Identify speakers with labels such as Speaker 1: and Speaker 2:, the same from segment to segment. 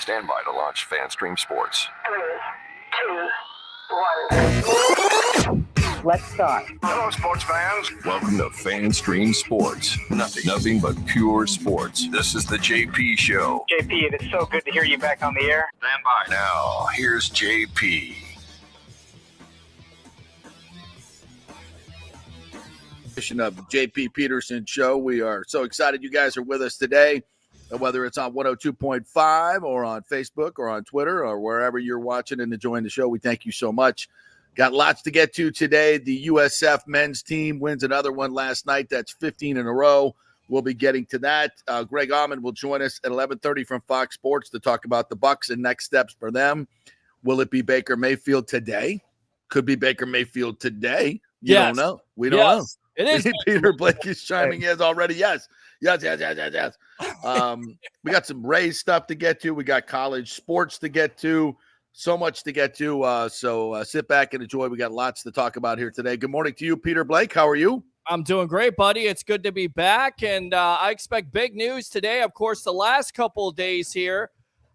Speaker 1: Stand by to launch FanStream Sports.
Speaker 2: 3, 2, 1. Let's start.
Speaker 1: Hello, sports fans. Welcome to FanStream Sports. Nothing but pure sports. This is the JP Show.
Speaker 3: JP, it is so good to hear you back on the air.
Speaker 1: Stand by. Now, here's JP.
Speaker 4: Of the JP Peterson Show. We are so excited you guys are with us today, whether it's on 102.5 or on Facebook or on Twitter or wherever you're watching and enjoying the show. We thank you so much. Got lots to get to today. The USF men's team wins another one last night. That's 15 in a row. We'll be getting to that. Greg Auman will join us at 11:30 from Fox Sports to talk about the Bucs and next steps for them. Will it be Baker Mayfield today? Could be Baker Mayfield today. You don't know. We don't know.
Speaker 5: It is.
Speaker 4: Peter Blake is chiming in already. Yes. We got some Rays stuff to get to. We got college sports to get to. So much to get to. So sit back and enjoy. We got lots to talk about here today. Good morning to you, Peter Blake. How are you?
Speaker 5: I'm doing great, buddy. It's good to be back, and I expect big news today. Of course, the last couple of days here,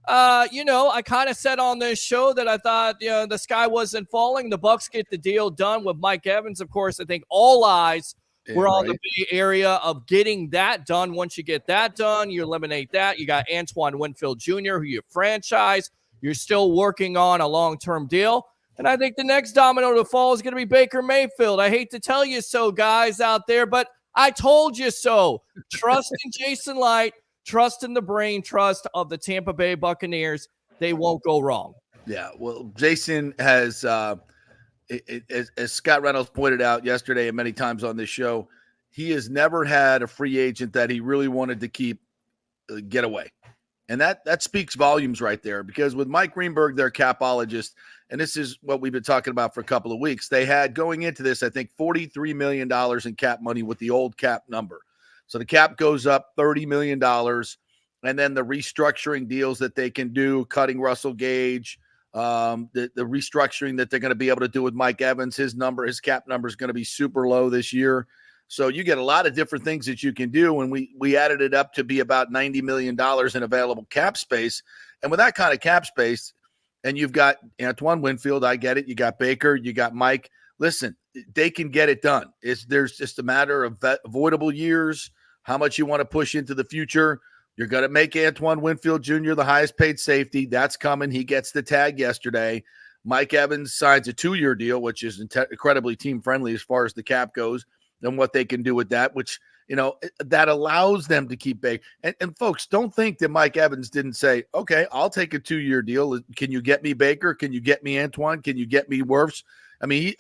Speaker 5: I kind of said on this show that I thought, the sky wasn't falling. The Bucs get the deal done with Mike Evans. Of course, I think all eyes were on the Bay Area of getting that done. Once you get that done, you eliminate that. You got Antoine Winfield Jr., who you franchise. You're still working on a long-term deal. And I think the next domino to fall is going to be Baker Mayfield. I hate to tell you so, guys out there, but I told you so. Trust in Jason Light. Trust in the brain trust of the Tampa Bay Buccaneers. They won't go wrong.
Speaker 4: Yeah, well, Jason has, as Scott Reynolds pointed out yesterday and many times on this show, he has never had a free agent that he really wanted to keep get away. And that speaks volumes right there, because with Mike Greenberg, their capologist, and this is what we've been talking about for a couple of weeks, they had going into this, I think, $43 million in cap money with the old cap number. So the cap goes up $30 million, and then the restructuring deals that they can do, cutting Russell Gage, the restructuring that they're going to be able to do with Mike Evans, his cap number is going to be super low this year. So you get a lot of different things that you can do, and we added it up to be about $90 million in available cap space. And with that kind of cap space, and you've got Antoine Winfield, I get it, you got Baker, you got Mike. Listen, they can get it done. There's just a matter of avoidable years, how much you want to push into the future. You're going to make Antoine Winfield Jr. the highest paid safety. That's coming. He gets the tag yesterday. Mike Evans signs a 2-year deal, which is incredibly team-friendly as far as the cap goes, and what they can do with that, which, that allows them to keep Baker. And folks, don't think that Mike Evans didn't say, okay, I'll take a 2-year deal. Can you get me Baker? Can you get me Antoine? Can you get me Wirfs? I mean,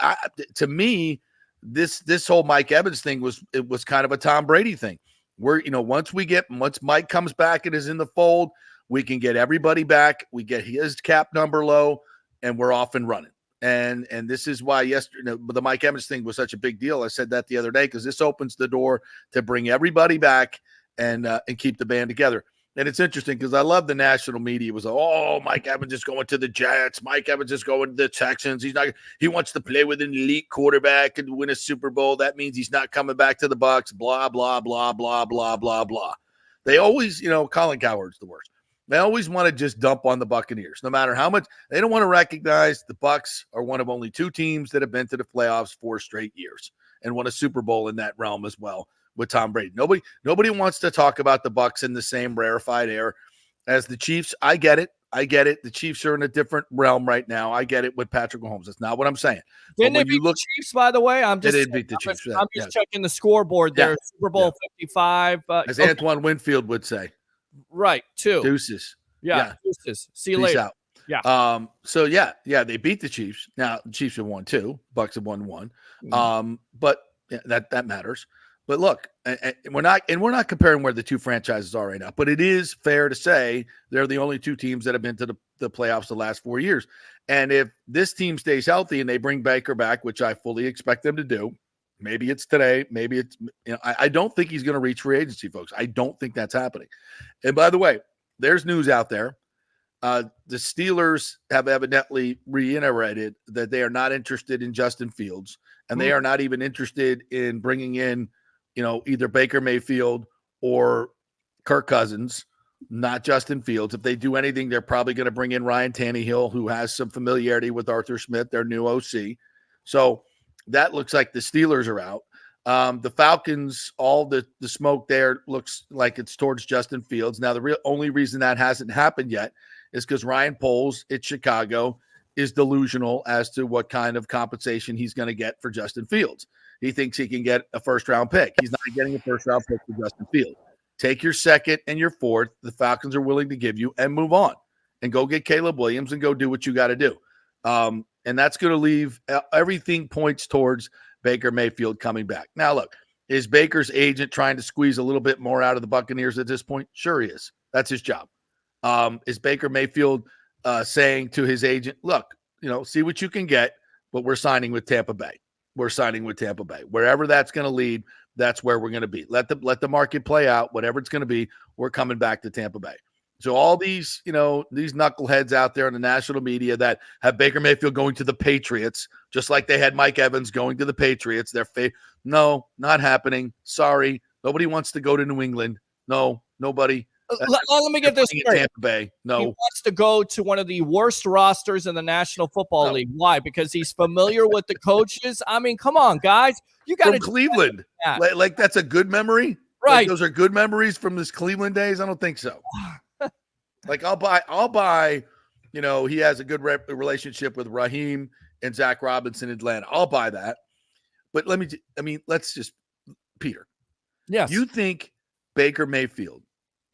Speaker 4: to me, this whole Mike Evans thing was kind of a Tom Brady thing, where, once Mike comes back and is in the fold, we can get everybody back. We get his cap number low, and we're off and running. And this is why yesterday the Mike Evans thing was such a big deal. I said that the other day, because this opens the door to bring everybody back and keep the band together. And it's interesting because I love the national media. It was, Mike Evans is going to the Jets. Mike Evans is going to the Texans. He wants to play with an elite quarterback and win a Super Bowl. That means he's not coming back to the Bucs. Blah, blah, blah, blah, blah, blah, blah. They always, Colin Cowherd's the worst. They always want to just dump on the Buccaneers, no matter how much. They don't want to recognize the Bucs are one of only 2 teams that have been to the playoffs 4 straight years and won a Super Bowl in that realm as well with Tom Brady. Nobody wants to talk about the Bucs in the same rarefied air as the Chiefs. I get it. The Chiefs are in a different realm right now. I get it with Patrick Mahomes. That's not what I'm saying.
Speaker 5: Didn't they beat the Chiefs, by the way?
Speaker 4: They did beat the Chiefs.
Speaker 5: I'm just checking the scoreboard there. Super Bowl 55.
Speaker 4: As Antoine Winfield would say.
Speaker 5: Right, 2.
Speaker 4: Deuces.
Speaker 5: Yeah. Deuces. See you
Speaker 4: Peace
Speaker 5: later.
Speaker 4: Out.
Speaker 5: Yeah.
Speaker 4: They beat the Chiefs. Now the Chiefs have won 2. Bucs have won 1. But that matters. But look, and we're not comparing where the 2 franchises are right now. But it is fair to say they're the only 2 teams that have been to the playoffs the last 4 years. And if this team stays healthy and they bring Baker back, which I fully expect them to do, maybe it's today, maybe it's I don't think he's going to reach free agency, folks. I don't think that's happening. And by the way, there's news out there. The Steelers have evidently reiterated that they are not interested in Justin Fields, and they are not even interested in bringing in, either Baker Mayfield or Kirk Cousins not Justin Fields. If they do anything, they're probably going to bring in Ryan Tannehill, who has some familiarity with Arthur Smith, their new OC. So that looks like the Steelers are out. The Falcons, all the smoke there looks like it's towards Justin Fields. Now, the only reason that hasn't happened yet is because Ryan Poles at Chicago is delusional as to what kind of compensation he's going to get for Justin Fields. He thinks he can get a first-round pick. He's not getting a first-round pick for Justin Fields. Take your second and your fourth, the Falcons are willing to give you, and move on. And go get Caleb Williams and go do what you got to do. And that's going to leave everything points towards Baker Mayfield coming back. Now, look, is Baker's agent trying to squeeze a little bit more out of the Buccaneers at this point? Sure he is. That's his job. Is Baker Mayfield saying to his agent, look, see what you can get, but we're signing with Tampa Bay. We're signing with Tampa Bay. Wherever that's going to lead, that's where we're going to be. Let the market play out. Whatever it's going to be, we're coming back to Tampa Bay. So all these, these knuckleheads out there in the national media that have Baker Mayfield going to the Patriots, just like they had Mike Evans going to the Patriots, no, not happening. Sorry. Nobody wants to go to New England. No, nobody.
Speaker 5: Let me get this straight.
Speaker 4: Tampa Bay. No.
Speaker 5: He wants to go to one of the worst rosters in the National Football League. Why? Because he's familiar with the coaches. I mean, come on, guys. You got to
Speaker 4: Cleveland. Like that's a good memory?
Speaker 5: Right.
Speaker 4: Like those are good memories from this Cleveland days? I don't think so. Like I'll buy, he has a good relationship with Raheem and Zach Robinson in Atlanta. I'll buy that. But let's just, Peter.
Speaker 5: Yes.
Speaker 4: You think Baker Mayfield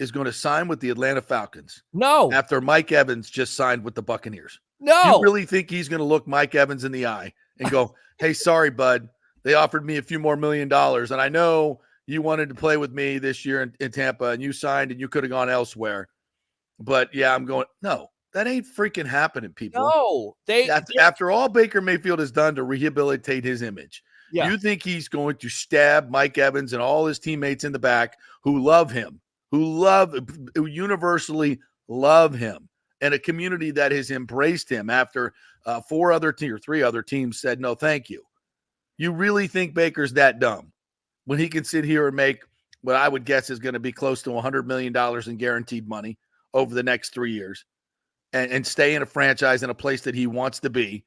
Speaker 4: is going to sign with the Atlanta Falcons?
Speaker 5: No.
Speaker 4: After Mike Evans just signed with the Buccaneers?
Speaker 5: No.
Speaker 4: You really think he's going to look Mike Evans in the eye and go, hey, sorry, bud. They offered me a few more $1 million. And I know you wanted to play with me this year in Tampa and you signed and you could have gone elsewhere. But yeah, I'm going, no, that ain't freaking happening, people.
Speaker 5: No,
Speaker 4: after all Baker Mayfield has done to rehabilitate his image, you think he's going to stab Mike Evans and all his teammates in the back who love him, who universally love him, and a community that has embraced him after 3 other teams said, no, thank you. You really think Baker's that dumb when he can sit here and make what I would guess is going to be close to $100 million in guaranteed money over the next 3 years and stay in a franchise in a place that he wants to be,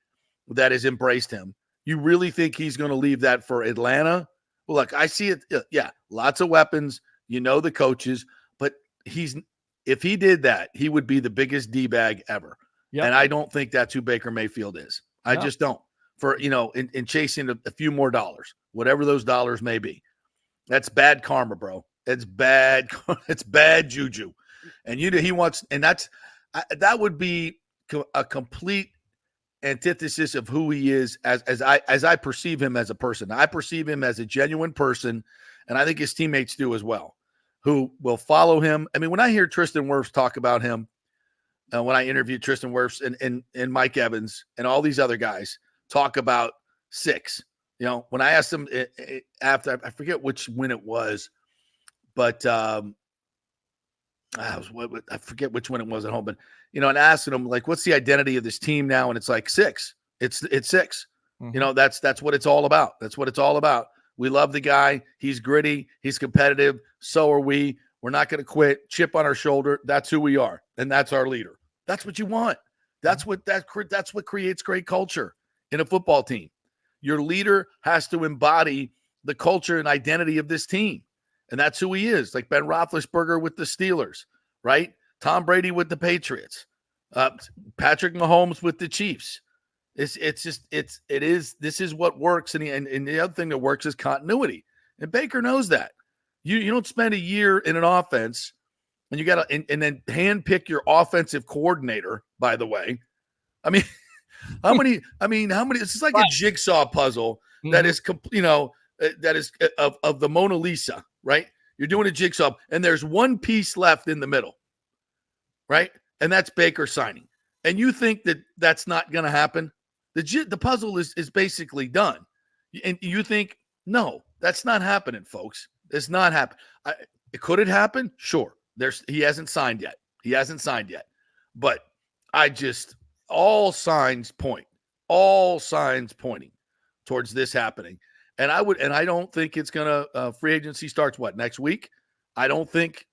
Speaker 4: that has embraced him? You really think he's going to leave that for Atlanta? Well, look, I see it. Yeah, lots of weapons, the coaches, but if he did that, he would be the biggest D-bag ever. Yep. And I don't think that's who Baker Mayfield is. I just don't. For, in chasing a few more dollars, whatever those dollars may be. That's bad karma, bro. It's bad. It's bad juju. And he wants, and that would be a complete antithesis of who he is as I perceive him as a person. I perceive him as a genuine person, and I think his teammates do as well, who will follow him. I mean, when I hear Tristan Wirfs talk about him, when I interviewed Tristan Wirfs and Mike Evans and all these other guys talk about six, when I asked him after, I forget when it was, but I forget which one it was at home, but and asking him like, what's the identity of this team now? And it's like six. It's six. Mm-hmm. That's what it's all about. That's what it's all about. We love the guy. He's gritty. He's competitive. So are we. We're not going to quit. Chip on our shoulder. That's who we are, and that's our leader. That's what you want. That's what creates great culture in a football team. Your leader has to embody the culture and identity of this team. And that's who he is, like Ben Roethlisberger with the Steelers, right? Tom Brady with the Patriots, Patrick Mahomes with the Chiefs. This is what works. And the other thing that works is continuity. And Baker knows that. You don't spend a year in an offense and you got to, and then handpick your offensive coordinator, by the way. I mean, how many, this is like a jigsaw puzzle that is, that is of the Mona Lisa, right? You're doing a jigsaw and there's one piece left in the middle, right? And that's Baker signing. And you think that that's not going to happen? The puzzle is basically done. And you think, no, that's not happening, folks. It's not happening. Could it happen? Sure. He hasn't signed yet. But all signs pointing towards this happening. And I don't think it's going to free agency starts next week? I don't think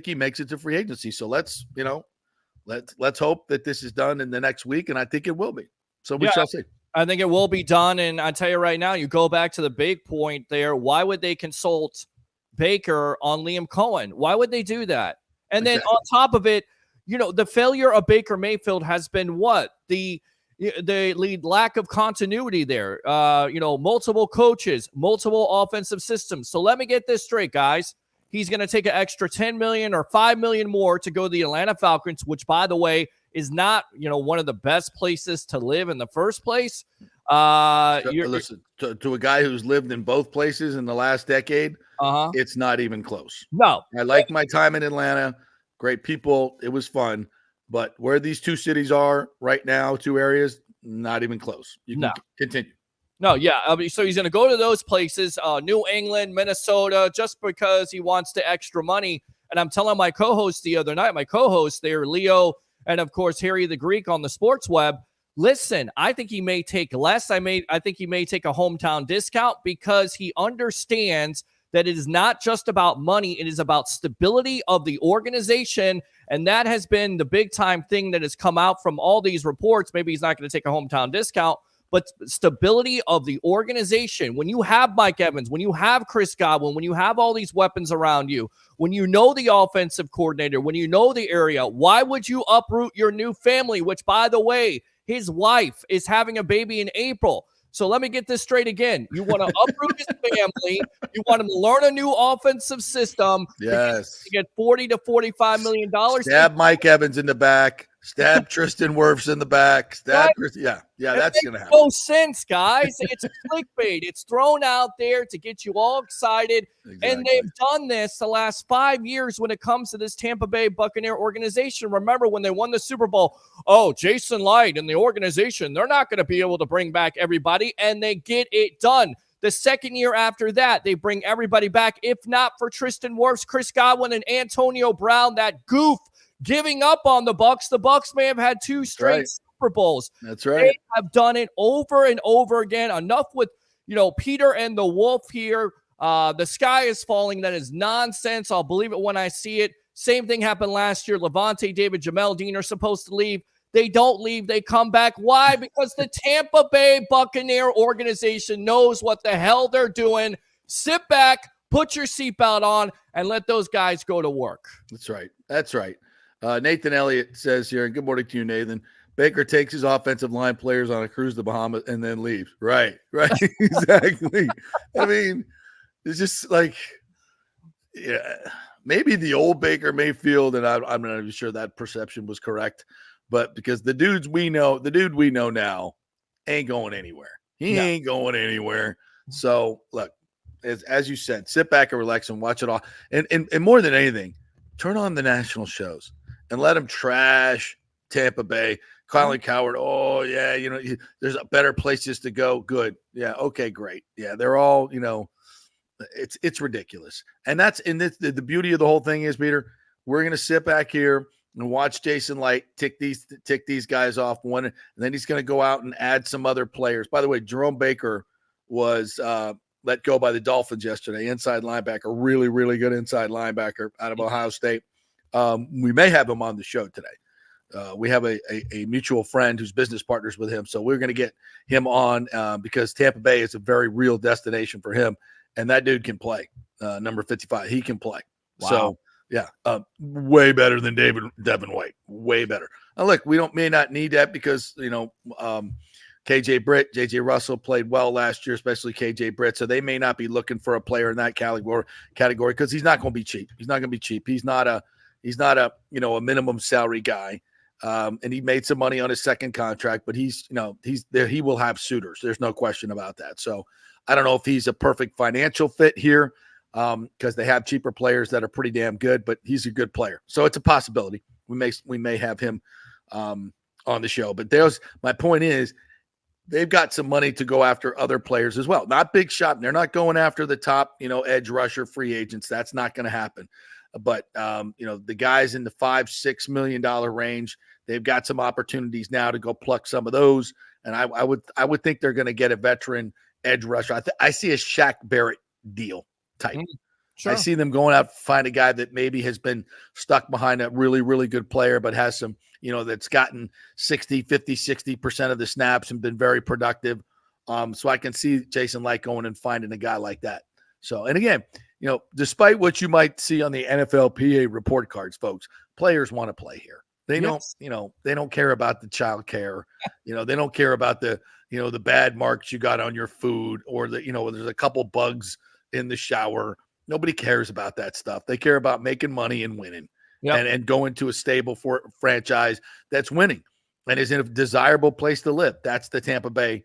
Speaker 4: he makes it to free agency. So let's hope that this is done in the next week, and I think it will be. So we shall see.
Speaker 5: I think it will be done. And I tell you right now, you go back to the big point there. Why would they consult Baker on Liam Cohen? Why would they do that? And then on top of it, the failure of Baker Mayfield has been what? The lack of continuity there. Multiple coaches, multiple offensive systems. So let me get this straight, guys. He's going to take an extra $10 million or $5 million more to go to the Atlanta Falcons, which, by the way, is not, one of the best places to live in the first place.
Speaker 4: Listen, to a guy who's lived in both places in the last decade, it's not even close.
Speaker 5: No.
Speaker 4: I like my time in Atlanta. Great people. It was fun. But where these two cities are right now, two areas, not even close. You can continue.
Speaker 5: No, yeah. So he's going to go to those places, New England, Minnesota, just because he wants the extra money. And I'm telling my co-host the other night, there, Leo, and of course, Harry the Greek on the sports web, listen, I think he may take less. I think he may take a hometown discount because he understands that it is not just about money. It is about stability of the organization. And that has been the big time thing that has come out from all these reports. Maybe he's not going to take a hometown discount, but stability of the organization. When you have Mike Evans, when you have Chris Godwin, when you have all these weapons around you, when you know the offensive coordinator, when you know the area, why would you uproot your new family, which, by the way, his wife is having a baby in April. So let me get this straight again. You want to uproot his family. You want him to learn a new offensive system.
Speaker 4: Yes.
Speaker 5: To get $40 to $45 million.
Speaker 4: Stab Mike Evans in the back. Stab Tristan Wirfs in the back. Stab
Speaker 5: Right.
Speaker 4: Yeah, that's going to happen.
Speaker 5: No sense, guys. It's clickbait. It's thrown out there to get you all excited.
Speaker 4: Exactly.
Speaker 5: And they've done this the last 5 years when it comes to this Tampa Bay Buccaneer organization. Remember when they won the Super Bowl? Oh, Jason Light and the organization, they're not going to be able to bring back everybody, and they get it done. The second year after that, they bring everybody back. If not for Tristan Wirfs, Chris Godwin, and Antonio Brown, that goof giving up on the Bucs may have had 2 straight Super Bowls.
Speaker 4: That's right.
Speaker 5: They have done it over and over again. Enough with, Peter and the Wolf here. The sky is falling. That is nonsense. I'll believe it when I see it. Same thing happened last year. Levante David, Jamel Dean are supposed to leave. They don't leave. They come back. Why? Because the Tampa Bay Buccaneer organization knows what the hell they're doing. Sit back, put your seatbelt on, and let those guys go to work.
Speaker 4: That's right. Nathan Elliott says here, and good morning to you, Nathan. Baker takes his offensive line players on a cruise to Bahamas and then leaves. Right. Exactly. I mean, it's just like, maybe the old Baker Mayfield, and I'm not even sure that perception was correct, but because the dude we know now ain't going anywhere. He ain't going anywhere. So look, as you said, sit back and relax and watch it all. And more than anything, turn on the national shows and let them trash Tampa Bay. Colin Cowherd, oh, yeah, there's better places to go. Good. Yeah, okay, great. Yeah, they're all, it's ridiculous. And the beauty of the whole thing is, Peter, we're going to sit back here and watch Jason Light tick these guys off one, and then he's going to go out and add some other players. By the way, Jerome Baker was let go by the Dolphins yesterday, inside linebacker, really, really good inside linebacker out of Ohio State. We may have him on the show today. We have a mutual friend who's business partners with him. So we're going to get him on because Tampa Bay is a very real destination for him. And that dude can play. Number 55, he can play. Wow. So, yeah, way better than Devin White. Way better. Now, look, we may not need that because, KJ Britt, JJ Russell played well last year, especially KJ Britt. So they may not be looking for a player in that category because he's not going to be cheap. He's not going to be cheap. He's not a a minimum salary guy. And he made some money on his second contract, but he's there. He will have suitors. There's no question about that. So I don't know if he's a perfect financial fit here because they have cheaper players that are pretty damn good, but he's a good player. So it's a possibility. We may have him on the show, but my point is they've got some money to go after other players as well. Not big shot. They're not going after the top, edge rusher free agents. That's not going to happen. But, the guys in the $5-6 million range, they've got some opportunities now to go pluck some of those. And I would think they're going to get a veteran edge rusher. I see a Shaq Barrett deal type.
Speaker 5: Sure.
Speaker 4: I see them going out to find a guy that maybe has been stuck behind a really, really good player, but has some, that's gotten 60% of the snaps and been very productive. So I can see Jason Light going and finding a guy like that. So, and again, despite what you might see on the NFLPA report cards, folks, players want to play here. They don't, they don't care about the child care. They don't care about the bad marks you got on your food, or there's a couple bugs in the shower. Nobody cares about that stuff. They care about making money and winning, and going to a stable for franchise that's winning and is in a desirable place to live. That's the Tampa Bay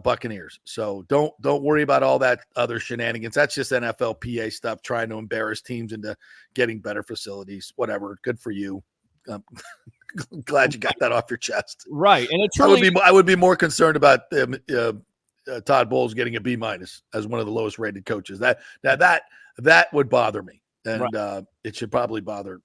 Speaker 4: Buccaneers. So don't worry about all that other shenanigans. That's just NFLPA stuff, trying to embarrass teams into getting better facilities. Whatever. Good for you. Glad you got that off your chest.
Speaker 5: Right. And
Speaker 4: I would be more concerned about Todd Bowles getting a B- as one of the lowest rated coaches. That would bother me. And it should probably bother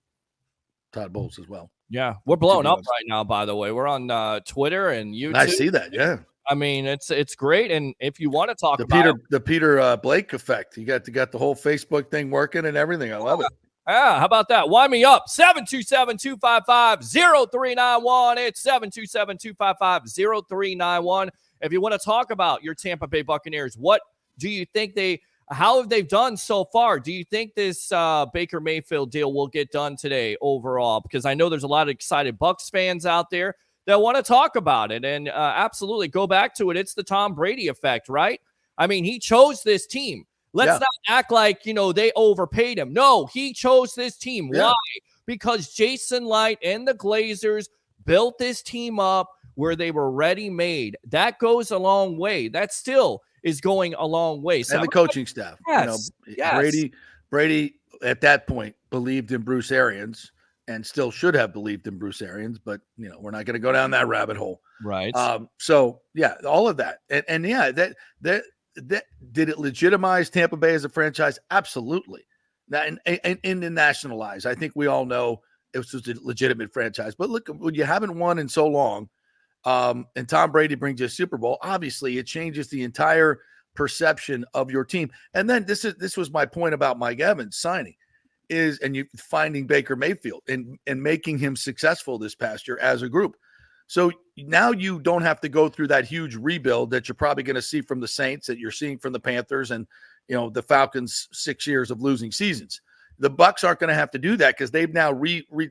Speaker 4: Todd Bowles as well.
Speaker 5: Yeah. We're blowing up right now, by the way. We're on Twitter and YouTube.
Speaker 4: I see that. Yeah.
Speaker 5: I mean, it's great. And if you want to talk about
Speaker 4: the Peter Blake effect, you got the whole Facebook thing working and everything. I love it.
Speaker 5: Yeah, how about that? Wind me up. 727-255-0391. It's 727-255-0391. If you want to talk about your Tampa Bay Buccaneers, what do you think how have they done so far? Do you think this Baker Mayfield deal will get done today overall? Because I know there's a lot of excited Bucs fans out there that want to talk about it. And absolutely, go back to it. It's the Tom Brady effect, right? I mean, he chose this team. Let's not act like, they overpaid him. No, he chose this team. Yeah. Why? Because Jason Light and the Glazers built this team up where they were ready-made. That goes a long way. That still is going a long way. So
Speaker 4: and the coaching staff.
Speaker 5: Yes.
Speaker 4: Brady at that point believed in Bruce Arians and still should have believed in Bruce Arians, but we're not going to go down that rabbit hole.
Speaker 5: Right.
Speaker 4: So yeah, all of that. And yeah, that did it legitimize Tampa Bay as a franchise? Absolutely. Now, in the national eyes, I think we all know it was a legitimate franchise. But look, when you haven't won in so long, and Tom Brady brings you a Super Bowl, obviously it changes the entire perception of your team. And then this was my point about Mike Evans signing and you finding Baker Mayfield and making him successful this past year as a group. So now you don't have to go through that huge rebuild that you're probably going to see from the Saints, that you're seeing from the Panthers and, the Falcons' 6 years of losing seasons. The Bucs aren't going to have to do that because they've now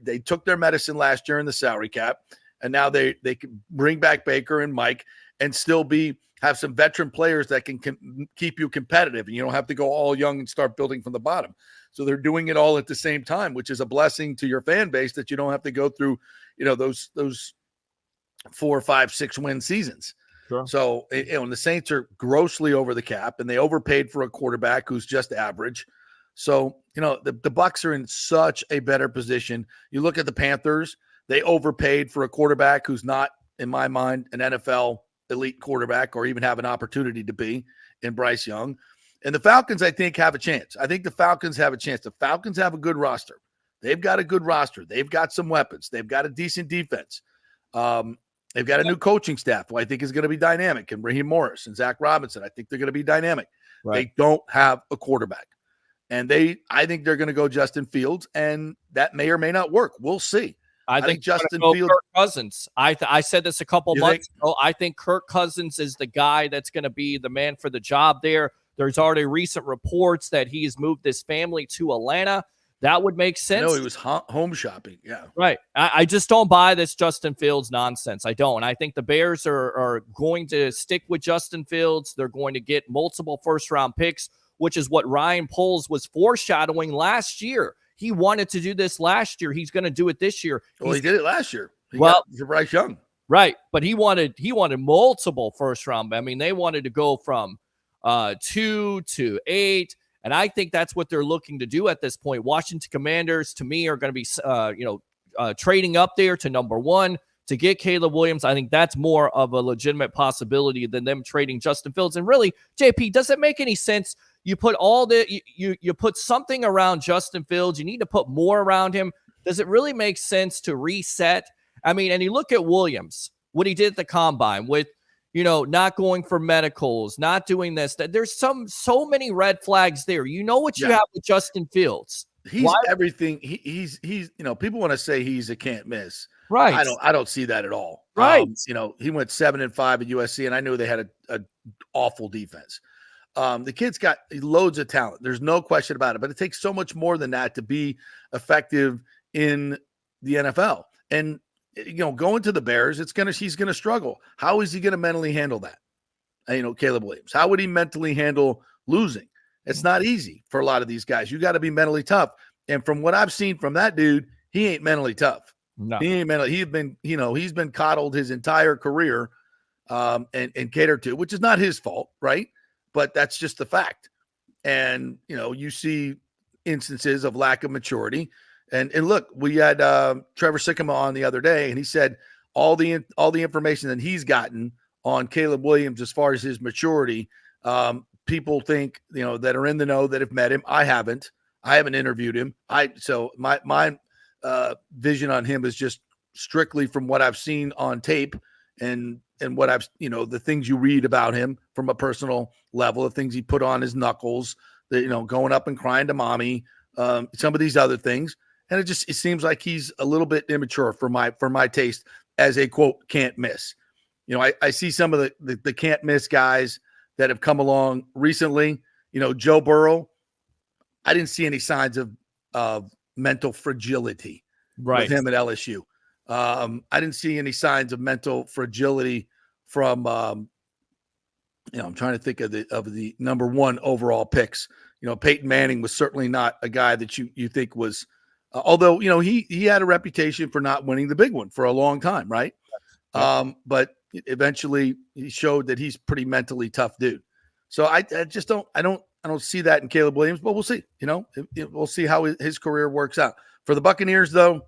Speaker 4: they took their medicine last year in the salary cap, and now they can bring back Baker and Mike and still have some veteran players that can keep you competitive, and you don't have to go all young and start building from the bottom. So they're doing it all at the same time, which is a blessing to your fan base that you don't have to go through, those 4, 5, 6 win seasons.
Speaker 5: Sure.
Speaker 4: So, and the Saints are grossly over the cap, and they overpaid for a quarterback who's just average. So, the Bucs are in such a better position. You look at the Panthers, they overpaid for a quarterback who's not, in my mind, an NFL elite quarterback or even have an opportunity to be in Bryce Young. And the Falcons, I think, have a chance. I think the Falcons have a chance. The Falcons have a good roster. They've got a good roster. They've got some weapons. They've got a decent defense. They've got a new coaching staff who I think is going to be dynamic, and Raheem Morris and Zach Robinson. I think they're going to be dynamic. Right. They don't have a quarterback, and I think they're going to go Justin Fields, and that may or may not work. We'll see.
Speaker 5: I think
Speaker 4: Justin Fields.
Speaker 5: Kirk Cousins. I said this a couple months ago. I think Kirk Cousins is the guy that's going to be the man for the job there. There's already recent reports that he's moved his family to Atlanta. That would make sense.
Speaker 4: No, he was home shopping. Yeah.
Speaker 5: Right. I just don't buy this Justin Fields nonsense. I don't. I think the Bears are going to stick with Justin Fields. They're going to get multiple first-round picks, which is what Ryan Poles was foreshadowing last year. He wanted to do this last year. He's going to do it this year.
Speaker 4: Well, he did it last year. He got Bryce Young.
Speaker 5: Right. But he wanted multiple first-round. I mean, they wanted to go from 2 to 8. And I think that's what they're looking to do at this point. Washington Commanders, to me, are going to be, trading up there to number 1 to get Caleb Williams. I think that's more of a legitimate possibility than them trading Justin Fields. And really, JP, does it make any sense? You put you put something around Justin Fields. You need to put more around him. Does it really make sense to reset? I mean, and you look at Williams, what he did at the combine with, not going for medicals, not doing this. There's so many red flags there. You know what you have with Justin Fields.
Speaker 4: He's everything. He's people want to say he's a can't miss.
Speaker 5: Right.
Speaker 4: I don't see that at all.
Speaker 5: Right.
Speaker 4: He went 7-5 at USC, and I knew they had a awful defense. The kid's got loads of talent. There's no question about it, but it takes so much more than that to be effective in the NFL. And going to the Bears, he's gonna struggle. How is he gonna mentally handle that? Caleb Williams. How would he mentally handle losing? It's not easy for a lot of these guys. You got to be mentally tough. And from what I've seen from that dude, he ain't mentally tough.
Speaker 5: No.
Speaker 4: He ain't mentally. He's been coddled his entire career, and catered to, which is not his fault, right? But that's just the fact. And you see instances of lack of maturity. And look, we had Trevor Sikkema on the other day, and he said all the information that he's gotten on Caleb Williams as far as his maturity. People think that are in the know that have met him. I haven't interviewed him. So my vision on him is just strictly from what I've seen on tape and what I've the things you read about him from a personal level, the things he put on his knuckles, going up and crying to mommy, some of these other things. And it seems like he's a little bit immature for my taste as a quote can't miss. I see some of the can't miss guys that have come along recently. Joe Burrow, I didn't see any signs of mental fragility with him at LSU. I didn't see any signs of mental fragility from I'm trying to think of the number one overall picks. Peyton Manning was certainly not a guy that you think was although he had a reputation for not winning the big one for a long time, right? But eventually he showed that he's pretty mentally tough dude. So I just don't see that in Caleb Williams, but we'll see. We'll see how his career works out. For the Buccaneers, though,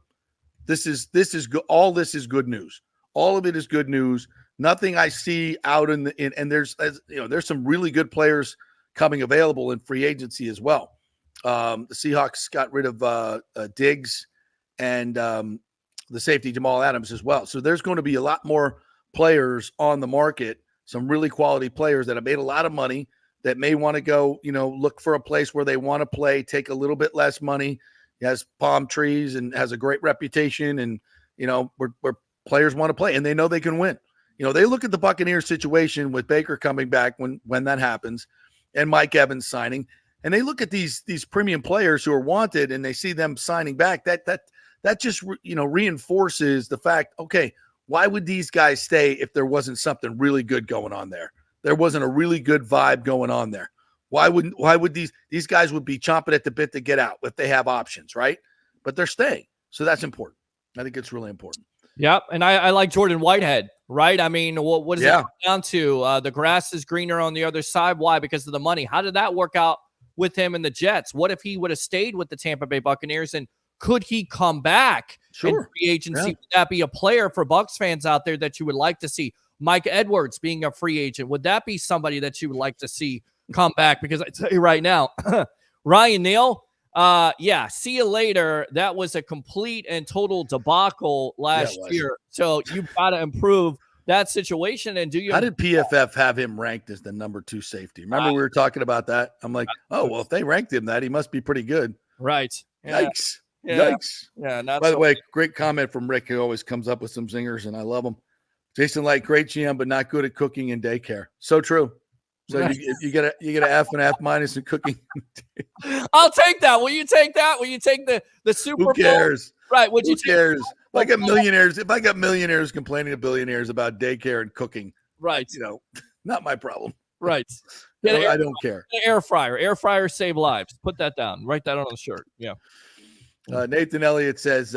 Speaker 4: this is good. All this is good news. All of it is good news. Nothing I see out and there's some really good players coming available in free agency as well. The Seahawks got rid of Diggs and the safety Jamal Adams as well. So there's going to be a lot more players on the market, some really quality players that have made a lot of money that may want to go, look for a place where they want to play, take a little bit less money. He has palm trees and has a great reputation and, where players want to play and they know they can win. They look at the Buccaneers situation with Baker coming back when that happens and Mike Evans signing, and they look at these premium players who are wanted and they see them signing back. That just, reinforces the fact, okay, why would these guys stay if there wasn't something really good going on there? There wasn't a really good vibe going on there. Why would these guys would be chomping at the bit to get out if they have options, right? But they're staying. So that's important. I think it's really important.
Speaker 5: Yep. And I like Jordan Whitehead, right? I mean, what does it come down to? The grass is greener on the other side. Why? Because of the money. How did that work out with him and the Jets? What if he would have stayed with the Tampa Bay Buccaneers, and could he come back in free agency? Would that be a player for Bucs fans out there that you would like to see? Mike Edwards being a free agent, would that be somebody that you would like to see come back? Because I tell you right now, Ryan Neal, see you later. That was a complete and total debacle last year. So you've got to improve that situation and do your.
Speaker 4: How did PFF have him ranked as the number 2 safety? Remember we were talking about that? I'm like, if they ranked him that, he must be pretty good.
Speaker 5: Right.
Speaker 4: Yikes.
Speaker 5: Yeah.
Speaker 4: Yikes.
Speaker 5: Yeah.
Speaker 4: By the way, great comment from Rick, who always comes up with some zingers, and I love him. Jason Light, great GM, but not good at cooking and daycare. So true. So you get an F and F minus in cooking.
Speaker 5: I'll take that. Will you take that? Will you take the Super Bowl?
Speaker 4: Who cares?
Speaker 5: Right. Who
Speaker 4: cares? If I got millionaires complaining to billionaires about daycare and cooking,
Speaker 5: right?
Speaker 4: Not my problem.
Speaker 5: Right.
Speaker 4: I don't care.
Speaker 5: Air fryer save lives. Put that down. Write that on the shirt. Yeah.
Speaker 4: Nathan Elliott says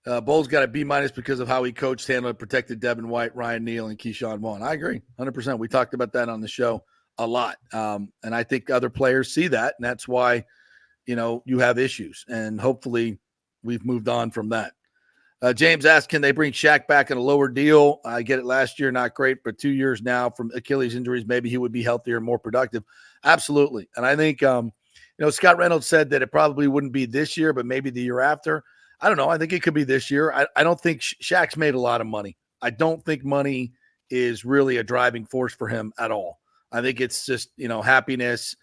Speaker 4: Bowles got a B- because of how he coached, handled, protected Devin White, Ryan Neal, and Keyshawn Vaughn. I agree 100%. We talked about that on the show a lot. And I think other players see that, and that's why, you have issues. And hopefully we've moved on from that. James asked, can they bring Shaq back in a lower deal? I get it, last year, not great, but 2 years now from Achilles injuries, maybe he would be healthier and more productive. Absolutely. And I think, Scott Reynolds said that it probably wouldn't be this year, but maybe the year after. I don't know. I think it could be this year. I don't think Shaq's made a lot of money. I don't think money is really a driving force for him at all. I think it's just, happiness,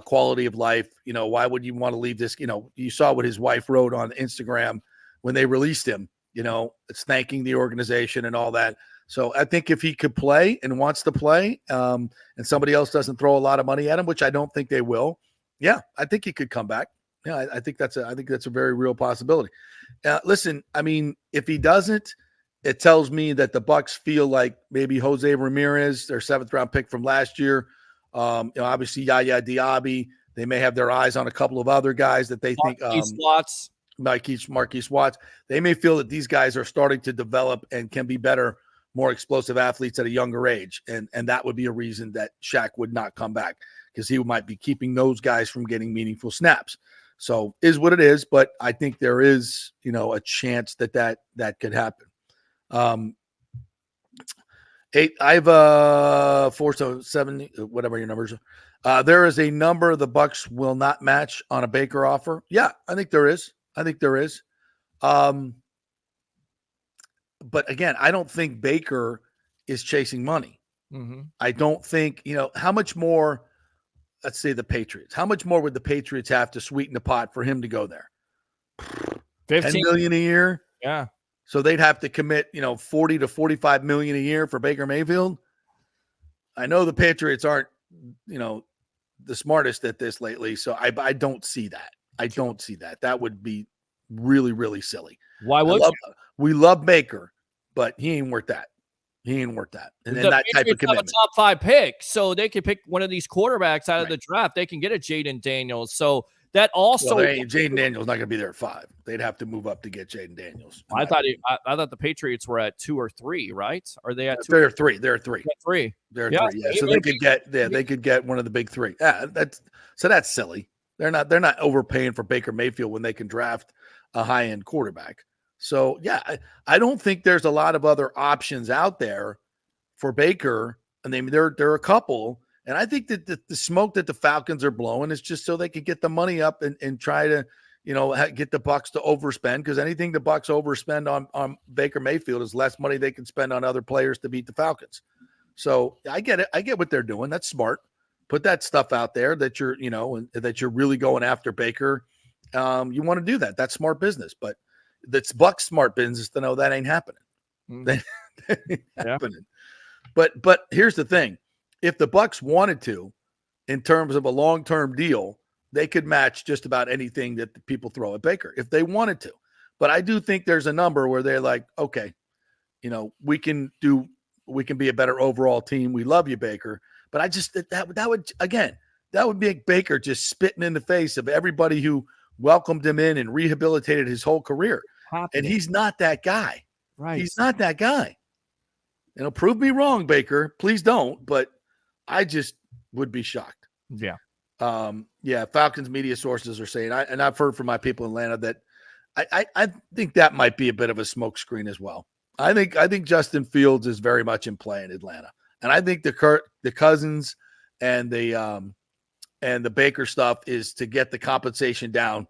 Speaker 4: quality of life. Why would you want to leave this? You saw what his wife wrote on Instagram when they released him, it's thanking the organization and all that. So I think if he could play and wants to play, and somebody else doesn't throw a lot of money at him, which I don't think they will, I think he could come back. Yeah, I think that's a very real possibility. Listen, I mean, if he doesn't, it tells me that the Bucs feel like maybe Jose Ramirez, their 7th round pick from last year, obviously Yaya Diaby, they may have their eyes on a couple of other guys that they think Marquise Watts. They may feel that these guys are starting to develop and can be better, more explosive athletes at a younger age. And that would be a reason that Shaq would not come back, because he might be keeping those guys from getting meaningful snaps. So is what it is, but I think there is, a chance that could happen. I have 477, whatever your numbers are. There is a number the Bucs will not match on a Baker offer. Yeah, I think there is. But again, I don't think Baker is chasing money.
Speaker 5: Mm-hmm.
Speaker 4: I don't think, how much more, let's say the Patriots, how much more would the Patriots have to sweeten the pot for him to go there?
Speaker 5: 15
Speaker 4: $10 million a year.
Speaker 5: Yeah.
Speaker 4: So they'd have to commit, 40 to 45 million a year for Baker Mayfield. I know the Patriots aren't, the smartest at this lately. So I don't see that. That would be really, really silly.
Speaker 5: Why would
Speaker 4: we love Baker, but he ain't worth that. And then that type of commitment.
Speaker 5: Have a top 5 pick, so they could pick one of these quarterbacks out of the draft. They can get a Jaden Daniels. So that also,
Speaker 4: Jaden Daniels not going to be there at 5. They'd have to move up to get Jaden Daniels.
Speaker 5: I thought the Patriots were at 2 or 3, right? Are they at 2?
Speaker 4: They're 3. They're 3.
Speaker 5: They're
Speaker 4: 3. Yeah. So they could get one of the big 3. Yeah, that's silly. They're not overpaying for Baker Mayfield when they can draft a high-end quarterback. So yeah, I don't think there's a lot of other options out there for Baker. And there are a couple. And I think that the smoke that the Falcons are blowing is just so they can get the money up and try to, get the Bucs to overspend, because anything the Bucs overspend on Baker Mayfield is less money they can spend on other players to beat the Falcons. So I get it. I get what they're doing. That's smart. Put that stuff out there that you're, and that you're really going after Baker. You want to do that. That's smart business, but that's Bucs smart business to know that ain't happening. That ain't happening. But here's the thing. If the Bucs wanted to, in terms of a long-term deal, they could match just about anything that the people throw at Baker if they wanted to. But I do think there's a number where they're like, okay, we can be a better overall team. We love you, Baker. But I just that would make Baker just spitting in the face of everybody who welcomed him in and rehabilitated his whole career. And he's not that guy.
Speaker 5: Right.
Speaker 4: He's not that guy. Prove me wrong, Baker. Please don't. But I just would be shocked.
Speaker 5: Yeah.
Speaker 4: Falcons media sources are saying, and I've heard from my people in Atlanta that I think that might be a bit of a smokescreen as well. I think Justin Fields is very much in play in Atlanta, and I think the Cousins and the Baker stuff is to get the compensation down,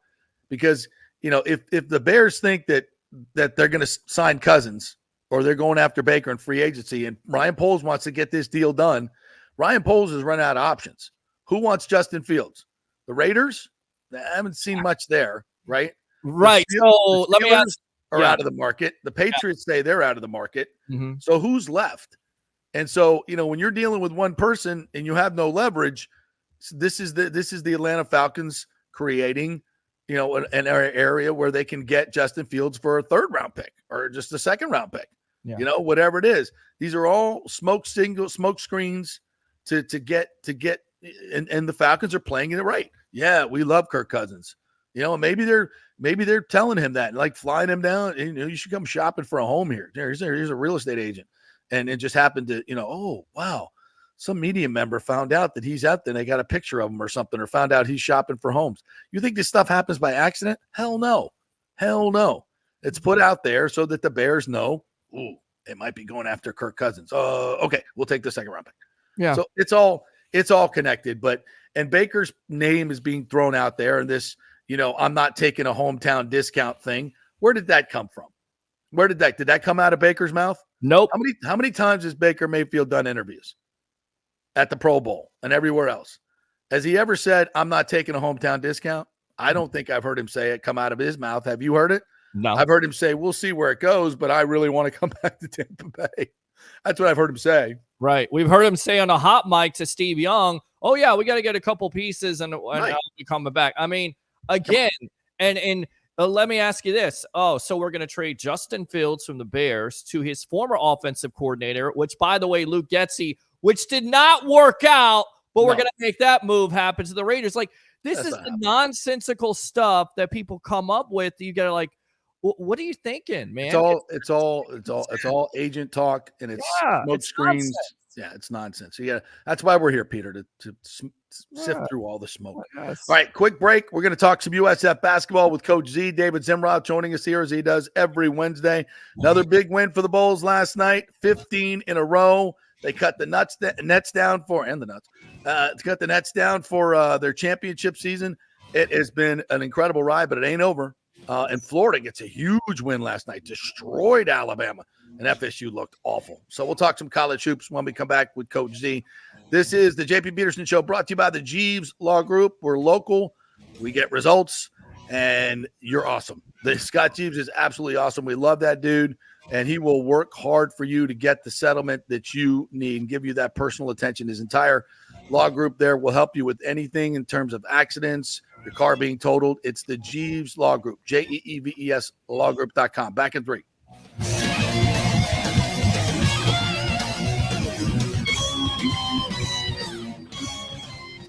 Speaker 4: because if the Bears think that they're going to sign Cousins, or they're going after Baker in free agency, and Ryan Poles wants to get this deal done, Ryan Poles has run out of options. Who wants Justin Fields? The Raiders? I haven't seen much there, right?
Speaker 5: Right. So let me ask.
Speaker 4: Are out of the market. The Patriots say they're out of the market.
Speaker 5: Mm-hmm.
Speaker 4: So who's left? And so, when you're dealing with one person and you have no leverage, this is the Atlanta Falcons creating, an area where they can get Justin Fields for a 3rd round pick or just a 2nd round pick.
Speaker 5: Yeah.
Speaker 4: Whatever it is. These are all smoke screens to get and the Falcons are playing it right. Yeah, we love Kirk Cousins. Maybe they're telling him that, like flying him down. You should come shopping for a home here. Here's a real estate agent, and it just happened to, oh wow, some media member found out that he's out there. And they got a picture of him or something, or found out he's shopping for homes. You think this stuff happens by accident? Hell no. It's put out there so that the Bears know. Ooh, it might be going after Kirk Cousins. Okay, we'll take the 2nd round pick.
Speaker 5: Yeah.
Speaker 4: So it's all connected, and Baker's name is being thrown out there, and this, I'm not taking a hometown discount thing. Where did that come from? Where did that come out of Baker's mouth?
Speaker 5: Nope.
Speaker 4: How many times has Baker Mayfield done interviews at the Pro Bowl and everywhere else? Has he ever said, I'm not taking a hometown discount? I don't think I've heard him say it come out of his mouth. Have you heard it?
Speaker 5: No.
Speaker 4: I've heard him say, we'll see where it goes, but I really want to come back to Tampa Bay. That's what I've heard him say.
Speaker 5: Right. We've heard him say on a hot mic to Steve Young, oh, yeah, we got to get a couple pieces and I'll be coming back. I mean, again, and let me ask you this. Oh, so we're going to trade Justin Fields from the Bears to his former offensive coordinator, which, by the way, Luke Getsy, which did not work out, but we're going to make that move happen to the Raiders. Like, this is the nonsensical stuff that people come up with. You got to like, what are you thinking, man?
Speaker 4: It's all agent talk, and it's smoke screens. Nonsense. Yeah, it's nonsense. So that's why we're here, Peter, to sift through all the smoke.
Speaker 5: Yes.
Speaker 4: All right, quick break. We're going to talk some USF basketball with Coach Z. David Zimrod joining us here as he does every Wednesday. Another big win for the Bulls last night, 15 in a row. They cut the nets down for their championship season. It has been an incredible ride, but it ain't over. And Florida gets a huge win last night, destroyed Alabama, and FSU looked awful. So we'll talk some college hoops when we come back with Coach Z. This is the JP Peterson Show, brought to you by the Jeeves Law Group. We're local. We get results, and you're awesome. Scott Jeeves is absolutely awesome. We love that dude, and he will work hard for you to get the settlement that you need and give you that personal attention. His entire law group there will help you with anything in terms of accidents, your car being totaled. It's the Jeeves Law Group, Jeeves lawgroup.com. Back in 3.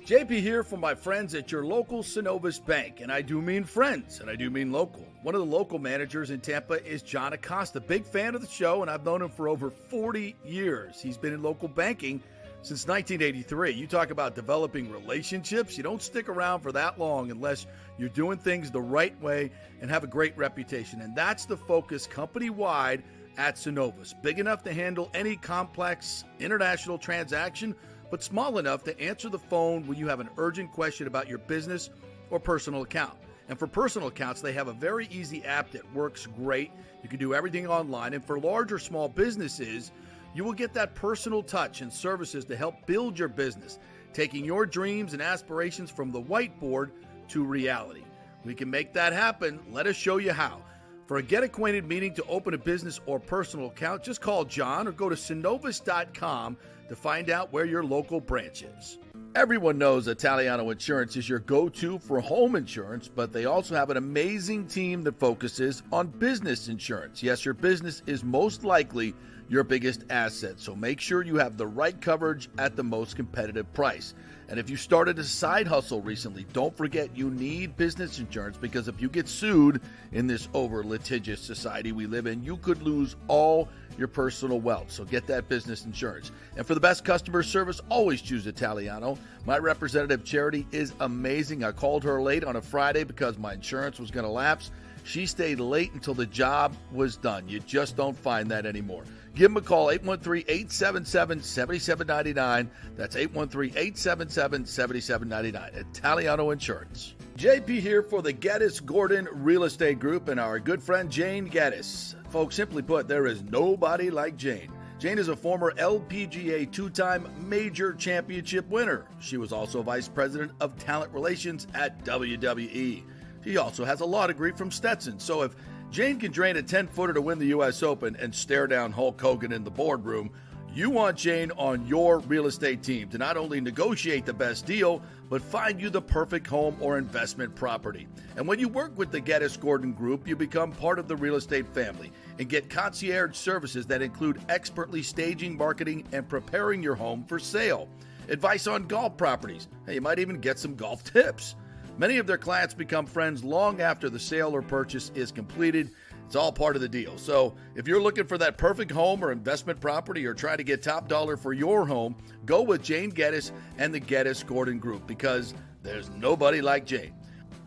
Speaker 4: JP here from my friends at your local Synovus Bank, and I do mean friends, and I do mean local. One of the local managers in Tampa is John Acosta, big fan of the show, and I've known him for over 40 years. He's been in local banking since 1983. You talk about developing relationships. You don't stick around for that long unless you're doing things the right way and have a great reputation. And that's the focus company-wide at Synovus. Big enough to handle any complex international transaction, but small enough to answer the phone when you have an urgent question about your business or personal account. And for personal accounts, they have a very easy app that works great. You can do everything online. And for large or small businesses, you will get that personal touch and services to help build your business, taking your dreams and aspirations from the whiteboard to reality. We can make that happen. Let us show you how. For a Get Acquainted meeting to open a business or personal account, just call John or go to Synovus.com to find out where your local branch is. Everyone knows Italiano Insurance is your go-to for home insurance, but they also have an amazing team that focuses on business insurance. Yes, your business is most likely your biggest asset, so make sure you have the right coverage at the most competitive price. And if you started a side hustle recently, don't forget you need business insurance, because if you get sued in this over-litigious society we live in, you could lose all your personal wealth. So get that business insurance. And for the best customer service, always choose Italiano. My representative, Charity, is amazing. I called her late on a Friday because my insurance was going to lapse. She stayed late until the job was done. You just don't find that anymore. Give them a call, 813-877-7799. That's 813-877-7799. Italiano Insurance. JP here for the Geddes Gordon Real Estate Group and our good friend Jane Geddes. Folks, simply put, there is nobody like Jane. Jane is a former LPGA two-time major championship winner. She was also vice president of talent relations at WWE. She also has a law degree from Stetson. So if Jane can drain a 10-footer to win the U.S. Open and stare down Hulk Hogan in the boardroom, you want Jane on your real estate team to not only negotiate the best deal, but find you the perfect home or investment property. And when you work with the Geddes Gordon Group, you become part of the real estate family and get concierge services that include expertly staging, marketing, and preparing your home for sale. Advice on golf properties. Hey, you might even get some golf tips. Many of their clients become friends long after the sale or purchase is completed. It's all part of the deal. So if you're looking for that perfect home or investment property or trying to get top dollar for your home, go with Jane Geddes and the Geddes Gordon Group, because there's nobody like Jane.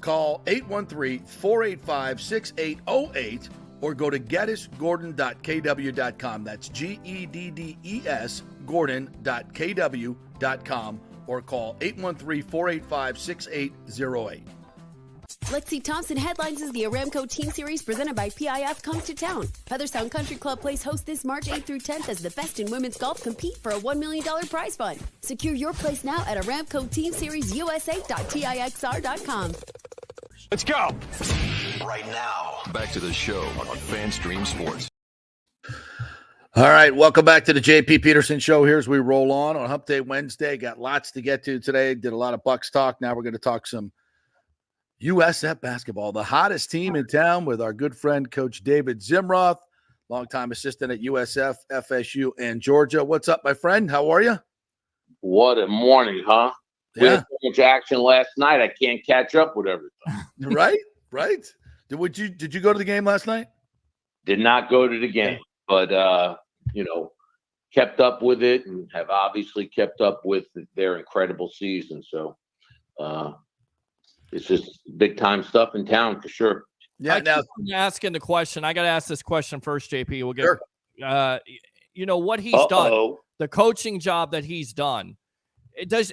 Speaker 4: Call 813-485-6808 or go to geddesgordon.kw.com. That's GEDDES Gordon.kw.com or call 813-485-6808.
Speaker 6: Lexi Thompson headlines as the Aramco Team Series presented by PIF comes to town. Featherstown Country Club plays host this March 8th through 10th as the best in women's golf compete for a $1 million prize fund. Secure your place now at AramcoTeamSeriesUSA.tixr.com.
Speaker 3: Let's go.
Speaker 1: Right now, back to the show on FanStream Sports.
Speaker 4: All right, welcome back to the JP Peterson Show. Here's we roll on Hump Day Wednesday. Got lots to get to today. Did a lot of Bucs talk. Now we're going to talk some USF basketball, the hottest team in town, with our good friend Coach David Zimroth, longtime assistant at USF, FSU, and Georgia. What's up, my friend? How are you?
Speaker 7: What a morning, huh? We
Speaker 4: Yeah.
Speaker 7: had so much action last night. I can't catch up with everything.
Speaker 4: Right. Did you go to the game last night?
Speaker 7: Did not go to the game, but kept up with it and have obviously kept up with their incredible season. So it's just big time stuff in town for sure.
Speaker 4: Yeah.
Speaker 5: Now asking the question, I got to ask this question first, JP. We'll get,
Speaker 4: Sure.
Speaker 5: What he's done, the coaching job that he's done. Does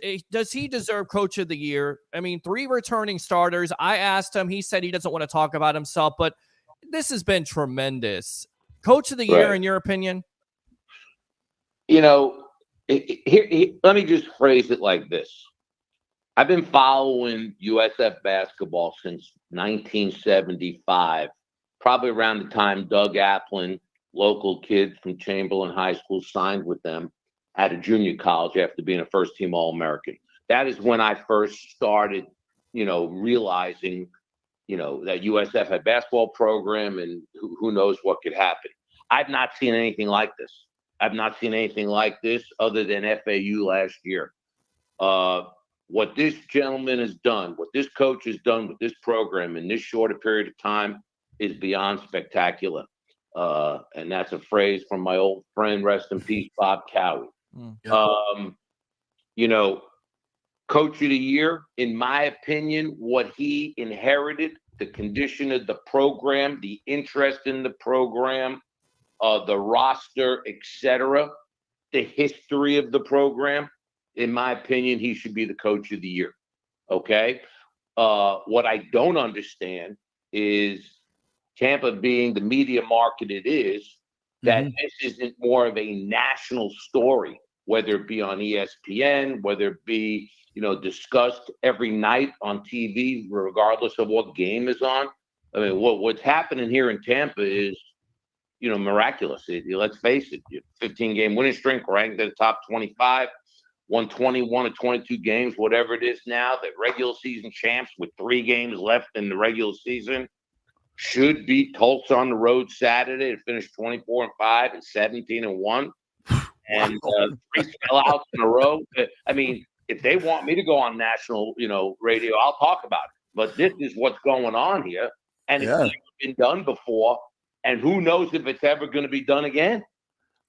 Speaker 5: he deserve Coach of the Year? I mean, 3 returning starters. I asked him. He said he doesn't want to talk about himself, but this has been tremendous. Coach of the Year, in your opinion?
Speaker 7: Let me just phrase it like this. I've been following USF basketball since 1975, probably around the time Doug Applin, local kid from Chamberlain High School, signed with them at a junior college after being a first-team All-American. That is when I first started, realizing, that USF had a basketball program and who knows what could happen. I've not seen anything like this. I've not seen anything like this other than FAU last year. What this gentleman has done, what this coach has done with this program in this shorter period of time is beyond spectacular. And that's a phrase from my old friend, rest in peace, Bob Cowie. Coach of the Year, in my opinion, what he inherited, the condition of the program, the interest in the program, the roster, etc., the history of the program, in my opinion, he should be the Coach of the Year. Okay? What I don't understand is Tampa being the media market it is, that this isn't more of a national story, whether it be on ESPN, whether it be, discussed every night on TV, regardless of what game is on. I mean, what's happening here in Tampa is, miraculous. Let's face it, 15-game winning streak, ranked in the top 25, won 21 of 22 games, whatever it is now. The regular season champs with 3 games left in the regular season should beat Tulsa on the road Saturday to finish 24-5 and 17-1. And 3 sellouts in a row. I mean, if they want me to go on national, radio, I'll talk about it. But this is what's going on here, and it's never been done before. And who knows if it's ever going to be done again?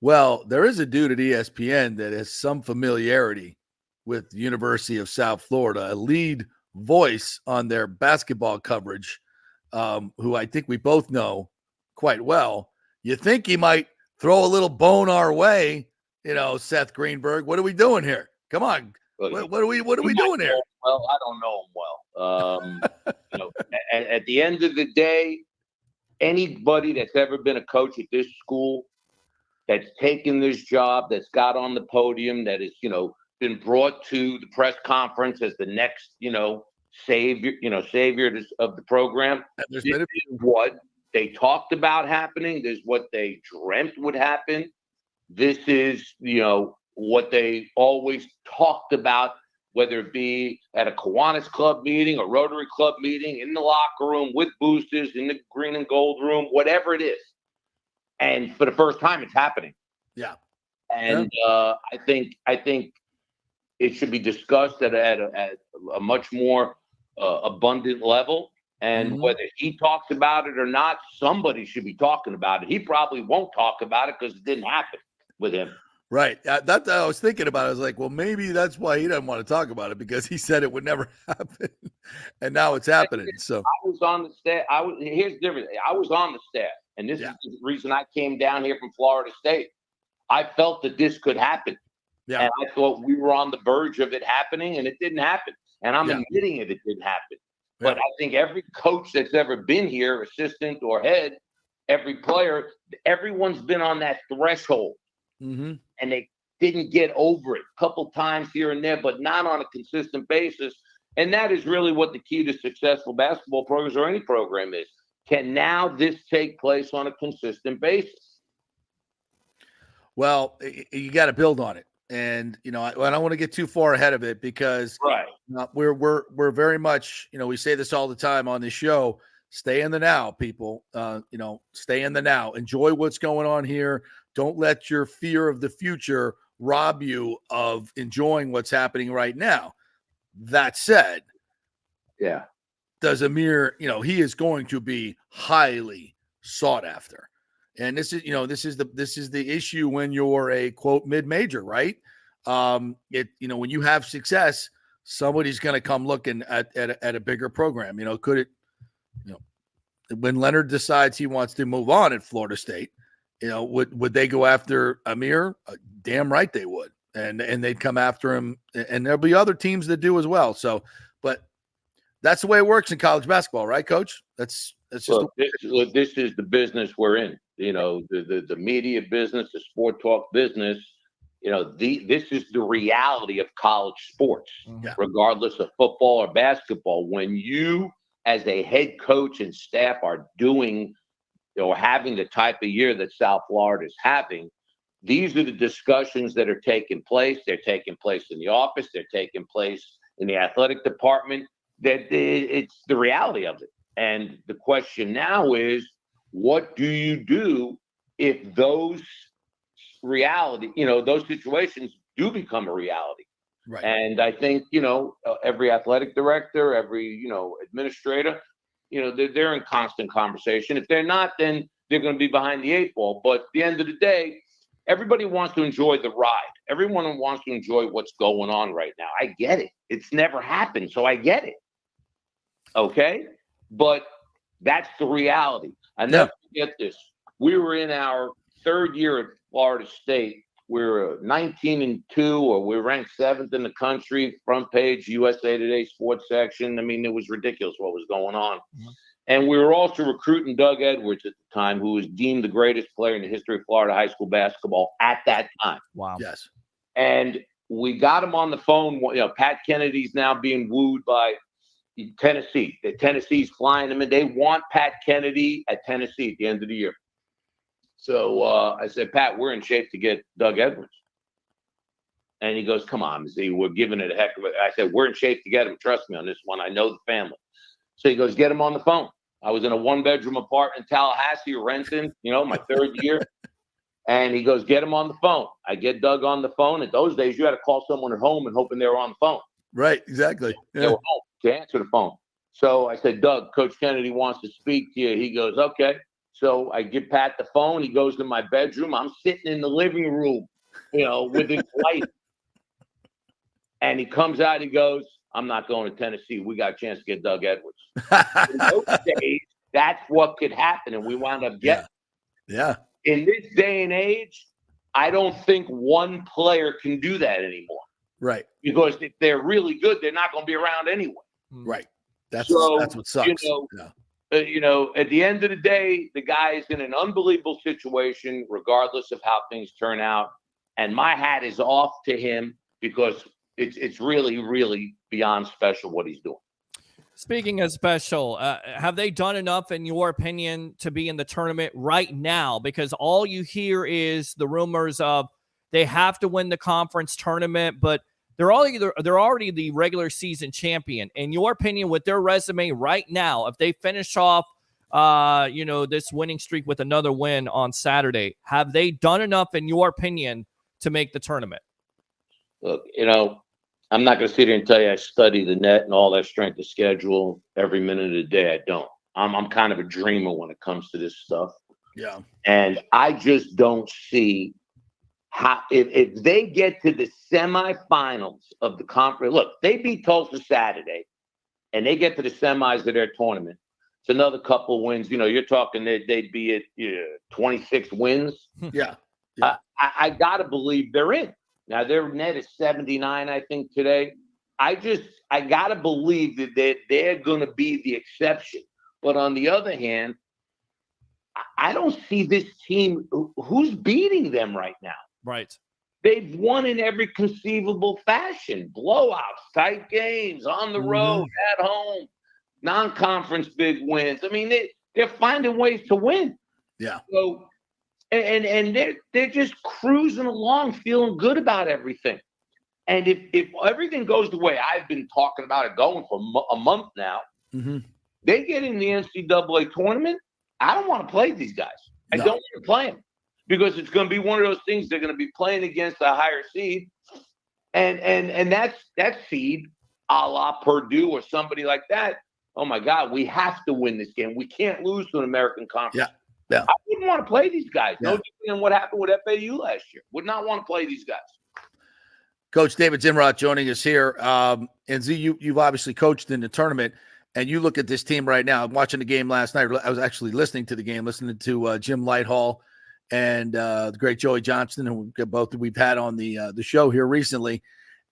Speaker 4: Well, there is a dude at ESPN that has some familiarity with the University of South Florida, a lead voice on their basketball coverage, who I think we both know quite well. You think he might throw a little bone our way, Seth Greenberg. What are we doing here? Come on. What are we doing here?
Speaker 7: Well, I don't know him well. At the end of the day, anybody that's ever been a coach at this school, that's taken this job, that's got on the podium, that has, been brought to the press conference as the next, savior of the program. This is what they talked about happening. This is what they dreamt would happen. This is, what they always talked about, whether it be at a Kiwanis Club meeting, a Rotary Club meeting, in the locker room, with boosters, in the green and gold room, whatever it is. And for the first time, it's happening.
Speaker 4: Yeah.
Speaker 7: And I think it should be discussed at a much more abundant level. And whether he talks about it or not, somebody should be talking about it. He probably won't talk about it because it didn't happen with him.
Speaker 4: Right. That I was thinking about. I was like, well, maybe that's why he doesn't want to talk about it, because he said it would never happen, and now it's happening. So
Speaker 7: I was on the staff. Here's the difference. I was on the staff, and this is the reason I came down here from Florida State. I felt that this could happen, and I thought we were on the verge of it happening, and it didn't happen. And I'm admitting it didn't happen. But I think every coach that's ever been here, assistant or head, every player, everyone's been on that threshold.
Speaker 4: Mm-hmm.
Speaker 7: And they didn't get over it a couple times here and there, but not on a consistent basis. And that is really what the key to successful basketball programs or any program is. Can now this take place on a consistent basis?
Speaker 4: Well, you got to build on it. And, you know, I don't want to get too far ahead of it because we're very much, you know, we say this all the time on this show, stay in the now, people, you know, stay in the now, enjoy what's going on here. Don't let your fear of the future rob you of enjoying what's happening right now. That said, does Amir, you know, he is going to be highly sought after. And this is, you know, this is the issue when you're a quote mid-major, right? You know, when you have success, somebody's going to come looking at a bigger program. You know, could it, you know, when Leonard decides he wants to move on at Florida State, you know, would they go after Amir? Damn right they would, and they'd come after him, and there'll be other teams that do as well. So, but that's the way it works in college basketball, right, Coach? That's just
Speaker 7: this is the business we're in. You know, the media business, the sport talk business. You know, this is the reality of college sports, regardless of football or basketball. When you, as a head coach and staff, are doing or having the type of year that South Florida is having, these are the discussions that are taking place. They're taking place in the office. They're taking place in the athletic department. That it's the reality of it. And the question now is, what do you do if those reality, you know, those situations do become a reality?
Speaker 4: Right.
Speaker 7: And I think, you know, every athletic director, every, you know, administrator, you know, they're in constant conversation. If they're not, then they're going to be behind the eight ball. But at the end of the day, everybody wants to enjoy the ride. Everyone wants to enjoy what's going on right now. I get it. It's never happened, so I get it. Okay? But that's the reality. I never forget this. We were in our third year at Florida State. We were 19-2, or we ranked 7th in the country, front page, USA Today sports section. I mean, it was ridiculous what was going on. Mm-hmm. And we were also recruiting Doug Edwards at the time, who was deemed the greatest player in the history of Florida high school basketball at that time.
Speaker 5: Wow.
Speaker 4: Yes.
Speaker 7: And we got him on the phone. You know, Pat Kennedy's now being wooed by Tennessee. Tennessee's flying him, and they want Pat Kennedy at Tennessee at the end of the year. So I said, Pat, we're in shape to get Doug Edwards. And he goes, come on, Z, we're giving it a heck of a. I said, we're in shape to get him. Trust me on this one. I know the family. So he goes, get him on the phone. I was in a 1-bedroom apartment in Tallahassee, renting, you know, my third year. And he goes, get him on the phone. I get Doug on the phone. In those days, you had to call someone at home and hoping they were on the phone.
Speaker 4: Right, exactly.
Speaker 7: They were home to answer the phone. So I said, Doug, Coach Kennedy wants to speak to you. He goes, okay. So I give Pat the phone. He goes to my bedroom. I'm sitting in the living room, you know, with his wife. And he comes out. He goes, I'm not going to Tennessee. We got a chance to get Doug Edwards. In those days, that's what could happen. And we wound up getting.
Speaker 4: Yeah.
Speaker 7: In this day and age, I don't think one player can do that anymore.
Speaker 4: Right.
Speaker 7: Because if they're really good, they're not going to be around anyway.
Speaker 4: Right. That's what sucks.
Speaker 7: You know, at the end of the day, the guy is in an unbelievable situation, regardless of how things turn out. And my hat is off to him because it's really, really beyond special what he's doing.
Speaker 5: Speaking of special, have they done enough, in your opinion, to be in the tournament right now? Because all you hear is the rumors of they have to win the conference tournament, but they're already the regular season champion. In your opinion, with their resume right now, if they finish off, this winning streak with another win on Saturday, have they done enough, in your opinion, to make the tournament?
Speaker 7: Look, you know, I'm not going to sit here and tell you I study the net and all that strength of schedule every minute of the day. I don't. I'm kind of a dreamer when it comes to this stuff.
Speaker 4: Yeah.
Speaker 7: And I just don't see how, if they get to the semifinals of the conference, look, they beat Tulsa Saturday and they get to the semis of their tournament. It's another couple wins. You know, you're talking they'd be at 26 wins.
Speaker 4: Yeah.
Speaker 7: I got to believe they're in. Now, their net is 79, I think, today. I gotta believe that they're gonna be the exception. But on the other hand, I don't see this team who's beating them right now.
Speaker 5: Right.
Speaker 7: They've won in every conceivable fashion. Blowouts, tight games, on the road, at home, non-conference big wins. I mean, they're finding ways to win.
Speaker 4: Yeah.
Speaker 7: So and they're just cruising along, feeling good about everything. And if everything goes the way I've been talking about it going for a month now, they get in the NCAA tournament, I don't want to play these guys. I don't want to play them because it's going to be one of those things they're going to be playing against a higher seed. And that seed, a la Purdue or somebody like that, oh, my God, we have to win this game. We can't lose to an American conference.
Speaker 4: Yeah.
Speaker 7: I wouldn't want to play these guys. No different than what happened with FAU last year. Would not want to play these guys.
Speaker 4: Coach David Zimrot joining us here. And Z, you've obviously coached in the tournament, and you look at this team right now. I'm watching the game last night. I was actually listening to the game, listening to Jim Lighthall and the great Joey Johnston, who both we've had on the show here recently.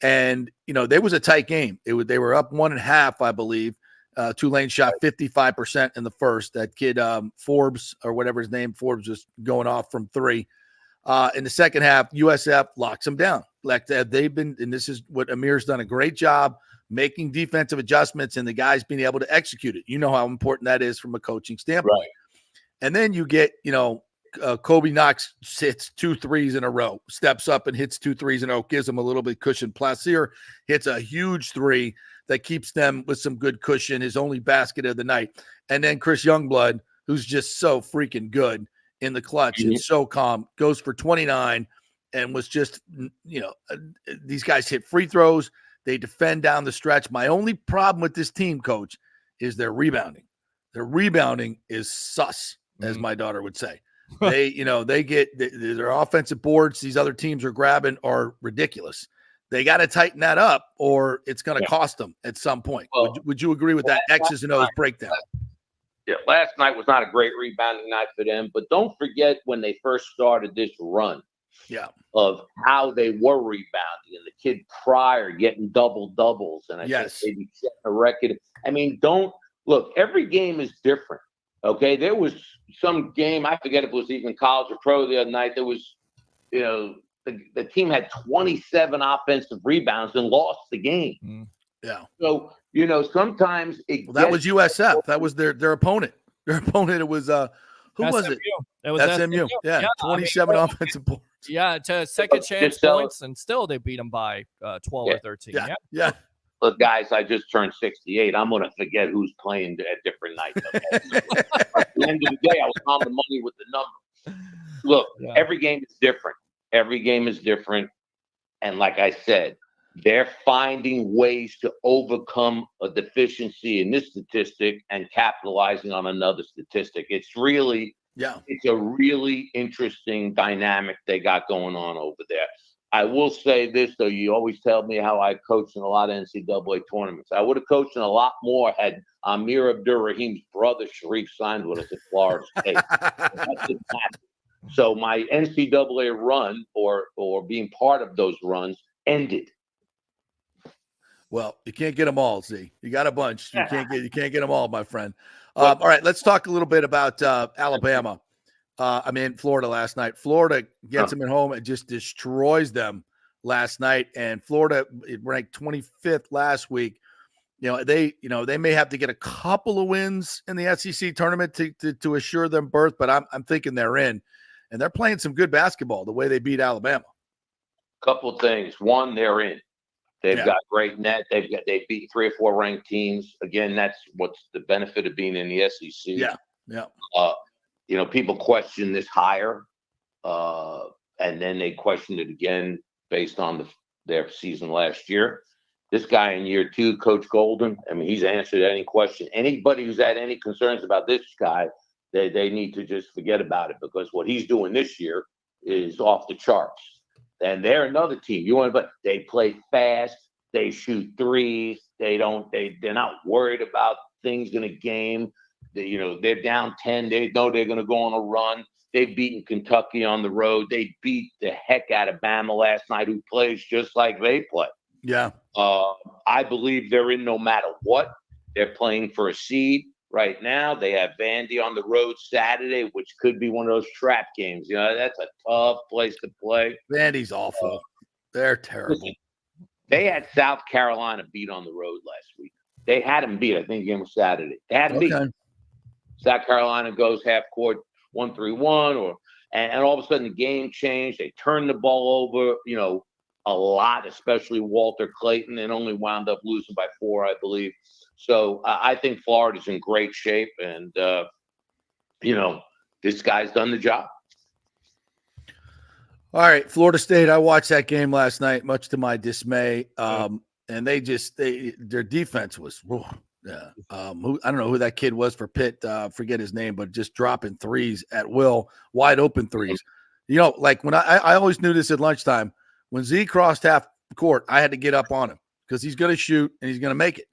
Speaker 4: And, there was a tight game. They were up 1.5, I believe. Tulane shot 55% in the first. That kid, Forbes, or whatever his name, Forbes, was going off from 3. In the second half, USF locks them down. Like they've been, and this is what Amir's done a great job making defensive adjustments and the guys being able to execute it. You know how important that is from a coaching standpoint.
Speaker 7: Right.
Speaker 4: And then you get, Kobe Knox hits 2 threes in a row, steps up and hits 2 threes in a row, gives them a little bit of cushion. Plaisir hits a huge 3 that keeps them with some good cushion, his only basket of the night. And then Chris Youngblood, who's just so freaking good in the clutch and so calm, goes for 29 and was just, these guys hit free throws. They defend down the stretch. My only problem with this team, Coach, is their rebounding. Their rebounding is sus, as my daughter would say. They get their offensive boards these other teams are grabbing are ridiculous. They got to tighten that up or it's going to cost them at some point.
Speaker 7: Well,
Speaker 4: would you agree with that X's and O's breakdown?
Speaker 7: Yeah, last night was not a great rebounding night for them, but don't forget when they first started this run of how they were rebounding and the kid Pryor getting doubles. And I think maybe setting a record. I mean, every game is different. Okay. There was some game, I forget if it was even college or pro the other night. There was, the team had 27 offensive rebounds and lost the game.
Speaker 4: Yeah.
Speaker 7: So, sometimes
Speaker 4: that was USF. That was their opponent. Their opponent, it was who
Speaker 5: SMU.
Speaker 4: was it?
Speaker 5: It was
Speaker 4: SMU. Yeah, 27 offensive points.
Speaker 5: Yeah, to second chance points, and still they beat them by 12 or 13.
Speaker 4: Yeah.
Speaker 7: Look, guys, I just turned 68. I'm going to forget who's playing at different nights. Okay? At the end of the day, I was on the money with the number. Look, every game is different. Every game is different. And like I said, they're finding ways to overcome a deficiency in this statistic and capitalizing on another statistic. It's a really interesting dynamic they got going on over there. I will say this, though. You always tell me how I coached in a lot of NCAA tournaments. I would have coached in a lot more had Amir Abdur-Rahim's brother, Sharif, signed with us at Florida State. That didn't happen. So my NCAA run or being part of those runs ended.
Speaker 4: Well, you can't get them all, Z. You got a bunch. You can't get them all, my friend. All right, let's talk a little bit about Alabama. Florida last night. Florida gets them at home and just destroys them last night. And Florida ranked 25th last week. They may have to get a couple of wins in the SEC tournament to assure them berth, but I'm thinking they're in. And they're playing some good basketball the way they beat Alabama.
Speaker 7: Couple things. One, they're in. They've got great net. They beat 3 or 4 ranked teams. Again, that's what's the benefit of being in the SEC.
Speaker 4: Yeah.
Speaker 7: People question this hire, and then they questioned it again based on their season last year. This guy in year 2, Coach Golden, he's answered any question. Anybody who's had any concerns about this guy, they need to just forget about it because what he's doing this year is off the charts. And they're another team. But they play fast. They shoot threes. They're not worried about things in a game. They're down 10. They know they're going to go on a run. They've beaten Kentucky on the road. They beat the heck out of Bama last night, who plays just like they play.
Speaker 4: Yeah.
Speaker 7: I believe they're in no matter what. They're playing for a seed right now. They have Vandy on the road Saturday, which could be one of those trap games. You know, that's a tough place to play.
Speaker 4: Vandy's awful. They're terrible.
Speaker 7: Listen, they had South Carolina beat on the road last week. They had them beat. I think the game was Saturday. They had them beat. South Carolina goes half court 1-3-1, and all of a sudden the game changed. They turned the ball over, you know, a lot, especially Walter Clayton, and only wound up losing by 4, I believe. So I think Florida's in great shape, and you know, this guy's done the job.
Speaker 4: All right, Florida State. I watched that game last night, much to my dismay. And their defense was, I don't know who that kid was for Pitt. Forget his name, but just dropping threes at will, wide open threes. You know, like when I always knew this at lunchtime. When Z crossed half court, I had to get up on him because he's going to shoot and he's going to make it.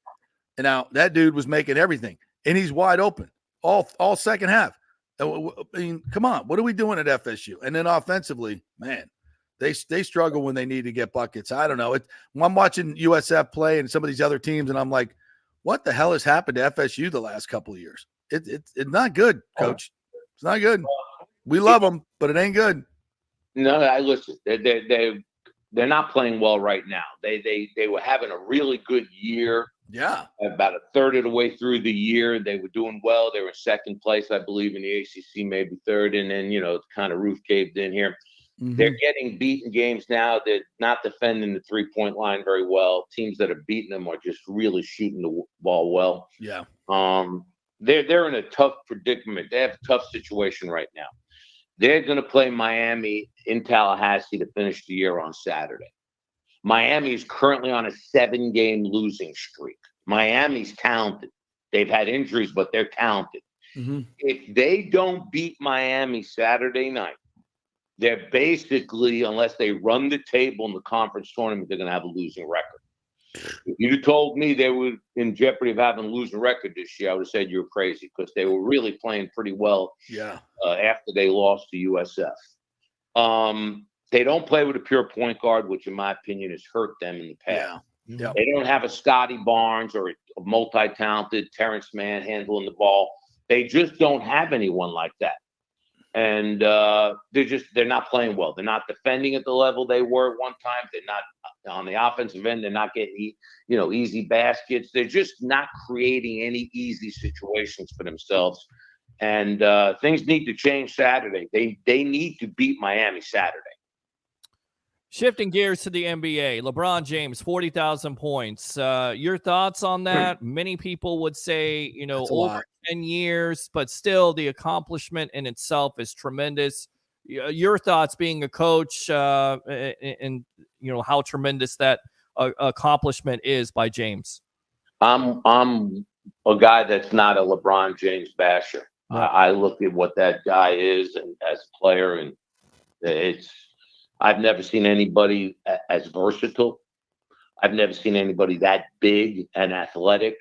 Speaker 4: And now that dude was making everything, and he's wide open all second half. I mean, come on, what are we doing at FSU? And then offensively, man, they struggle when they need to get buckets. I don't know. I'm watching USF play and some of these other teams, and I'm like, what the hell has happened to FSU the last couple of years? It's not good, Coach. It's not good. We love them, but it ain't good.
Speaker 7: No, I listen. They're not playing well right now. They were having a really good year.
Speaker 4: Yeah.
Speaker 7: About a third of the way through the year, they were doing well. They were in second place, I believe, in the ACC, maybe third. And then, you know, kind of roof caved in here. Mm-hmm. They're getting beaten games now. They're not defending the three-point line very well. Teams that are beating them are just really shooting the ball well.
Speaker 4: Yeah.
Speaker 7: They're in a tough predicament. They have a tough situation right now. They're going to play Miami in Tallahassee to finish the year on Saturday. Miami is currently on a 7-game losing streak. Miami's talented. They've had injuries, but they're talented. Mm-hmm. If they don't beat Miami Saturday night, they're basically, unless they run the table in the conference tournament, they're going to have a losing record. If you told me they were in jeopardy of having a losing record this year, I would have said you were crazy because they were really playing pretty well after they lost to USF. They don't play with a pure point guard, which in my opinion has hurt them in the past.
Speaker 4: Yeah.
Speaker 7: They don't have a Scotty Barnes or a multi-talented Terrence Mann handling the ball. They just don't have anyone like that. And they're not playing well. They're not defending at the level they were at one time. They're not on the offensive end. They're not getting, easy baskets. They're just not creating any easy situations for themselves. And things need to change Saturday. They need to beat Miami Saturday.
Speaker 5: Shifting gears to the NBA, LeBron James, 40,000 points. Your thoughts on that? Many people would say, over 10 years, but still the accomplishment in itself is tremendous. Your thoughts being a coach and how tremendous that accomplishment is by James. I'm
Speaker 7: a guy that's not a LeBron James basher.
Speaker 5: Yeah.
Speaker 7: I look at what that guy is and as a player, and I've never seen anybody as versatile. I've never seen anybody that big and athletic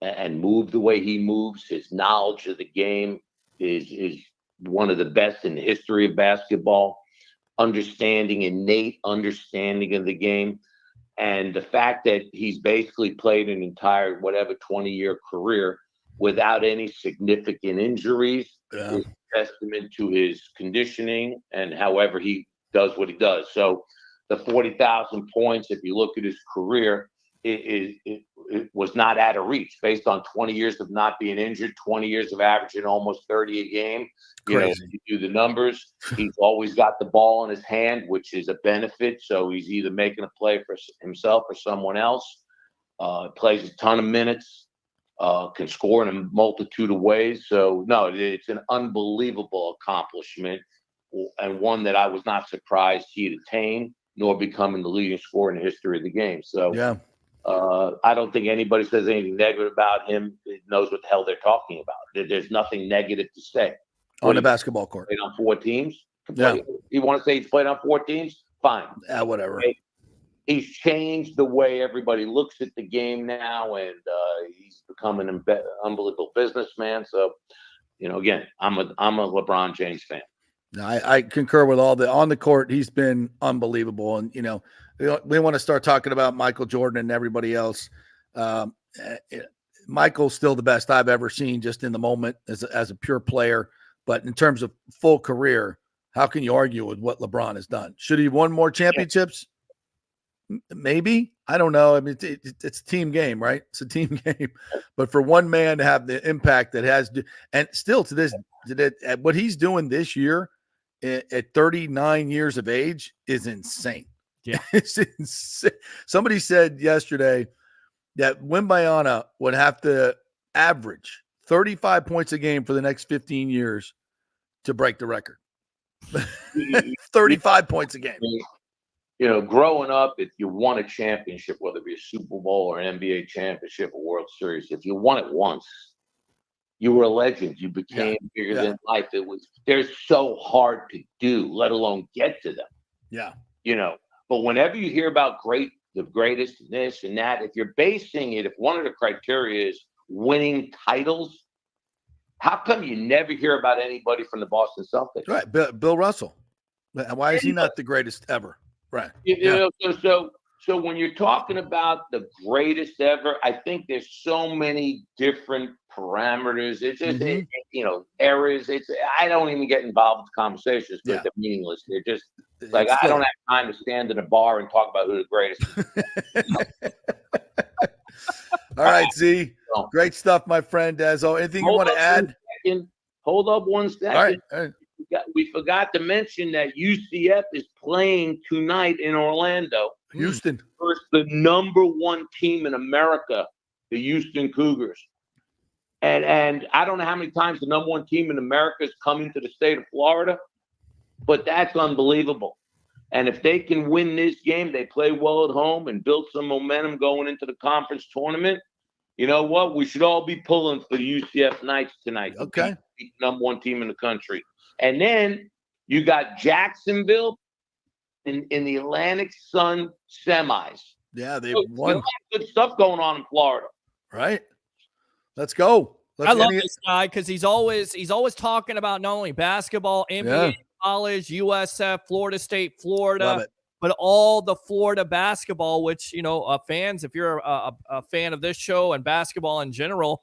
Speaker 7: and move the way he moves. His knowledge of the game is one of the best in the history of basketball. Innate understanding of the game. And the fact that he's basically played an entire 20-year career without any significant injuries is a testament to his conditioning and however he does what he does. So the 40,000 points, if you look at his career, it was not out of reach based on 20 years of not being injured, 20 years of averaging almost 30 a game. You do the numbers. He's always got the ball in his hand, which is a benefit. So he's either making a play for himself or someone else. Plays a ton of minutes, can score in a multitude of ways. So, no, it's an unbelievable accomplishment, and one that I was not surprised he'd attain, nor becoming the leading scorer in the history of the game. So, I don't think anybody says anything negative about him. It knows what the hell they're talking about. There's nothing negative to say.
Speaker 4: On the basketball court.
Speaker 7: Played on 4 teams.
Speaker 4: Yeah.
Speaker 7: You want to say he's played on 4 teams? Fine.
Speaker 4: Whatever.
Speaker 7: Okay. He's changed the way everybody looks at the game now, and he's become an unbelievable businessman. So, again, I'm a LeBron James fan.
Speaker 4: No, I concur with all the on the court. He's been unbelievable. And, we want to start talking about Michael Jordan and everybody else. Michael's still the best I've ever seen just in the moment as a pure player. But in terms of full career, how can you argue with what LeBron has done? Should he have won more championships? Maybe. I don't know. I mean, it's a team game, right? It's a team game. But for one man to have the impact that has, and still to this, what he's doing this year at 39 years of age is insane.
Speaker 5: Yeah.
Speaker 4: It's insane. Somebody said yesterday that Wembanyama would have to average 35 points a game for the next 15 years to break the record. 35 points a game.
Speaker 7: Growing up, if you won a championship, whether it be a Super Bowl or an NBA championship or World Series, if you won it once, you were a legend. You became bigger than life. They're so hard to do, let alone get to them.
Speaker 4: Yeah.
Speaker 7: But whenever you hear about the greatest, this and that, if you're basing it, if one of the criteria is winning titles, how come you never hear about anybody from the Boston Celtics?
Speaker 4: Right. Bill Russell. Why is he not the greatest ever? Right.
Speaker 7: So when you're talking about the greatest ever, I think there's so many different parameters. It's just, errors. I don't even get involved with conversations because they're meaningless. They're just I don't have time to stand in a bar and talk about who the greatest is.
Speaker 4: All right, Z. Great stuff, my friend. Anything you want to add?
Speaker 7: Hold up 1 second.
Speaker 4: All right.
Speaker 7: We forgot to mention that UCF is playing tonight in Orlando.
Speaker 4: Houston.
Speaker 7: Versus the number 1 team in America, the Houston Cougars. And I don't know how many times the number 1 team in America is coming to the state of Florida, but that's unbelievable. And if they can win this game, they play well at home and build some momentum going into the conference tournament. You know what? We should all be pulling for the UCF Knights tonight.
Speaker 4: Okay.
Speaker 7: The number 1 team in the country. And then you got Jacksonville in the Atlantic Sun semis.
Speaker 4: Yeah, they won.
Speaker 7: There's a lot of good stuff going on in Florida.
Speaker 4: Right. Let's go.
Speaker 5: I love this guy because he's always talking about not only basketball, NBA, college, USF, Florida State, Florida, but all the Florida basketball, which, fans, if you're a fan of this show and basketball in general,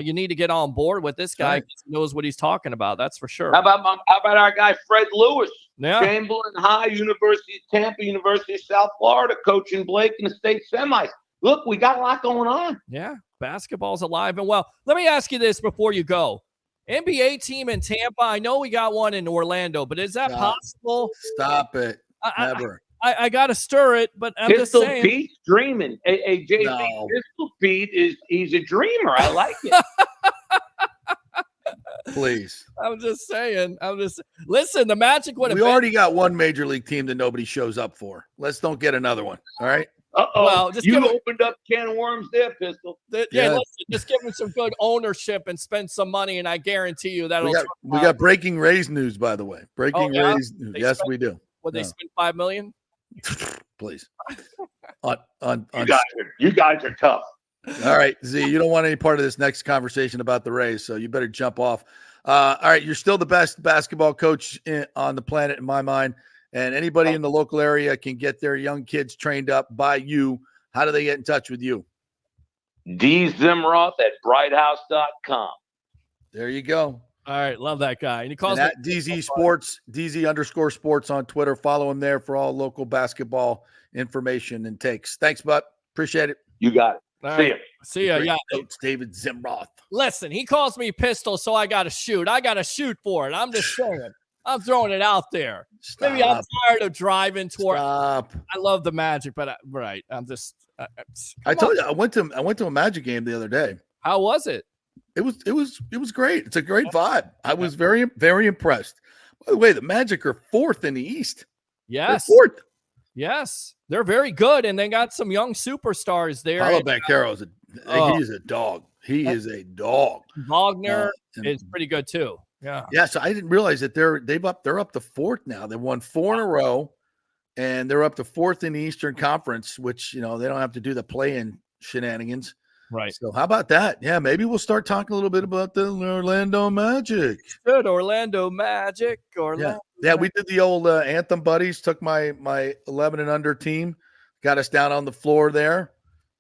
Speaker 5: you need to get on board with this guy because he knows what he's talking about. That's for sure.
Speaker 7: How about our guy, Fred Lewis?
Speaker 5: Yeah.
Speaker 7: Chamberlain High, University of Tampa, University of South Florida, coaching Blake in the state semis. Look, we got a lot going on.
Speaker 5: Yeah, basketball's alive and well. Let me ask you this before you go. NBA team in Tampa, I know we got one in Orlando, but is that possible?
Speaker 4: Stop it. Never.
Speaker 5: I got to stir it, but I'm
Speaker 7: Pistol
Speaker 5: just saying.
Speaker 7: Pete's dreaming. JP,
Speaker 4: No.
Speaker 7: Pistol Pete he's a dreamer. I like it.
Speaker 4: Please.
Speaker 5: I'm just saying. Listen, the Magic would have
Speaker 4: We already got one major league team that nobody shows up for. Let's don't get another one. All right.
Speaker 7: Uh-oh.
Speaker 5: Well,
Speaker 7: you opened up a can of worms there, Pistol.
Speaker 5: Listen, just give him some good ownership and spend some money, and I guarantee you that'll.
Speaker 4: We got breaking Rays news, by the way. Breaking Rays news. Yes, we do.
Speaker 5: Would they spend $5 million?
Speaker 4: Please.
Speaker 7: You guys are tough.
Speaker 4: All right, Z, you don't want any part of this next conversation about the Rays, so you better jump off. All right, you're still the best basketball coach on the planet in my mind, and anybody in the local area can get their young kids trained up by you. How do they get in touch with you?
Speaker 7: dzimroth at brighthouse.com.
Speaker 4: There you go.
Speaker 5: All right, love that guy. And he calls
Speaker 4: at DZ Sports, DZ_sports on Twitter. Follow him there for all local basketball information and takes. Thanks, bud. Appreciate it.
Speaker 7: You got it.
Speaker 5: All
Speaker 7: See
Speaker 5: right.
Speaker 7: ya.
Speaker 5: See ya. Yeah.
Speaker 4: Coach David Zimroth.
Speaker 5: Listen, he calls me Pistol, so I got to shoot. I got to shoot for it. I'm just saying. I'm throwing it out there.
Speaker 4: Stop.
Speaker 5: Maybe I'm tired of driving toward.
Speaker 4: Stop.
Speaker 5: I love the Magic, but right. I'm just.
Speaker 4: I told you I went to a Magic game the other day.
Speaker 5: How was it?
Speaker 4: It was great. It's a great vibe. I was very, very impressed. By the way, the Magic are 4th in the East.
Speaker 5: Yes.
Speaker 4: They're 4th.
Speaker 5: Yes. They're very good, and they got some young superstars there.
Speaker 4: Paulo Banchero he's a dog. He is a dog.
Speaker 5: Wagner is pretty good too. Yeah.
Speaker 4: Yeah. So I didn't realize that they're up to 4th now. They won 4 in a row, and they're up to 4th in the Eastern Conference, which they don't have to do the play-in shenanigans.
Speaker 5: Right.
Speaker 4: So how about that? Yeah, maybe we'll start talking a little bit about the Orlando Magic.
Speaker 5: Good Orlando Magic.
Speaker 4: Yeah, we did the old Anthem buddies. Took my 11 and under team, got us down on the floor there,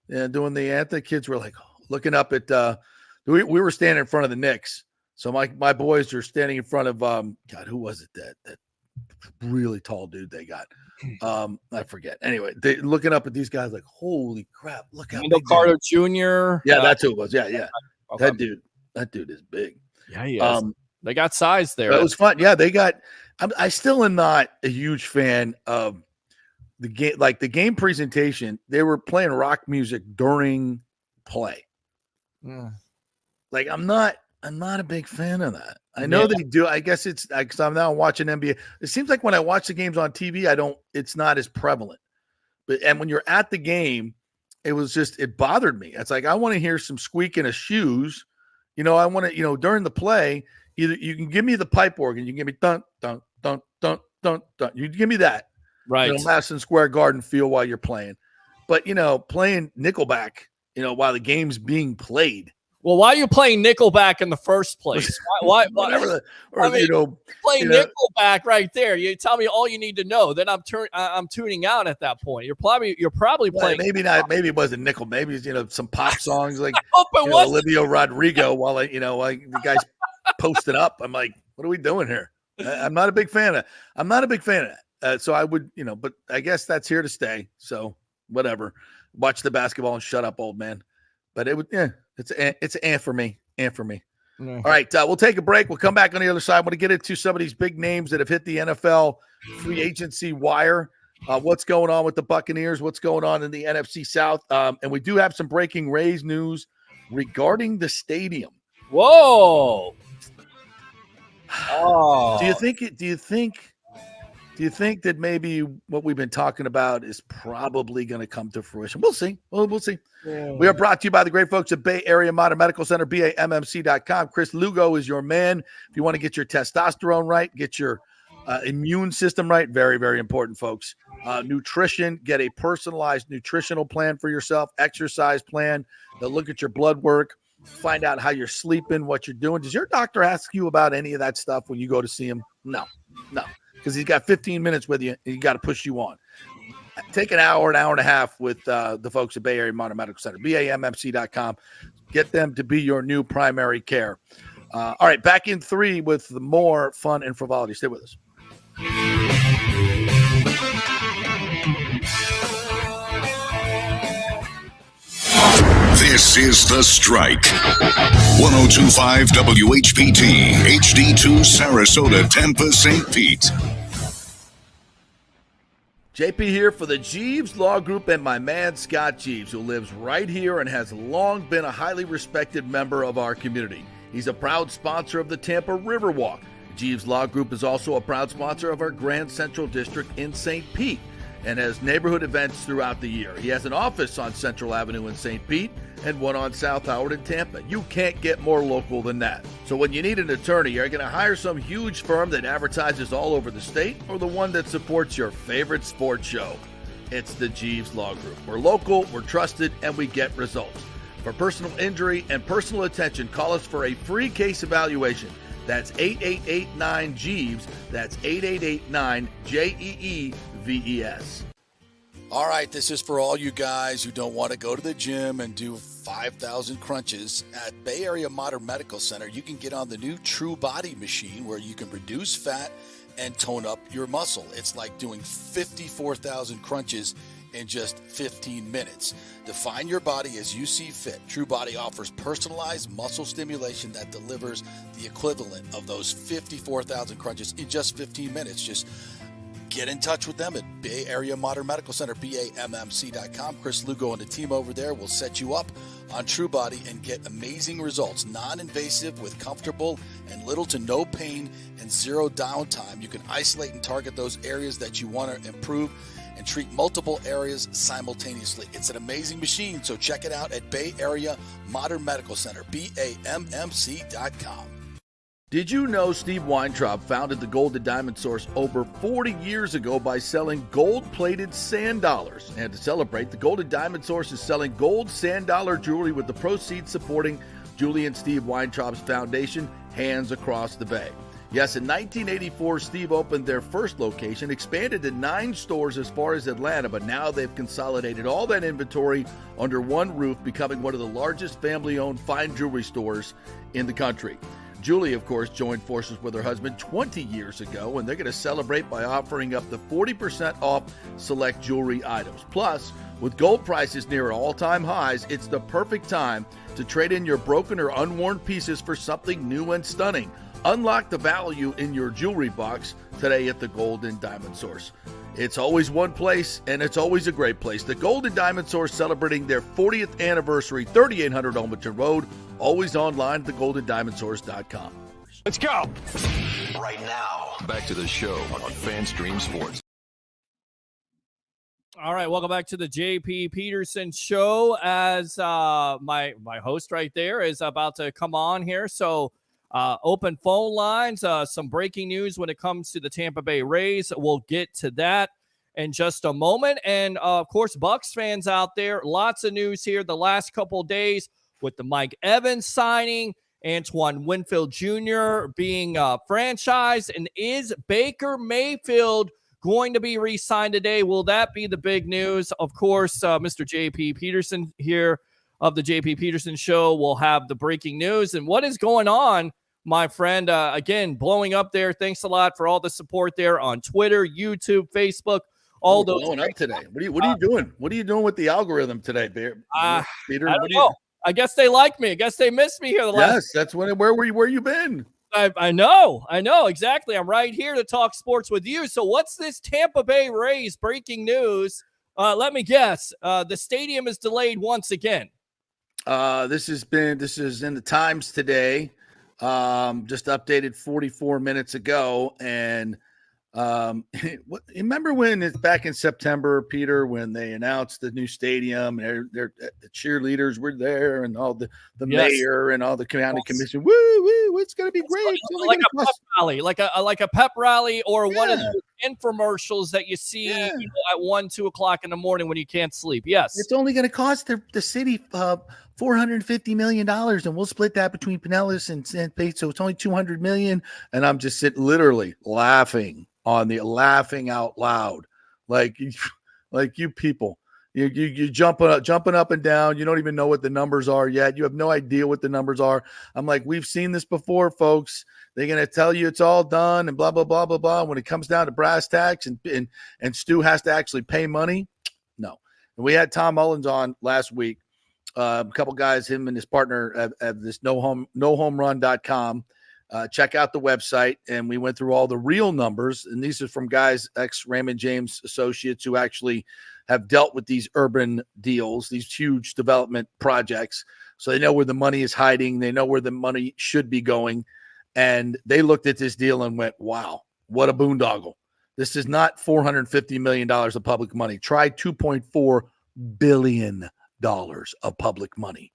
Speaker 4: and doing the Anthem. Kids were like looking up at. We were standing in front of the Knicks, so my boys are standing in front of God. Who was it that really tall dude they got? I forget. Anyway, they looking up at these guys like, holy crap! Look how big
Speaker 5: Carter Jr.
Speaker 4: Yeah, that's who it was. Yeah.
Speaker 5: Okay.
Speaker 4: That dude is big.
Speaker 5: Yeah, he is. They got size there.
Speaker 4: It was fun. Yeah, they got. I still am not a huge fan of the game. Like the game presentation, they were playing rock music during play.
Speaker 5: Yeah.
Speaker 4: Like I'm not a big fan of that. I know they do. I guess it's because I'm now watching NBA. It seems like when I watch the games on TV, it's not as prevalent. And when you're at the game, it bothered me. It's like I want to hear some squeaking of shoes. I want to, during the play, either you can give me the pipe organ, you can give me dun dun dun dun dun dun. You give me that.
Speaker 5: Right.
Speaker 4: Madison Square Garden feel while you're playing. But playing Nickelback, while the game's being played.
Speaker 5: Well, why are you playing Nickelback in the first place? Why
Speaker 4: Whatever.
Speaker 5: Playing Nickelback right there. You tell me all you need to know. Then I'm tuning out at that point. You're probably playing.
Speaker 4: Maybe not. Maybe it wasn't Nickel. Maybe it's some pop songs like
Speaker 5: Olivia
Speaker 4: Rodrigo. While the guys posted up, I'm like, what are we doing here? I'm not a big fan of that. So I would, but I guess that's here to stay. So whatever. Watch the basketball and shut up, old man. But it would, it's an for me.
Speaker 5: Yeah.
Speaker 4: All right, we'll take a break. We'll come back on the other side. I want to get into some of these big names that have hit the NFL free agency wire. What's going on with the Buccaneers? What's going on in the NFC South? And we do have some breaking Rays news regarding the stadium.
Speaker 5: Whoa! Oh,
Speaker 4: Do you think that maybe what we've been talking about is probably going to come to fruition? We'll see. We'll see.
Speaker 5: Yeah.
Speaker 4: We are brought to you by the great folks at Bay Area Modern Medical Center, BAMMC.com. Chris Lugo is your man. If you want to get your testosterone right, get your immune system right, very, very important, folks. Nutrition, get a personalized nutritional plan for yourself, exercise plan. They'll look at your blood work, find out how you're sleeping, what you're doing. Does your doctor ask you about any of that stuff when you go to see him? No. Because he's got 15 minutes with you, and he got to push you on. Take an hour and a half with the folks at Bay Area Modern Medical Center, BAMMC.com. Get them to be your new primary care. All right, back in 3 with more fun and frivolity. Stay with us.
Speaker 1: This is The Strike. 102.5 WHPT, HD2 Sarasota, Tampa, St. Pete.
Speaker 4: JP here for the Jeeves Law Group and my man Scott Jeeves, who lives right here and has long been a highly respected member of our community. He's a proud sponsor of the Tampa Riverwalk. Jeeves Law Group is also a proud sponsor of our Grand Central District in St. Pete and has neighborhood events throughout the year. He has an office on Central Avenue in St. Pete and one on South Howard in Tampa. You can't get more local than that. So when you need an attorney, you're going to hire some huge firm that advertises all over the state or the one that supports your favorite sports show. It's the Jeeves Law Group. We're local, we're trusted, and we get results. For personal injury and personal attention, call us for a free case evaluation. That's 8889-JEEVES. That's 8889-JEEVES. All right, this is for all you guys who don't want to go to the gym and do 5,000 crunches. At Bay Area Modern Medical Center, you can get on the new True Body machine where you can reduce fat and tone up your muscle. It's like doing 54,000 crunches in just 15 minutes. Define your body as you see fit. True Body offers personalized muscle stimulation that delivers the equivalent of those 54,000 crunches in just 15 minutes. Just get in touch with them at Bay Area Modern Medical Center, BAMMC.com. Chris Lugo and the team over there will set you up on True Body and get amazing results. Non-invasive with comfortable and little to no pain and zero downtime. You can isolate and target those areas that you want to improve and treat multiple areas simultaneously. It's an amazing machine, so check it out at Bay Area Modern Medical Center, BAMMC.com. Did you know Steve Weintraub founded the Gold and Diamond Source over 40 years ago by selling gold-plated sand dollars? And to celebrate, the Gold and Diamond Source is selling gold sand dollar jewelry with the proceeds supporting Julie and Steve Weintraub's foundation, Hands Across the Bay. Yes, in 1984, Steve opened their first location, expanded to 9 stores as far as Atlanta, but now they've consolidated all that inventory under one roof, becoming one of the largest family-owned fine jewelry stores in the country. Julie, of course, joined forces with her husband 20 years ago, and they're going to celebrate by offering up to 40% off select jewelry items. Plus, with gold prices near all-time highs, it's the perfect time to trade in your broken or unworn pieces for something new and stunning. Unlock the value in your jewelry box today at the Gold and Diamond Source. It's always one place, and it's always a great place. The Gold and Diamond Source celebrating their 40th anniversary, 3800 Olmsted Road, always online at thegoldendiamondsource.com.
Speaker 1: Let's go. Right now. Back to the show on FanStream Sports.
Speaker 5: All right, welcome back to the JP Peterson Show. As my host right there is about to come on here, so open phone lines, some breaking news when it comes to the Tampa Bay Rays. We'll get to that in just a moment. And, of course, Bucs fans out there, lots of news here the last couple of days with the Mike Evans signing, Antoine Winfield Jr. being franchised, and is Baker Mayfield going to be re-signed today? Will that be the big news? Of course, Mr. JP Peterson here of the JP Peterson Show will have the breaking news. And what is going on, my friend? Again, blowing up there. Thanks a lot for all the support there on Twitter, YouTube, Facebook, all those.
Speaker 4: Blowing up today. What are you doing? What are you doing with the algorithm today, Peter?
Speaker 5: I don't know. I guess they like me. I guess they missed me here the last.
Speaker 4: Yes, that's where you been?
Speaker 5: I know exactly. I'm right here to talk sports with you. So what's this Tampa Bay Rays breaking news? Let me guess. The stadium is delayed once again.
Speaker 4: This is in the Times today. Just updated 44 minutes ago. And remember when it's back in September, Peter, when they announced the new stadium, and the cheerleaders were there, and all the mayor and all the county commission. Woo, it's going to be great.
Speaker 5: Like a pep rally, like a pep rally, or one of those infomercials that you see at 1-2 o'clock in the morning when you can't sleep. Yes,
Speaker 4: it's only going to cost the city $450 million, and we'll split that between Pinellas and San Pedro. So it's only $200 million. And I'm just literally laughing out loud, like you people, you jumping up and down. You don't even know what the numbers are yet. You have no idea what the numbers are. I'm like, we've seen this before, folks. They're going to tell you it's all done and blah, blah, blah, blah, blah. When it comes down to brass tacks and Stu has to actually pay money. No. And we had Tom Mullins on last week. A couple guys, him and his partner have this nohomerun.com. Check out the website, and we went through all the real numbers, and these are from guys, ex-Raymond James associates who actually have dealt with these urban deals, these huge development projects, so they know where the money is hiding. They know where the money should be going, and they looked at this deal and went, wow, what a boondoggle. This is not $450 million of public money. Try $2.4 billion of public money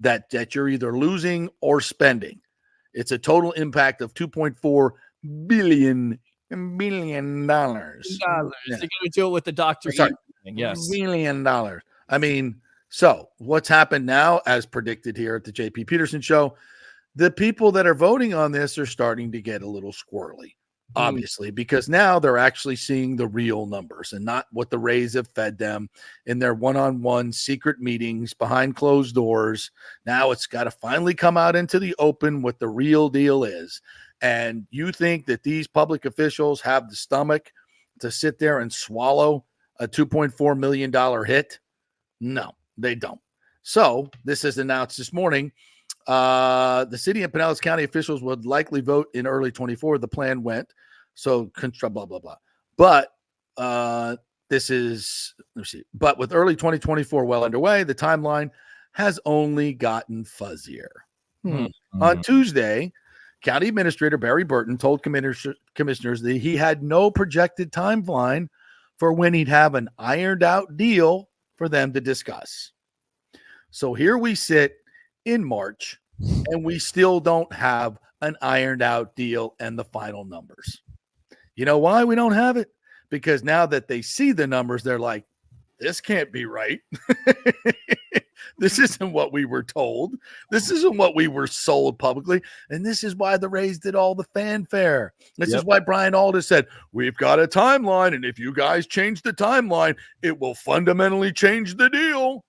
Speaker 4: that you're either losing or spending. It's a total impact of $2.4 billion.
Speaker 5: They're going to do it with the doctor. Yes.
Speaker 4: $1 billion. I mean, so what's happened now, as predicted here at the JP Peterson Show, the people that are voting on this are starting to get a little squirrely, obviously, because now they're actually seeing the real numbers and not what the Rays have fed them in their one-on-one secret meetings behind closed doors. Now it's got to finally come out into the open what the real deal is. And you think that these public officials have the stomach to sit there and swallow a $2.4 million hit? No, they don't. So this is announced this morning. The city and Pinellas County officials would likely vote in early 24. The plan went. So blah, blah, blah. But this is, let's see. But with early 2024 well underway, the timeline has only gotten fuzzier. On Tuesday, County Administrator Barry Burton told commissioners that he had no projected timeline for when he'd have an ironed out deal for them to discuss. So here we sit in March, and we still don't have an ironed out deal and the final numbers. You know why we don't have it? Because now that they see the numbers, they're like, this can't be right. This isn't what we were told. This isn't what we were sold publicly. And this is why the Rays did all the fanfare. This is why Brian Aldis said, we've got a timeline. And if you guys change the timeline, it will fundamentally change the deal.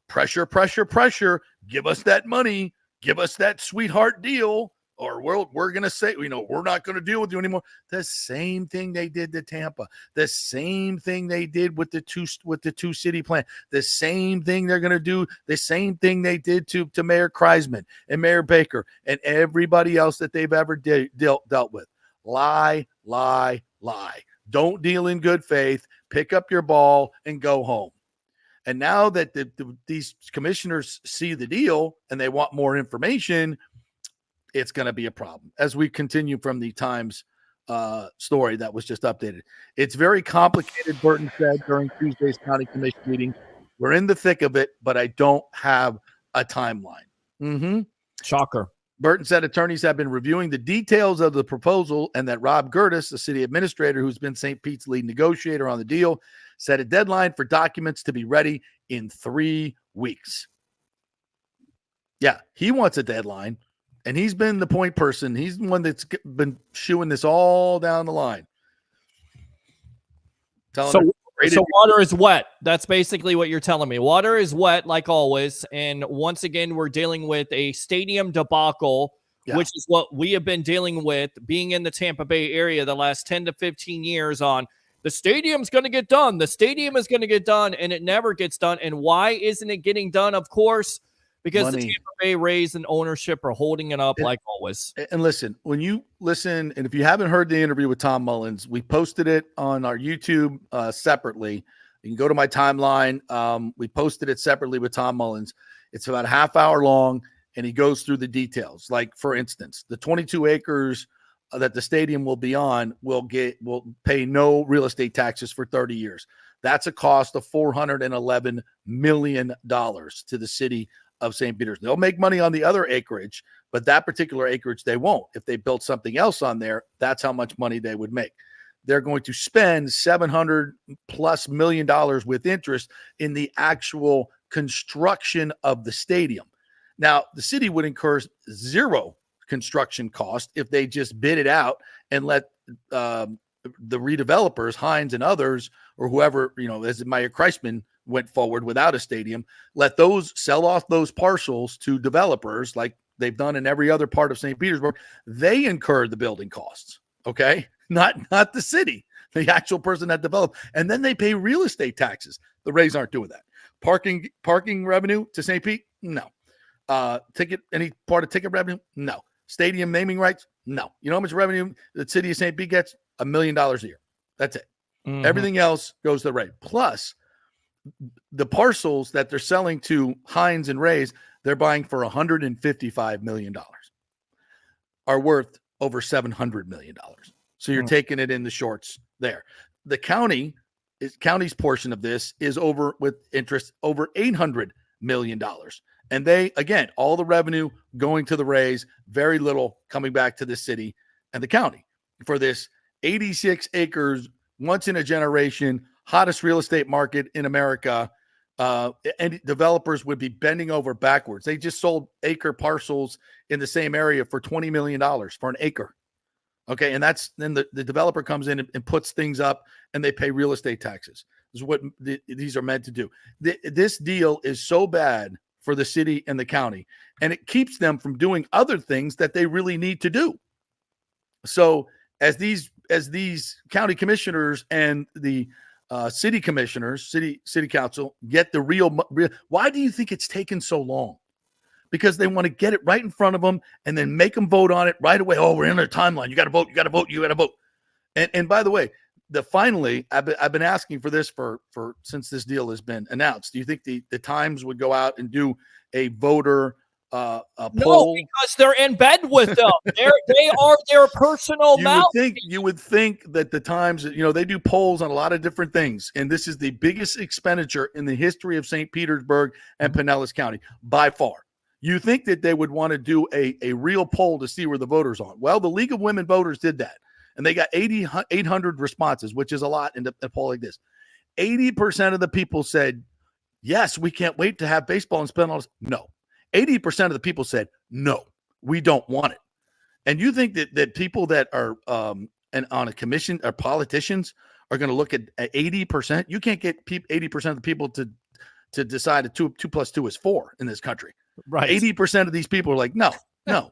Speaker 4: Pressure, pressure, pressure. Give us that money. Give us that sweetheart deal. Or we're going to say, we're not going to deal with you anymore. The same thing they did to Tampa. The same thing they did with the two city plan. The same thing they're going to do. The same thing they did to Mayor Kreisman and Mayor Baker and everybody else that they've ever dealt with. Lie, lie, lie. Don't deal in good faith. Pick up your ball and go home. And now that these commissioners see the deal and they want more information, it's going to be a problem as we continue from the Times story that was just updated. It's very complicated, Burton said during Tuesday's county commission meeting. We're in the thick of it, but I don't have a timeline.
Speaker 5: Shocker.
Speaker 4: Burton said attorneys have been reviewing the details of the proposal and that Rob Gertis, the city administrator who's been St. Pete's lead negotiator on the deal, set a deadline for documents to be ready in 3 weeks. Yeah, he wants a deadline. And he's been the point person. He's the one that's been shooing this all down the line.
Speaker 5: So water is wet. That's basically what you're telling me. Water is wet, like always. And once again, we're dealing with a stadium debacle, which is what we have been dealing with being in the Tampa Bay area the last 10 to 15 years on. The stadium's going to get done. The stadium is going to get done, and it never gets done. And why isn't it getting done? Of course, because the Tampa Bay Rays and ownership are holding it up like always.
Speaker 4: And listen, when you listen, and if you haven't heard the interview with Tom Mullins, we posted it on our YouTube separately. You can go to my timeline. We posted it separately with Tom Mullins. It's about a half hour long, and he goes through the details. Like, for instance, the 22 acres that the stadium will be on will pay no real estate taxes for 30 years. That's a cost of $411 million to the city of St. Peter's. They'll make money on the other acreage, but that particular acreage they won't. If they built something else on there, that's how much money they would make. They're going to spend $700+ million with interest in the actual construction of the stadium. Now, the city would incur zero construction cost if they just bid it out and let the redevelopers, Hines and others, or whoever, as Mayor Kreisman went forward without a stadium, let those sell off those parcels to developers like they've done in every other part of St. Petersburg. They incur the building costs, okay? Not the city, the actual person that developed. And then they pay real estate taxes. The Rays aren't doing that. Parking revenue to St. Pete? No. Any part of ticket revenue? No. Stadium naming rights? No. You know how much revenue the city of St. Pete gets? $1 million a year. That's it. Everything else goes to the Ray. Plus, the parcels that they're selling to Hines and Rays, they're buying for $155 million, are worth over $700 million. So you're taking it in the shorts there. The county's portion of this is over with interest over $800 million. And they, again, all the revenue going to the Rays, very little coming back to the city and the county for this 86 acres, once in a generation, hottest real estate market in America. And developers would be bending over backwards. They just sold acre parcels in the same area for $20 million for an acre. Okay. And then the developer comes in and puts things up and they pay real estate taxes. This is what these are meant to do. This deal is so bad for the city and the county, and it keeps them from doing other things that they really need to do. So as these county commissioners and the city commissioners, city council get the real, why do you think it's taken so long? Because they want to get it right in front of them and then make them vote on it right away. Oh, we're in a timeline. You got to vote. You got to vote. You got to vote. And by the way, finally, I've been asking for this for since this deal has been announced. Do you think the Times would go out and do a voter poll?
Speaker 5: No, because they're in bed with them. They are their personal mouth.
Speaker 4: You would think that the Times, they do polls on a lot of different things, and this is the biggest expenditure in the history of St. Petersburg and Pinellas County by far. You think that they would want to do a real poll to see where the voters are. Well, the League of Women Voters did that, and they got 800 responses, which is a lot in a poll like this. 80% of the people said, yes, we can't wait to have baseball and spend all this. No. 80% of the people said, no, we don't want it. And you think that people that are and on a commission or politicians are going to look at 80%? You can't get 80% of the people to decide that 2 + 2 is 4 in this country.
Speaker 5: Right.
Speaker 4: 80% of these people are like, no,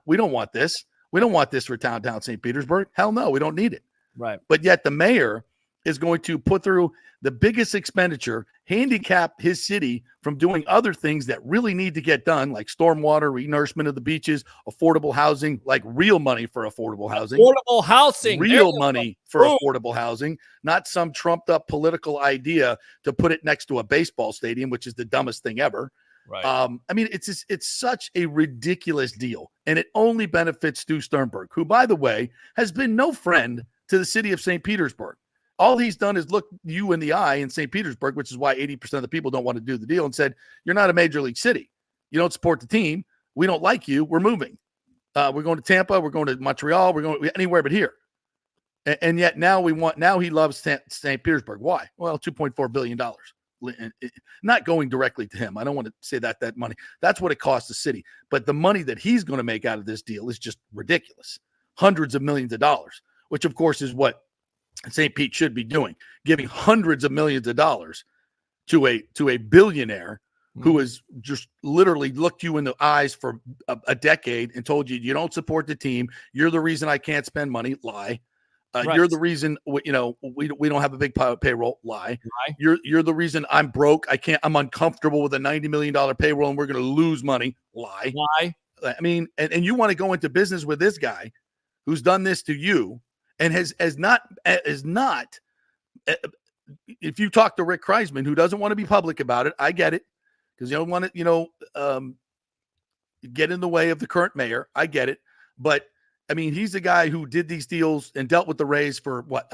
Speaker 4: we don't want this. We don't want this for downtown St. Petersburg. Hell no, we don't need it.
Speaker 5: Right.
Speaker 4: But yet the mayor is going to put through the biggest expenditure, handicap his city from doing other things that really need to get done, like stormwater, renourishment of the beaches, affordable housing, like real money for affordable housing.
Speaker 5: Affordable housing.
Speaker 4: Real money for affordable housing, not some trumped up political idea to put it next to a baseball stadium, which is the dumbest thing ever.
Speaker 5: Right.
Speaker 4: I mean, it's such a ridiculous deal, and it only benefits Stu Sternberg, who, by the way, has been no friend to the city of St. Petersburg. All he's done is look you in the eye in St. Petersburg, which is why 80% of the people don't want to do the deal, and said, you're not a major league city. You don't support the team. We don't like you. We're moving. We're going to Tampa. We're going to Montreal. We're going anywhere but here. And yet now he loves St. Petersburg. Why? Well, $2.4 billion. Not going directly to him. I don't want to say that money. That's what it costs the city. But the money that he's going to make out of this deal is just ridiculous. Hundreds of millions of dollars, which of course is what St. Pete should be doing, giving hundreds of millions of dollars to a billionaire who has just literally looked you in the eyes for a decade and told you don't support the team. You're the reason I can't spend money. Lie.
Speaker 5: Right.
Speaker 4: You're the reason we don't have a big payroll. Lie. You're the reason I'm broke. I'm uncomfortable with a $90 million payroll and we're going to lose money. Lie. I mean, and you want to go into business with this guy who's done this to you and is not. If you talk to Rick Kreisman, who doesn't want to be public about it, I get it, because you don't want to, get in the way of the current mayor. I get it, but I mean, he's the guy who did these deals and dealt with the Rays for what,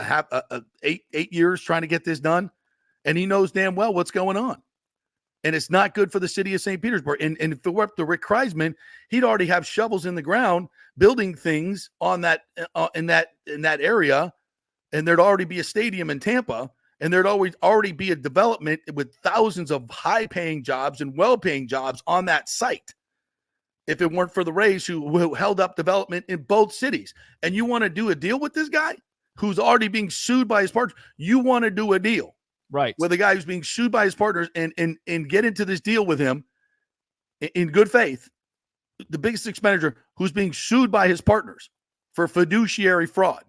Speaker 4: eight years trying to get this done. And he knows damn well what's going on. And it's not good for the city of St. Petersburg. And if it were up to Rick Kreisman, he'd already have shovels in the ground, building things on that, in that area. And there'd already be a stadium in Tampa. And there'd already be a development with thousands of high-paying jobs and well-paying jobs on that site, if it weren't for the Rays who held up development in both cities. And you want to do a deal with this guy who's already being sued by his partners. You want to do a deal with a guy who's being sued by his partners and get into this deal with him in good faith. The biggest expenditure who's being sued by his partners for fiduciary fraud.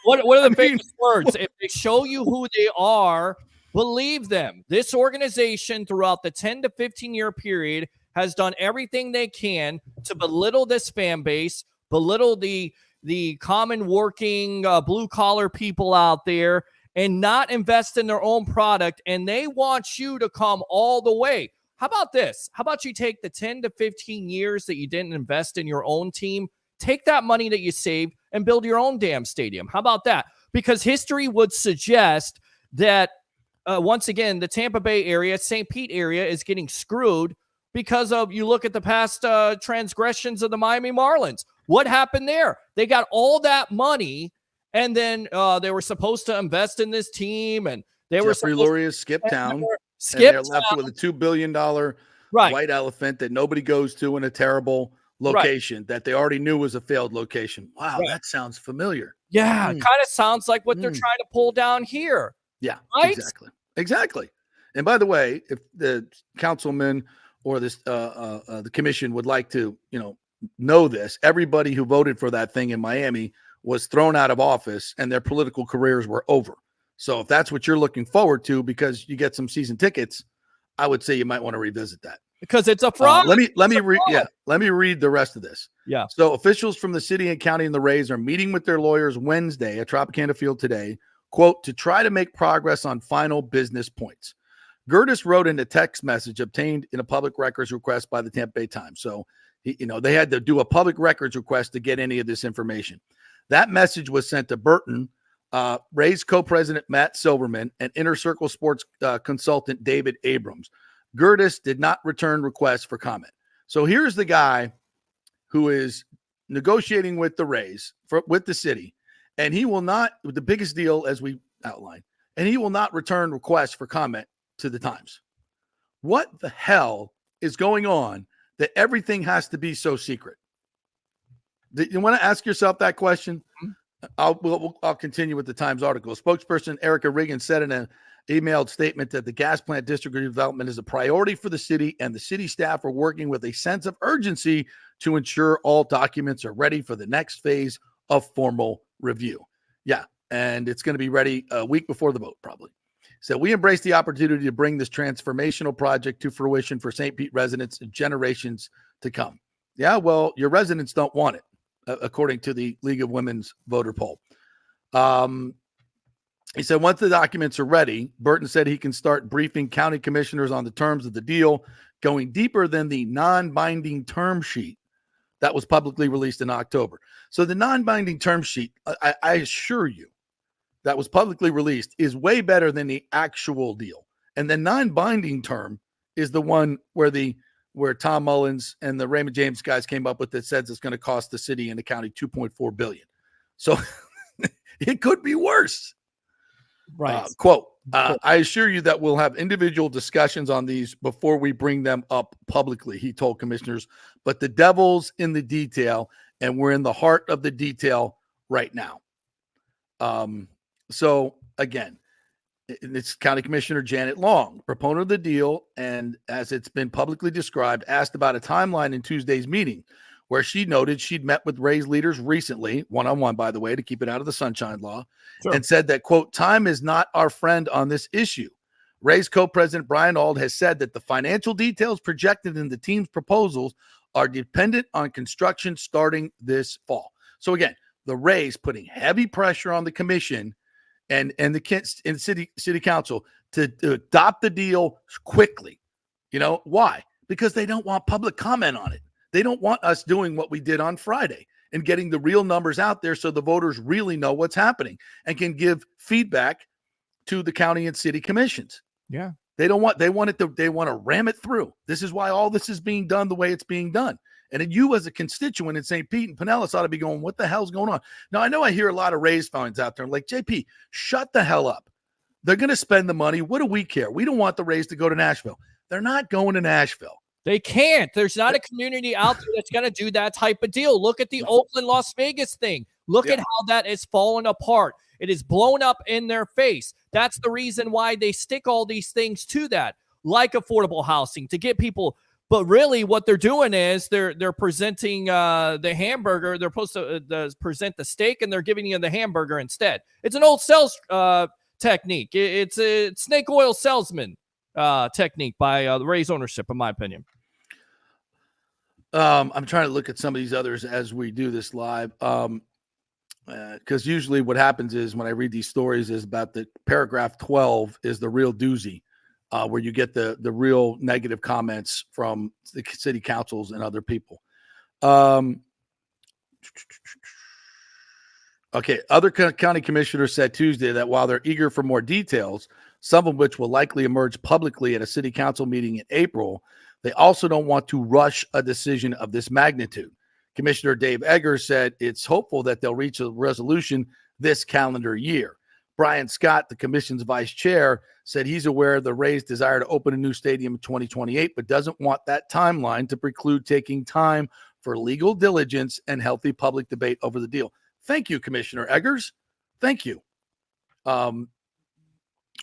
Speaker 5: What are the famous words? If they show you who they are, believe them. This organization throughout the 10 to 15 year period has done everything they can to belittle this fan base, belittle the common working blue collar people out there, and not invest in their own product. And they want you to come all the way. How about this? How about you take the 10 to 15 years that you didn't invest in your own team, take that money that you saved and build your own damn stadium? How about that? Because history would suggest that, once again, the Tampa Bay area, St. Pete area is getting screwed because of, you look at the past transgressions of the Miami Marlins. What happened there? They got all that money, and then they were supposed to invest in this team, and they
Speaker 4: Jeffrey Luria skipped town.
Speaker 5: And
Speaker 4: they're left with a $2 billion white elephant that nobody goes to in a terrible location that they already knew was a failed location. Wow, that sounds familiar.
Speaker 5: Yeah, it kind of sounds like what they're trying to pull down here.
Speaker 4: Yeah,
Speaker 5: right?
Speaker 4: Exactly. And by the way, if the councilman or this the commission would like to, know this, everybody who voted for that thing in Miami was thrown out of office and their political careers were over. So if that's what you're looking forward to because you get some season tickets, I would say you might want to revisit that.
Speaker 5: Because it's a fraud.
Speaker 4: Let me read the rest of this.
Speaker 5: Yeah.
Speaker 4: So officials from the city and county and the Rays are meeting with their lawyers Wednesday at Tropicana Field today, quote, to try to make progress on final business points. Gertis wrote in a text message obtained in a public records request by the Tampa Bay Times. So, they had to do a public records request to get any of this information. That message was sent to Burton, Rays co-president Matt Silverman, and Inner Circle Sports consultant David Abrams. Gertis did not return requests for comment. So here's the guy who is negotiating with the Rays with the city, and he will not, the biggest deal as we outlined, and he will not return requests for comment to the Times. What the hell is going on that everything has to be so secret? You want to ask yourself that question? I'll continue with the Times article. Spokesperson Erica Regan said in an emailed statement that the gas plant district redevelopment is a priority for the city, and the city staff are working with a sense of urgency to ensure all documents are ready for the next phase of formal review. Yeah, and it's going to be ready a week before the vote, probably. So we embrace the opportunity to bring this transformational project to fruition for St. Pete residents and generations to come. Yeah, well, your residents don't want it, according to the League of Women's voter poll. He said once the documents are ready, Burton said he can start briefing county commissioners on the terms of the deal, going deeper than the non-binding term sheet that was publicly released in October. So the non-binding term sheet, I assure you, that was publicly released is way better than the actual deal. And the non-binding term is the one where Tom Mullins and the Raymond James guys came up with that says it's going to cost the city and the county $2.4 billion. So it could be worse.
Speaker 5: Right.
Speaker 4: Quote, I assure you that we'll have individual discussions on these before we bring them up publicly, he told commissioners. But the devil's in the detail, and we're in the heart of the detail right now. So, again, it's County Commissioner Janet Long, proponent of the deal, and as it's been publicly described, asked about a timeline in Tuesday's meeting, where she noted she'd met with Rays leaders recently, one-on-one, by the way, to keep it out of the Sunshine Law, and said that, quote, time is not our friend on this issue. Rays co-president Brian Auld has said that the financial details projected in the team's proposals are dependent on construction starting this fall. So, again, the Rays putting heavy pressure on the commission and the city council to adopt the deal quickly. You know why? Because they don't want public comment on it. They don't want us doing what we did on Friday and getting the real numbers out there so the voters really know what's happening and can give feedback to the county and city commissions.
Speaker 5: Yeah.
Speaker 4: They want to ram it through. This is why all this is being done the way it's being done. And then you as a constituent in St. Pete and Pinellas ought to be going, what the hell's going on? Now, I know I hear a lot of Rays fans out there like, JP, shut the hell up. They're going to spend the money. What do we care? We don't want the Rays to go to Nashville. They're not going to Nashville.
Speaker 5: They can't. There's not a community out there that's going to do that type of deal. Look at the Oakland, Las Vegas thing. Look at how that is falling apart. It is blown up in their face. That's the reason why they stick all these things to that, like affordable housing, to get people. But really what they're doing is they're presenting the hamburger. They're supposed to present the steak, and they're giving you the hamburger instead. It's an old sales technique. It's a snake oil salesman technique by the Rays ownership, in my opinion.
Speaker 4: I'm trying to look at some of these others as we do this live. Because usually what happens is when I read these stories is about the paragraph 12 is the real doozy, where you get the real negative comments from the city councils and other people. Okay. Other county commissioners said Tuesday that while they're eager for more details, some of which will likely emerge publicly at a city council meeting in April, they also don't want to rush a decision of this magnitude. Commissioner Dave Eggers said it's hopeful that they'll reach a resolution this calendar year. Brian Scott, the commission's vice chair, said he's aware of the Rays' desire to open a new stadium in 2028, but doesn't want that timeline to preclude taking time for legal diligence and healthy public debate over the deal. Thank you, Commissioner Eggers. Thank you. Sorry,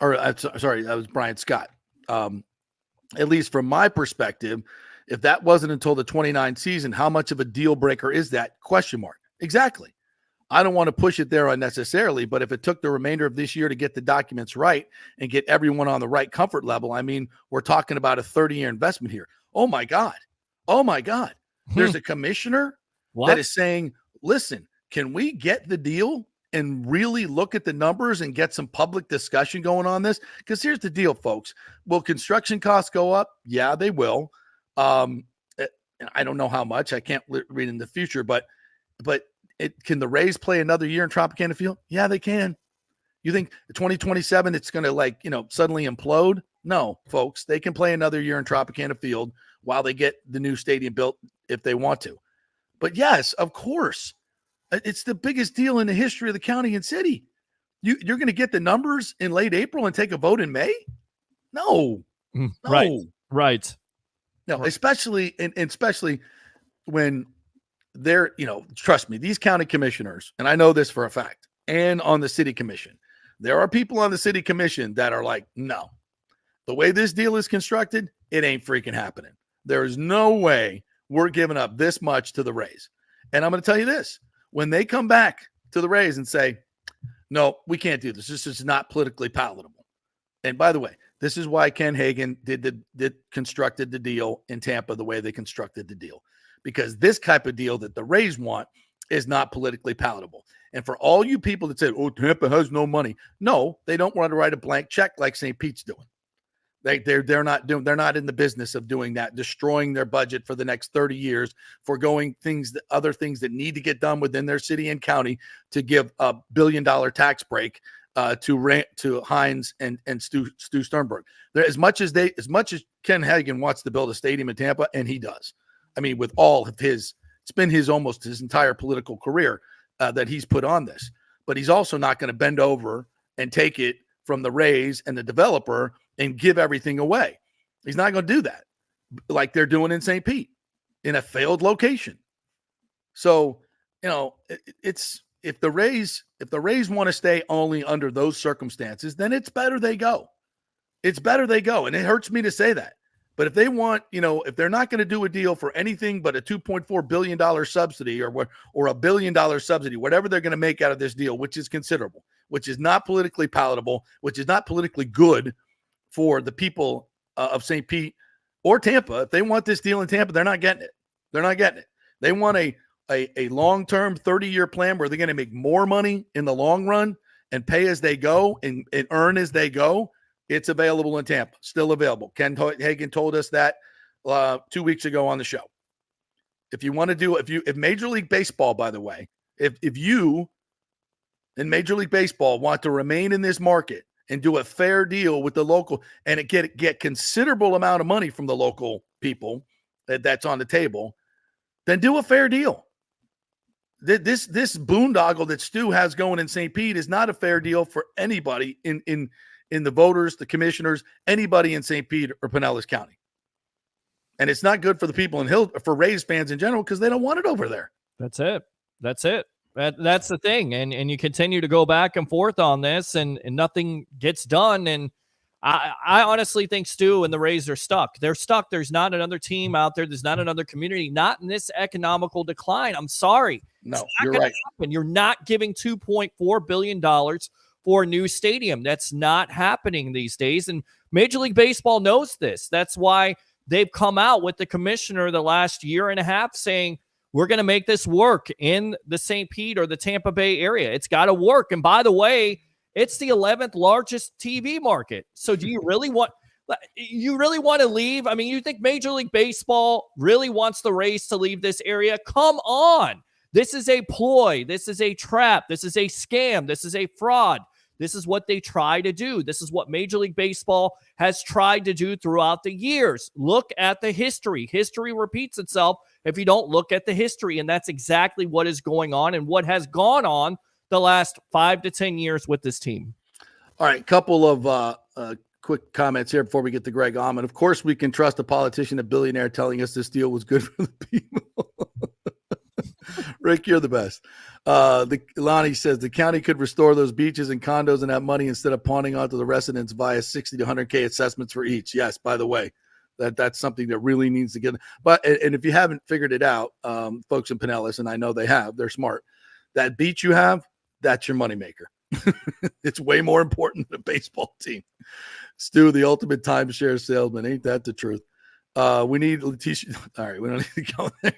Speaker 4: that was Brian Scott. At least from my perspective, if that wasn't until the 29 season, how much of a deal breaker is that? Question mark. Exactly. I don't want to push it there unnecessarily, but if it took the remainder of this year to get the documents right and get everyone on the right comfort level, I mean, we're talking about a 30-year investment here. Oh my God. There's a commissioner that is saying, listen, can we get the deal and really look at the numbers and get some public discussion going on this? Because here's the deal, folks. Will construction costs go up? Yeah, they will. I don't know how much. I can't read in the future, but can the Rays play another year in Tropicana Field? Yeah, they can. You think 2027 it's going to suddenly implode? No, folks. They can play another year in Tropicana Field while they get the new stadium built if they want to. But yes, of course, it's the biggest deal in the history of the county and city. You're going to get the numbers in late April and take a vote in May? No.
Speaker 5: Right.
Speaker 4: No, especially when they're, trust me, these county commissioners, and I know this for a fact, and on the city commission, there are people on the city commission that are like, no, the way this deal is constructed, it ain't freaking happening. There is no way we're giving up this much to the Rays. And I'm going to tell you this, when they come back to the Rays and say, no, we can't do this. This is not politically palatable. And by the way, this is why Ken Hagan constructed the deal in Tampa the way they constructed the deal, because this type of deal that the Rays want is not politically palatable. And for all you people that said, oh, Tampa has no money. No, they don't want to write a blank check like St. Pete's doing. They're not in the business of doing that, destroying their budget for the next 30 years, foregoing other things that need to get done within their city and county to give a $1 billion tax break to Hines and Stu Sternberg. As much as Ken Hagan wants to build a stadium in Tampa, and he does. I mean, with all of it's been almost his entire political career that he's put on this. But he's also not going to bend over and take it from the Rays and the developer and give everything away. He's not going to do that like they're doing in St. Pete in a failed location. So, it's if the Rays want to stay only under those circumstances, then it's better they go. It's better they go. And it hurts me to say that. But if they want, if they're not going to do a deal for anything but a $2.4 billion subsidy or $1 billion subsidy, whatever they're going to make out of this deal, which is considerable, which is not politically palatable, which is not politically good for the people of St. Pete or Tampa. If they want this deal in Tampa, they're not getting it. They're not getting it. They want a long-term 30-year plan where they're going to make more money in the long run and pay as they go and earn as they go. It's available in Tampa, still available. Ken Hagan told us that 2 weeks ago on the show. If you want to do, if Major League Baseball, by the way, if you in Major League Baseball want to remain in this market and do a fair deal with the local and get considerable amount of money from the local people that's on the table, then do a fair deal. This boondoggle that Stu has going in St. Pete is not a fair deal for anybody in the voters, the commissioners, anybody in St. Pete or Pinellas County. And it's not good for the people for Rays fans in general, because they don't want it over there.
Speaker 5: That's it. That's the thing. And you continue to go back and forth on this and nothing gets done. And I honestly think Stu and the Rays are stuck. They're stuck. There's not another team out there. There's not another community, not in this economical decline. I'm sorry.
Speaker 4: No, you're right.
Speaker 5: Happen. You're not giving $2.4 billion for a new stadium. That's not happening these days. And Major League Baseball knows this. That's why they've come out with the commissioner the last year and a half saying, we're going to make this work in the St. Pete or the Tampa Bay area. It's got to work. And by the way, it's the 11th largest TV market. So do you really want to leave? I mean, you think Major League Baseball really wants the Rays to leave this area? Come on. This is a ploy. This is a trap. This is a scam. This is a fraud. This is what they try to do. This is what Major League Baseball has tried to do throughout the years. Look at the history. History repeats itself if you don't look at the history. And that's exactly what is going on and what has gone on the last 5 to 10 years with this team.
Speaker 4: All right, couple of quick comments here before we get to Greg Allman. Of course, we can trust a politician, a billionaire, telling us this deal was good for the people. Rick, you're the best. Lonnie says the county could restore those beaches and condos and have money instead of pawning onto the residents via 60 to 100K assessments for each. Yes, by the way, that's something that really needs to get. But and if you haven't figured it out, folks in Pinellas, and I know they have, they're smart. That beach you have, that's your moneymaker. It's way more important than a baseball team. Stu, the ultimate timeshare salesman. Ain't that the truth? We need Letitia. All right, we don't need to go there.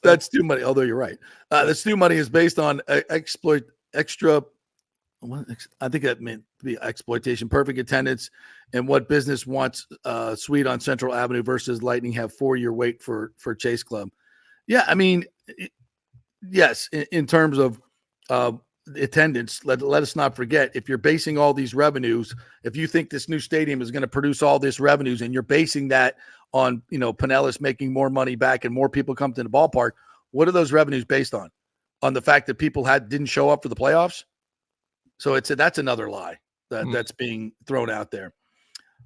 Speaker 4: That's Stu money. Although you're right, the Stu money is based on extra. I think that meant to be exploitation, perfect attendance, and what business wants suite on Central Avenue versus Lightning have 4-year wait for Chase Club. Yeah, I mean, yes, in terms of attendance. Let us not forget, if you're basing all these revenues, if you think this new stadium is going to produce all this revenues and you're basing that on, Pinellas making more money back and more people come to the ballpark, what are those revenues based on? On the fact that people didn't show up for the playoffs? So that's another lie that's being thrown out there.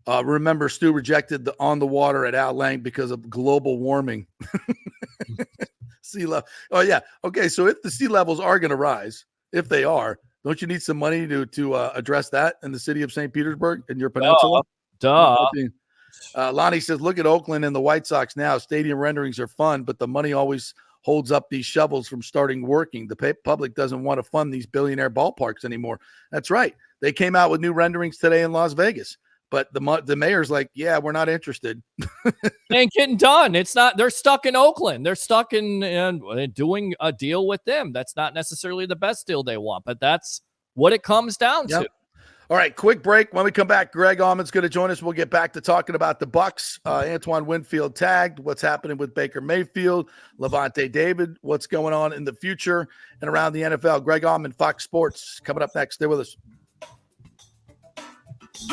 Speaker 4: Remember, Stu rejected the on the water at Al Lang because of global warming. Sea level. Oh, yeah. Okay, so if the sea levels are going to rise, if they are, don't you need some money to address that in the city of St. Petersburg in your peninsula?
Speaker 5: Duh.
Speaker 4: Lonnie says, look at Oakland and the White Sox now. Stadium renderings are fun, but the money always holds up these shovels from starting working. The public doesn't want to fund these billionaire ballparks anymore. That's right. They came out with new renderings today in Las Vegas. But the mayor's like, yeah, we're not interested.
Speaker 5: Ain't getting done. It's not. They're stuck in Oakland. They're stuck in doing a deal with them. That's not necessarily the best deal they want, but that's what it comes down to.
Speaker 4: All right, quick break. When we come back, Greg Allman's going to join us. We'll get back to talking about the Bucs. Antoine Winfield tagged. What's happening with Baker Mayfield, Levante David? What's going on in the future and around the NFL? Greg Allman, Fox Sports, coming up next. Stay with us. Hey,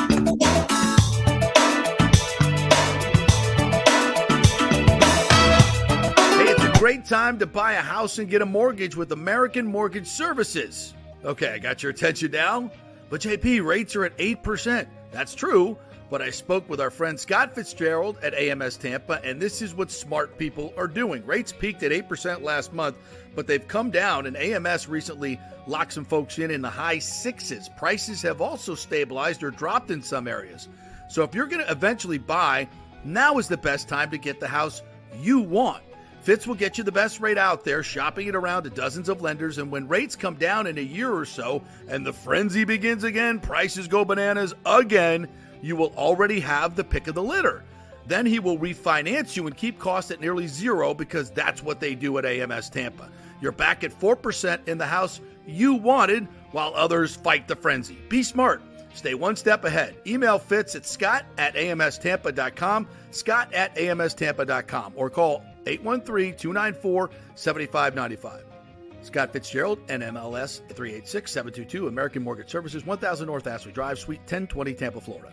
Speaker 4: it's a great time to buy a house and get a mortgage with American Mortgage Services. Okay, I got your attention now. But JP, rates are at 8%. That's true, but I spoke with our friend Scott Fitzgerald at AMS Tampa, and this is what smart people are doing. Rates peaked at 8% last month, but they've come down, and AMS recently locked some folks in the high sixes. Prices have also stabilized or dropped in some areas. So if you're going to eventually buy, now is the best time to get the house you want. Fitz will get you the best rate out there, shopping it around to dozens of lenders, and when rates come down in a year or so and the frenzy begins again, prices go bananas again, you will already have the pick of the litter. Then he will refinance you and keep costs at nearly zero because that's what they do at AMS Tampa. You're back at 4% in the house you wanted while others fight the frenzy. Be smart. Stay one step ahead. Email Fitz at scott@amstampa.com, scott@amstampa.com, or call 813-294-7595. Scott Fitzgerald, NMLS 386722, American Mortgage Services, 1000 North Ashley Drive, Suite 1020, Tampa, Florida.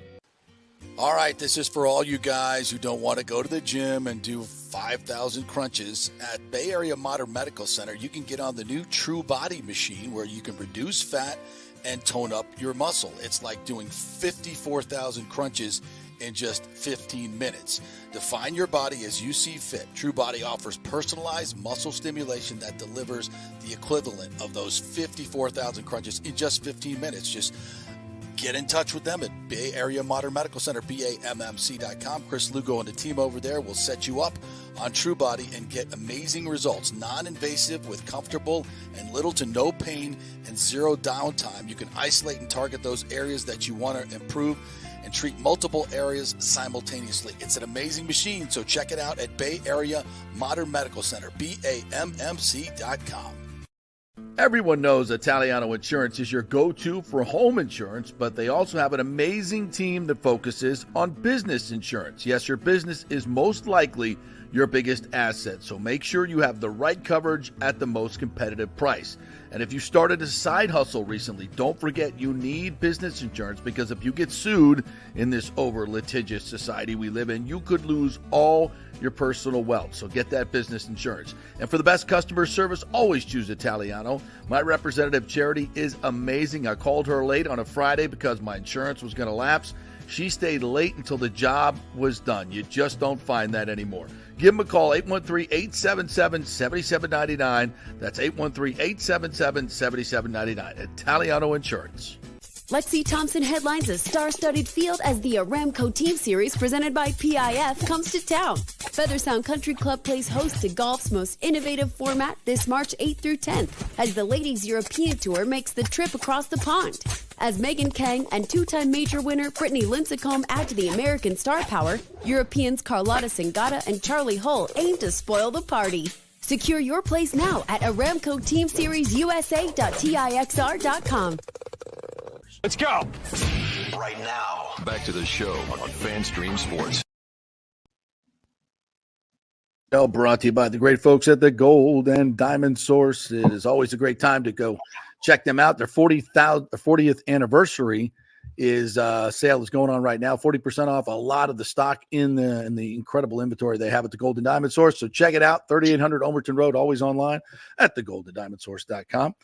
Speaker 4: All right, this is for all you guys who don't want to go to the gym and do 5,000 crunches. At Bay Area Modern Medical Center, you can get on the new True Body machine where you can reduce fat and tone up your muscle. It's like doing 54,000 crunches in just 15 minutes. Define your body as you see fit. True Body offers personalized muscle stimulation that delivers the equivalent of those 54,000 crunches in just 15 minutes. Just get in touch with them at Bay Area Modern Medical Center, BAMMC.com. Chris Lugo and the team over there will set you up on True Body and get amazing results. Non-invasive with comfortable and little to no pain and zero downtime. You can isolate and target those areas that you want to improve and treat multiple areas simultaneously. It's an amazing machine, so check it out at Bay Area Modern Medical Center, BAMMC.com. Everyone knows Italiano Insurance is your go-to for home insurance, but they also have an amazing team that focuses on business insurance. Yes, your business is most likely your biggest asset, so make sure you have the right coverage at the most competitive price. And if you started a side hustle recently, don't forget you need business insurance, because if you get sued in this over-litigious society we live in, you could lose all your personal wealth. So get that business insurance. And for the best customer service, always choose Italiano. My representative, Charity, is amazing. I called her late on a Friday because my insurance was going to lapse. She stayed late until the job was done. You just don't find that anymore. Give them a call, 813-877-7799. That's 813-877-7799. Italiano Insurance.
Speaker 6: Lexi Thompson headlines a star-studded field as the Aramco Team Series presented by PIF comes to town. Feathersound Country Club plays host to golf's most innovative format this March 8th through 10th as the Ladies European Tour makes the trip across the pond. As Megan Kang and two-time major winner Brittany Lincecum add to the American star power, Europeans Carlotta Singata and Charlie Hull aim to spoil the party. Secure your place now at AramcoTeamSeriesUSA.tixr.com.
Speaker 1: Let's go. Right now. Back to the show on FanStream Sports.
Speaker 4: Brought to you by the great folks at the Gold and Diamond Source. It is always a great time to go check them out. Their 40th anniversary sale is going on right now. 40% off a lot of the stock in the incredible inventory they have at the Golden Diamond Source. So check it out. 3800 Overton Road, always online at thegoldendiamondsource.com.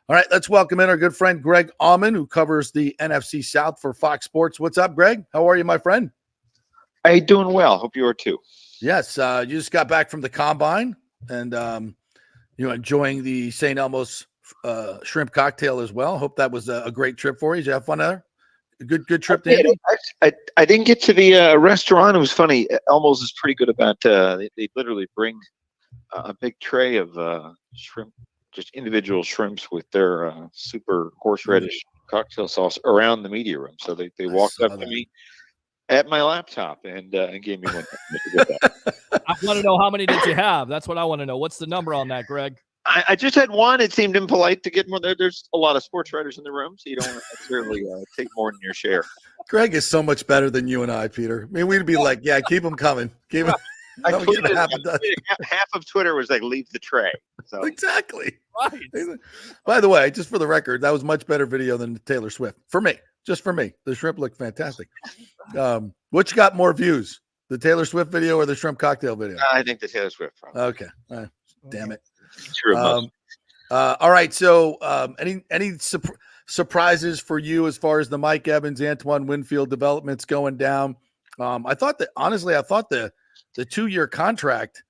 Speaker 4: All right, let's welcome in our good friend Greg Auman, who covers the NFC South for Fox Sports. What's up, Greg? How are you, my friend?
Speaker 8: Hey, doing well. Hope you are too.
Speaker 4: Yes, you just got back from the Combine and enjoying the St. Elmo's shrimp cocktail as well. Hope that was a great trip for you. Did you have fun there? A good trip, Andy?
Speaker 8: I didn't get to the restaurant. It was funny. Elmo's is pretty good about they literally bring a big tray of shrimp, just individual shrimps with their super horseradish cocktail sauce around the media room. So they walked up to me at my laptop and gave me one.
Speaker 5: I want to know, how many did you have? That's what I want to know. What's the number on that, Greg?
Speaker 8: I just had one. It seemed impolite to get more. There's a lot of sports writers in the room, so you don't want to necessarily take more than your share.
Speaker 4: Greg is so much better than you and I, Peter. I mean, we'd be like, yeah, keep them coming. Keep them.
Speaker 8: Half of Twitter was like, leave the tray. So
Speaker 4: exactly.
Speaker 5: Right.
Speaker 4: By the way, just for the record, that was much better video than Taylor Swift. For me. Just for me. The shrimp looked fantastic. Which got more views? The Taylor Swift video or the shrimp cocktail video?
Speaker 8: I think the Taylor Swift probably.
Speaker 4: Okay. Damn it.
Speaker 8: True.
Speaker 4: All right. So any surprises for you as far as the Mike Evans, Antoine Winfield developments going down? I thought the 2-year contract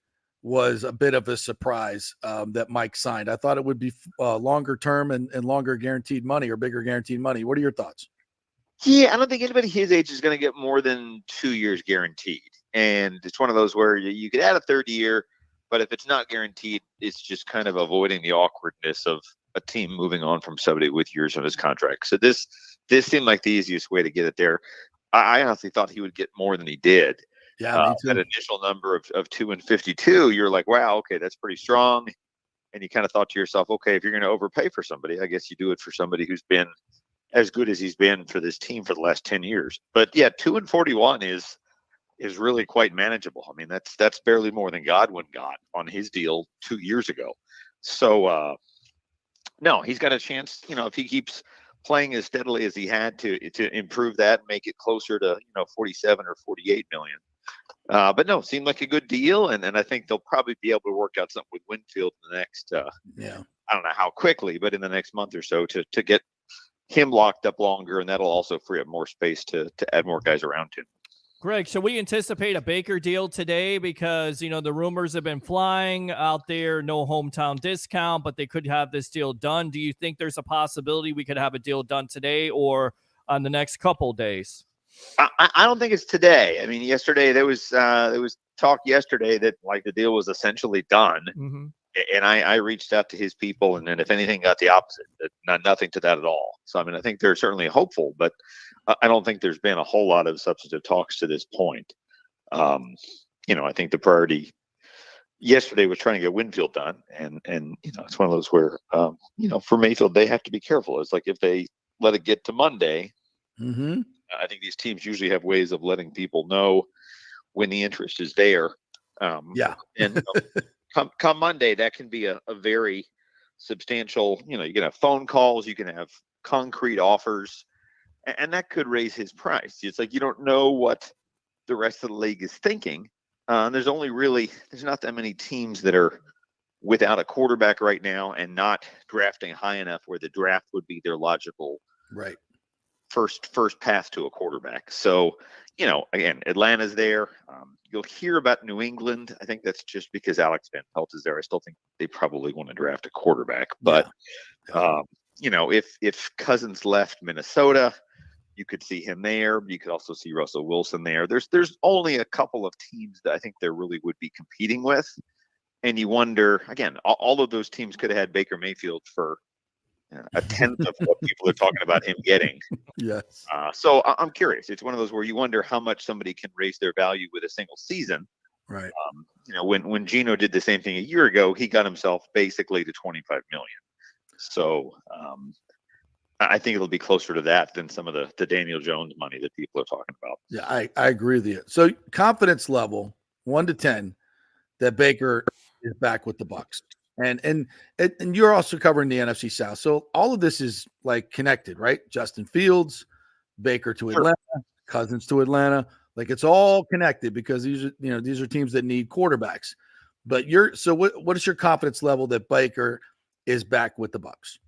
Speaker 4: was a bit of a surprise that Mike signed. I thought it would be longer term and longer guaranteed money or bigger guaranteed money. What are your thoughts?
Speaker 8: Yeah, I don't think anybody his age is going to get more than 2 years guaranteed. And it's one of those where you could add a third year, but if it's not guaranteed, it's just kind of avoiding the awkwardness of a team moving on from somebody with years on his contract. So this seemed like the easiest way to get it there. I honestly thought he would get more than he did.
Speaker 4: Yeah, me too.
Speaker 8: That initial number of 2 and 52, you're like, wow, okay, that's pretty strong. And you kind of thought to yourself, okay, if you're going to overpay for somebody, I guess you do it for somebody who's been as good as he's been for this team for the last 10 years. But yeah, 2 and 41 is really quite manageable. I mean, that's barely more than Godwin got on his deal 2 years ago. So no, he's got a chance, if he keeps playing as steadily as he had to improve that and make it closer to 47 or 48 million. But no, seemed like a good deal, and I think they'll probably be able to work out something with Winfield in the next I don't know how quickly, but in the next month or so to get him locked up longer, and that'll also free up more space to add more guys around him.
Speaker 5: Greg, should we anticipate a Baker deal today? Because, the rumors have been flying out there, no hometown discount, but they could have this deal done. Do you think there's a possibility we could have a deal done today or on the next couple days?
Speaker 8: I don't think it's today. I mean, yesterday there was talk yesterday that like the deal was essentially done.
Speaker 5: Mm-hmm.
Speaker 8: And I reached out to his people, and then if anything, got the opposite. Nothing to that at all. So I mean, I think they're certainly hopeful, but I don't think there's been a whole lot of substantive talks to this point. I think the priority yesterday was trying to get Winfield done, and it's one of those where for Mayfield they have to be careful. It's like if they let it get to Monday, I think these teams usually have ways of letting people know when the interest is there. And come Monday, that can be a very substantial, you can have phone calls, you can have concrete offers, and that could raise his price. It's like you don't know what the rest of the league is thinking. There's not that many teams that are without a quarterback right now and not drafting high enough where the draft would be their logical first path to a quarterback. So, again, Atlanta's there. You'll hear about New England. I think that's just because Alex Van Pelt is there. I still think they probably want to draft a quarterback. But, if Cousins left Minnesota, you could see him there. You could also see Russell Wilson there. There's only a couple of teams that I think there really would be competing with. And you wonder, again, all of those teams could have had Baker Mayfield for a tenth of what people are talking about him getting.
Speaker 4: Yes.
Speaker 8: So I'm curious. It's one of those where you wonder how much somebody can raise their value with a single season.
Speaker 4: Right.
Speaker 8: When Geno did the same thing a year ago, he got himself basically to 25 million. So I think it'll be closer to that than some of the Daniel Jones money that people are talking about.
Speaker 4: Yeah, I agree with you. So confidence level 1 to 10 that Baker is back with the Bucs. And you're also covering the NFC South. So all of this is like connected, right? Justin Fields, Baker to Atlanta, Cousins to Atlanta. Like it's all connected because these are teams that need quarterbacks. But what is your confidence level that Baker is back with the Bucs?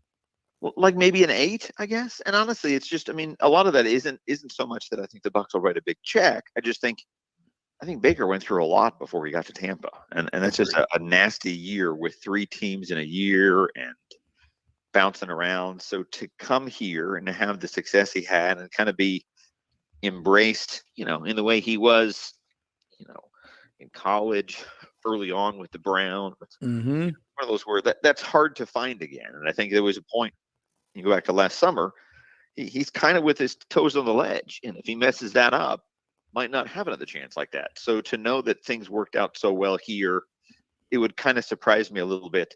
Speaker 8: Well, like maybe an 8, I guess. And honestly, it's just, I mean, a lot of that isn't so much that I think the Bucs will write a big check. I think Baker went through a lot before he got to Tampa, and that's just a nasty year with 3 teams in a year and bouncing around. So to come here and to have the success he had and kind of be embraced, in the way he was, in college early on with the Browns, one of those where that's hard to find again. And I think there was a point. You go back to last summer, he's kind of with his toes on the ledge, and if he messes that up, might not have another chance like that. So to know that things worked out so well here, it would kind of surprise me a little bit,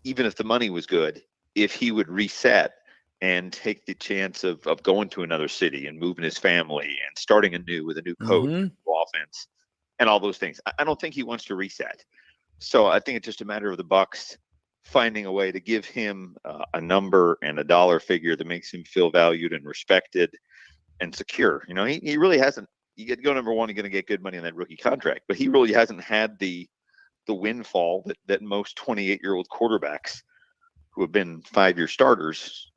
Speaker 8: even if the money was good, if he would reset and take the chance of going to another city and moving his family and starting anew with a new coach, offense, and all those things. I don't think he wants to reset. So I think it's just a matter of the Bucs finding a way to give him a number and a dollar figure that makes him feel valued and respected and secure. He really hasn't. You get to go number one, you're going to get good money on that rookie contract, but he really hasn't had the windfall that most 28-year-old quarterbacks who have been 5-year starters,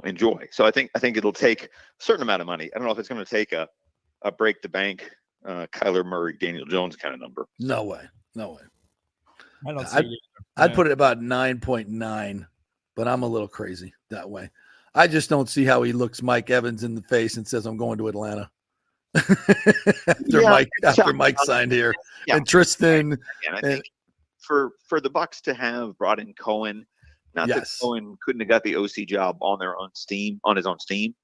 Speaker 8: enjoy. So I think it'll take a certain amount of money. I don't know if it's going to take a break the bank, Kyler Murray, Daniel Jones kind of number.
Speaker 4: No way.
Speaker 5: I don't see
Speaker 4: I'd put it about 9.9, but I'm a little crazy that way. I just don't see how he looks Mike Evans in the face and says, I'm going to Atlanta. after Mike signed here. And Tristan.
Speaker 8: And I think for the Bucs to have brought in Cohen, not that Cohen couldn't have got the OC job on his own steam,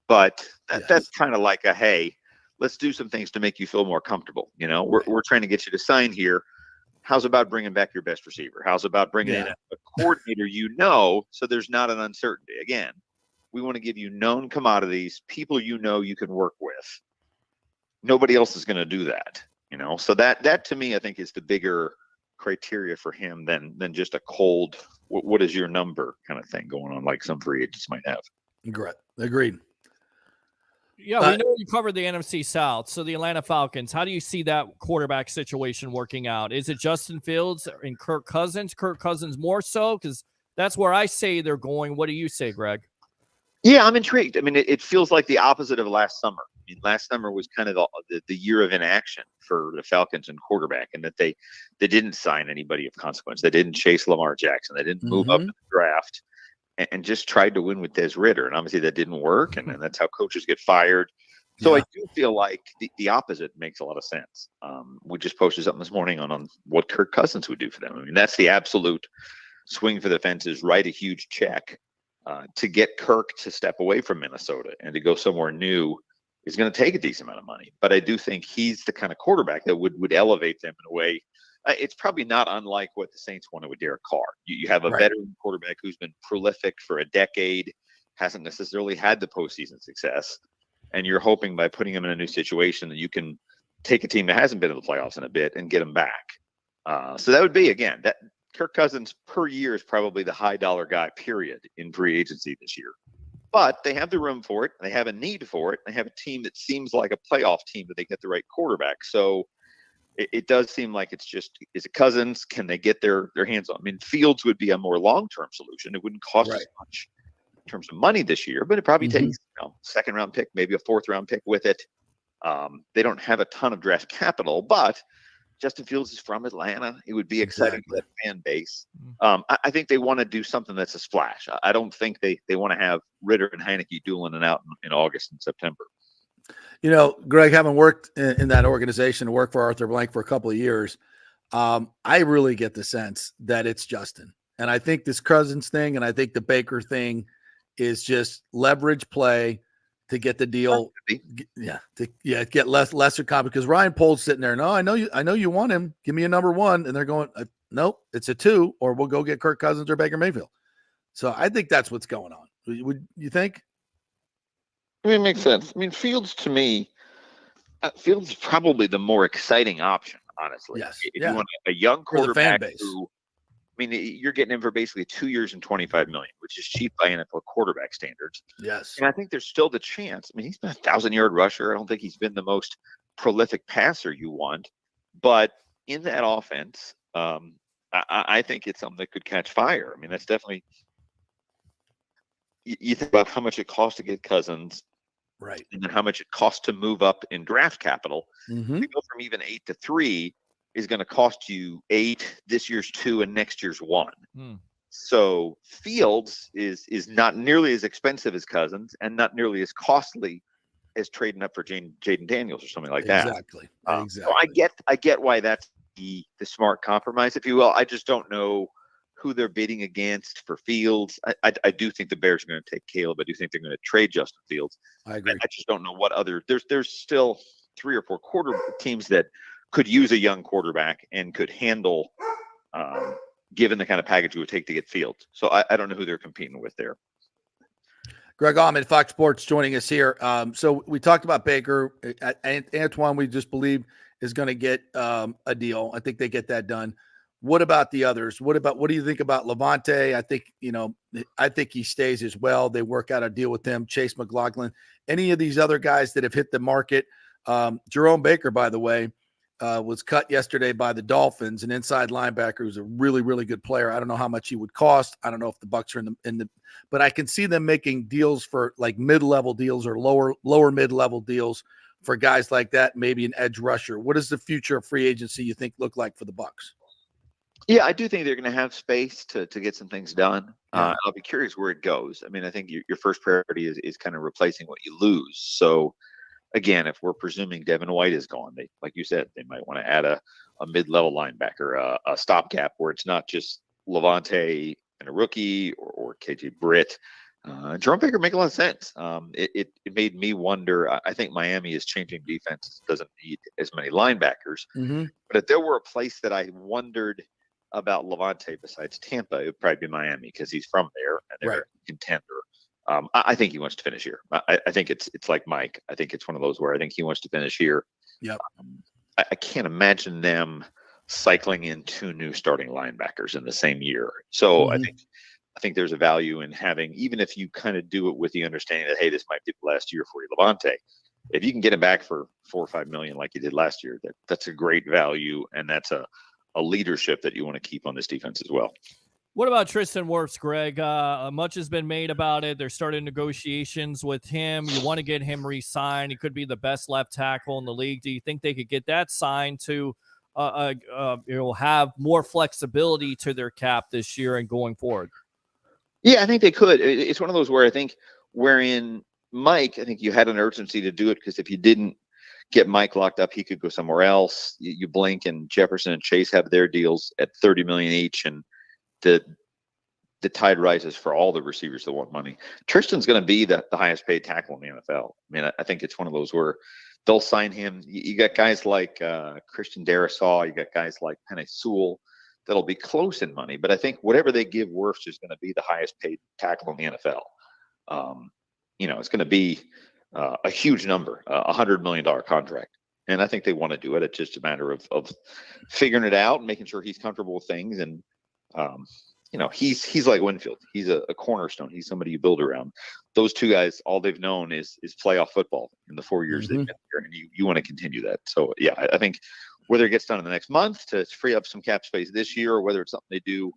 Speaker 8: but that's kind of like hey, let's do some things to make you feel more comfortable. We're trying to get you to sign here. How's about bringing back your best receiver? How's about bringing in a coordinator so there's not an uncertainty? Again, we want to give you known commodities, people you can work with. Nobody else is going to do that, So that to me, I think, is the bigger criteria for him than just a cold, what is your number kind of thing going on, like some free agents might have.
Speaker 4: Agreed.
Speaker 5: Yeah, we know you covered the NFC South. So the Atlanta Falcons, how do you see that quarterback situation working out? Is it Justin Fields and Kirk Cousins? Kirk Cousins more so? Because that's where I say they're going. What do you say, Greg?
Speaker 8: Yeah, I'm intrigued. I mean, it feels like the opposite of last summer. I mean, last summer was kind of the year of inaction for the Falcons and quarterback, and that they didn't sign anybody of consequence. They didn't chase Lamar Jackson. They didn't move up in the draft. And just tried to win with Des Ridder. And obviously that didn't work. And that's how coaches get fired. So I do feel like the opposite makes a lot of sense. We just posted something this morning on what Kirk Cousins would do for them. I mean, that's the absolute swing for the fences, write a huge check to get Kirk to step away from Minnesota and to go somewhere new is going to take a decent amount of money. But I do think he's the kind of quarterback that would elevate them in a way. It's probably not unlike what the Saints wanted with Derek Carr. You have a veteran quarterback who's been prolific for a decade, hasn't necessarily had the postseason success, and you're hoping by putting him in a new situation that you can take a team that hasn't been in the playoffs in a bit and get them back. So that would be, again, that Kirk Cousins per year is probably the high dollar guy, period, in free agency this year. But they have the room for it. They have a need for it. They have a team that seems like a playoff team that they get the right quarterback. So it does seem like it's just, is it Cousins? Can they get their hands on? I mean, Fields would be a more long-term solution. It wouldn't cost as much in terms of money this year, but it probably takes second-round pick, maybe a fourth-round pick with it. They don't have a ton of draft capital, but Justin Fields is from Atlanta. It would be exciting for that fan base. I think they want to do something that's a splash. I don't think they want to have Ridder and Heineke dueling it out in August and September.
Speaker 4: Greg, having worked in that organization, worked for Arthur Blank for a couple of years, I really get the sense that it's Justin. And I think this Cousins thing and I think the Baker thing is just leverage play to get the deal. Get lesser comp, because Ryan Pohl's sitting there. No, I know you want him. Give me a number one. And they're going, nope, it's a 2, or we'll go get Kirk Cousins or Baker Mayfield. So I think that's what's going on. Would you think?
Speaker 8: I mean, it makes sense. I mean, Fields to me, Fields is probably the more exciting option, honestly.
Speaker 4: Yes.
Speaker 8: If you want a young quarterback who mean, you're getting him for basically 2 years and $25 million, which is cheap by NFL quarterback standards.
Speaker 4: Yes.
Speaker 8: And I think there's still the chance. I mean, he's been a 1,000-yard rusher. I don't think he's been the most prolific passer you want, but in that offense, I think it's something that could catch fire. I mean, that's definitely. You think about how much it costs to get Cousins,
Speaker 4: right,
Speaker 8: and then how much it costs to move up in draft capital.
Speaker 4: Mm-hmm.
Speaker 8: To go from even 8 to 3 is going to cost you 8, this year's 2, and next year's 1. So Fields is not nearly as expensive as Cousins, and not nearly as costly as trading up for Jaden Daniels or something like that.
Speaker 4: Exactly.
Speaker 8: So I get why that's the smart compromise, if you will. I just don't know who they're bidding against for Fields. I do think the Bears are going to take Caleb. I do think they're going to trade Justin Fields.
Speaker 4: I agree.
Speaker 8: I just don't know what other. There's still 3 or 4 teams that could use a young quarterback and could handle, given the kind of package it would take to get Fields. So I don't know who they're competing with there.
Speaker 4: Greg Ahmed, Fox Sports, joining us here. So we talked about Baker. Antoine, we just believe, is going to get a deal. I think they get that done. What about the others? What do you think about Levante? I think he stays as well. They work out a deal with him. Chase McLaughlin, any of these other guys that have hit the market. Jerome Baker, by the way, was cut yesterday by the Dolphins, an inside linebacker who's a really, really good player. I don't know how much he would cost. I don't know if the Bucs are in the, but I can see them making deals for like mid-level deals or lower mid-level deals for guys like that. Maybe an edge rusher. What does the future of free agency you think look like for the Bucs?
Speaker 8: Yeah, I do think they're going to have space to get some things done.
Speaker 4: Yeah.
Speaker 8: I'll be curious where it goes. I mean, I think your first priority is kind of replacing what you lose. So, again, if we're presuming Devin White is gone, they, like you said, they might want to add a mid-level linebacker, a stopgap where it's not just Levante and a rookie or KJ Britt. Jerome Baker make a lot of sense. It made me wonder. I think Miami is changing defense, doesn't need as many linebackers.
Speaker 4: Mm-hmm.
Speaker 8: But if there were a place that I wondered about Levante besides Tampa, it would probably be Miami because he's from there and they're a contender. I think he wants to finish here. I think it's like Mike. I think it's one of those where I think he wants to finish here.
Speaker 4: Yep.
Speaker 8: I can't imagine them cycling in 2 new starting linebackers in the same year. So I think there's a value in having, even if you kind of do it with the understanding that, hey, this might be the last year for you, Levante. If you can get him back for $4 or $5 million like you did last year, that's a great value, and that's a leadership that you want to keep on this defense as well.
Speaker 5: What about Tristan Wirfs, Greg? Much has been made about it. They're starting negotiations with him. You want to get him re-signed. He could be the best left tackle in the league. Do you think they could get that signed to have more flexibility to their cap this year and going forward?
Speaker 8: Yeah, I think they could. It's one of those where I think wherein Mike, I think you had an urgency to do it because if you didn't get Mike locked up, he could go somewhere else. You blink and Jefferson and Chase have their deals at $30 million each, and the tide rises for all the receivers that want money. Tristan's going to be the highest paid tackle in the NFL. I mean, I think it's one of those where they'll sign him. You got guys like Christian Darrisaw, you got guys like Penei Sewell that'll be close in money, but I think whatever they give Wirfs is going to be the highest paid tackle in the NFL. It's going to be a huge number, $100 million contract. And I think they want to do it. It's just a matter of figuring it out and making sure he's comfortable with things. And, he's like Winfield. He's a cornerstone. He's somebody you build around. Those 2 guys, all they've known is playoff football in the 4 years they've been here. And you want to continue that. So, yeah, I think whether it gets done in the next month to free up some cap space this year or whether it's something they do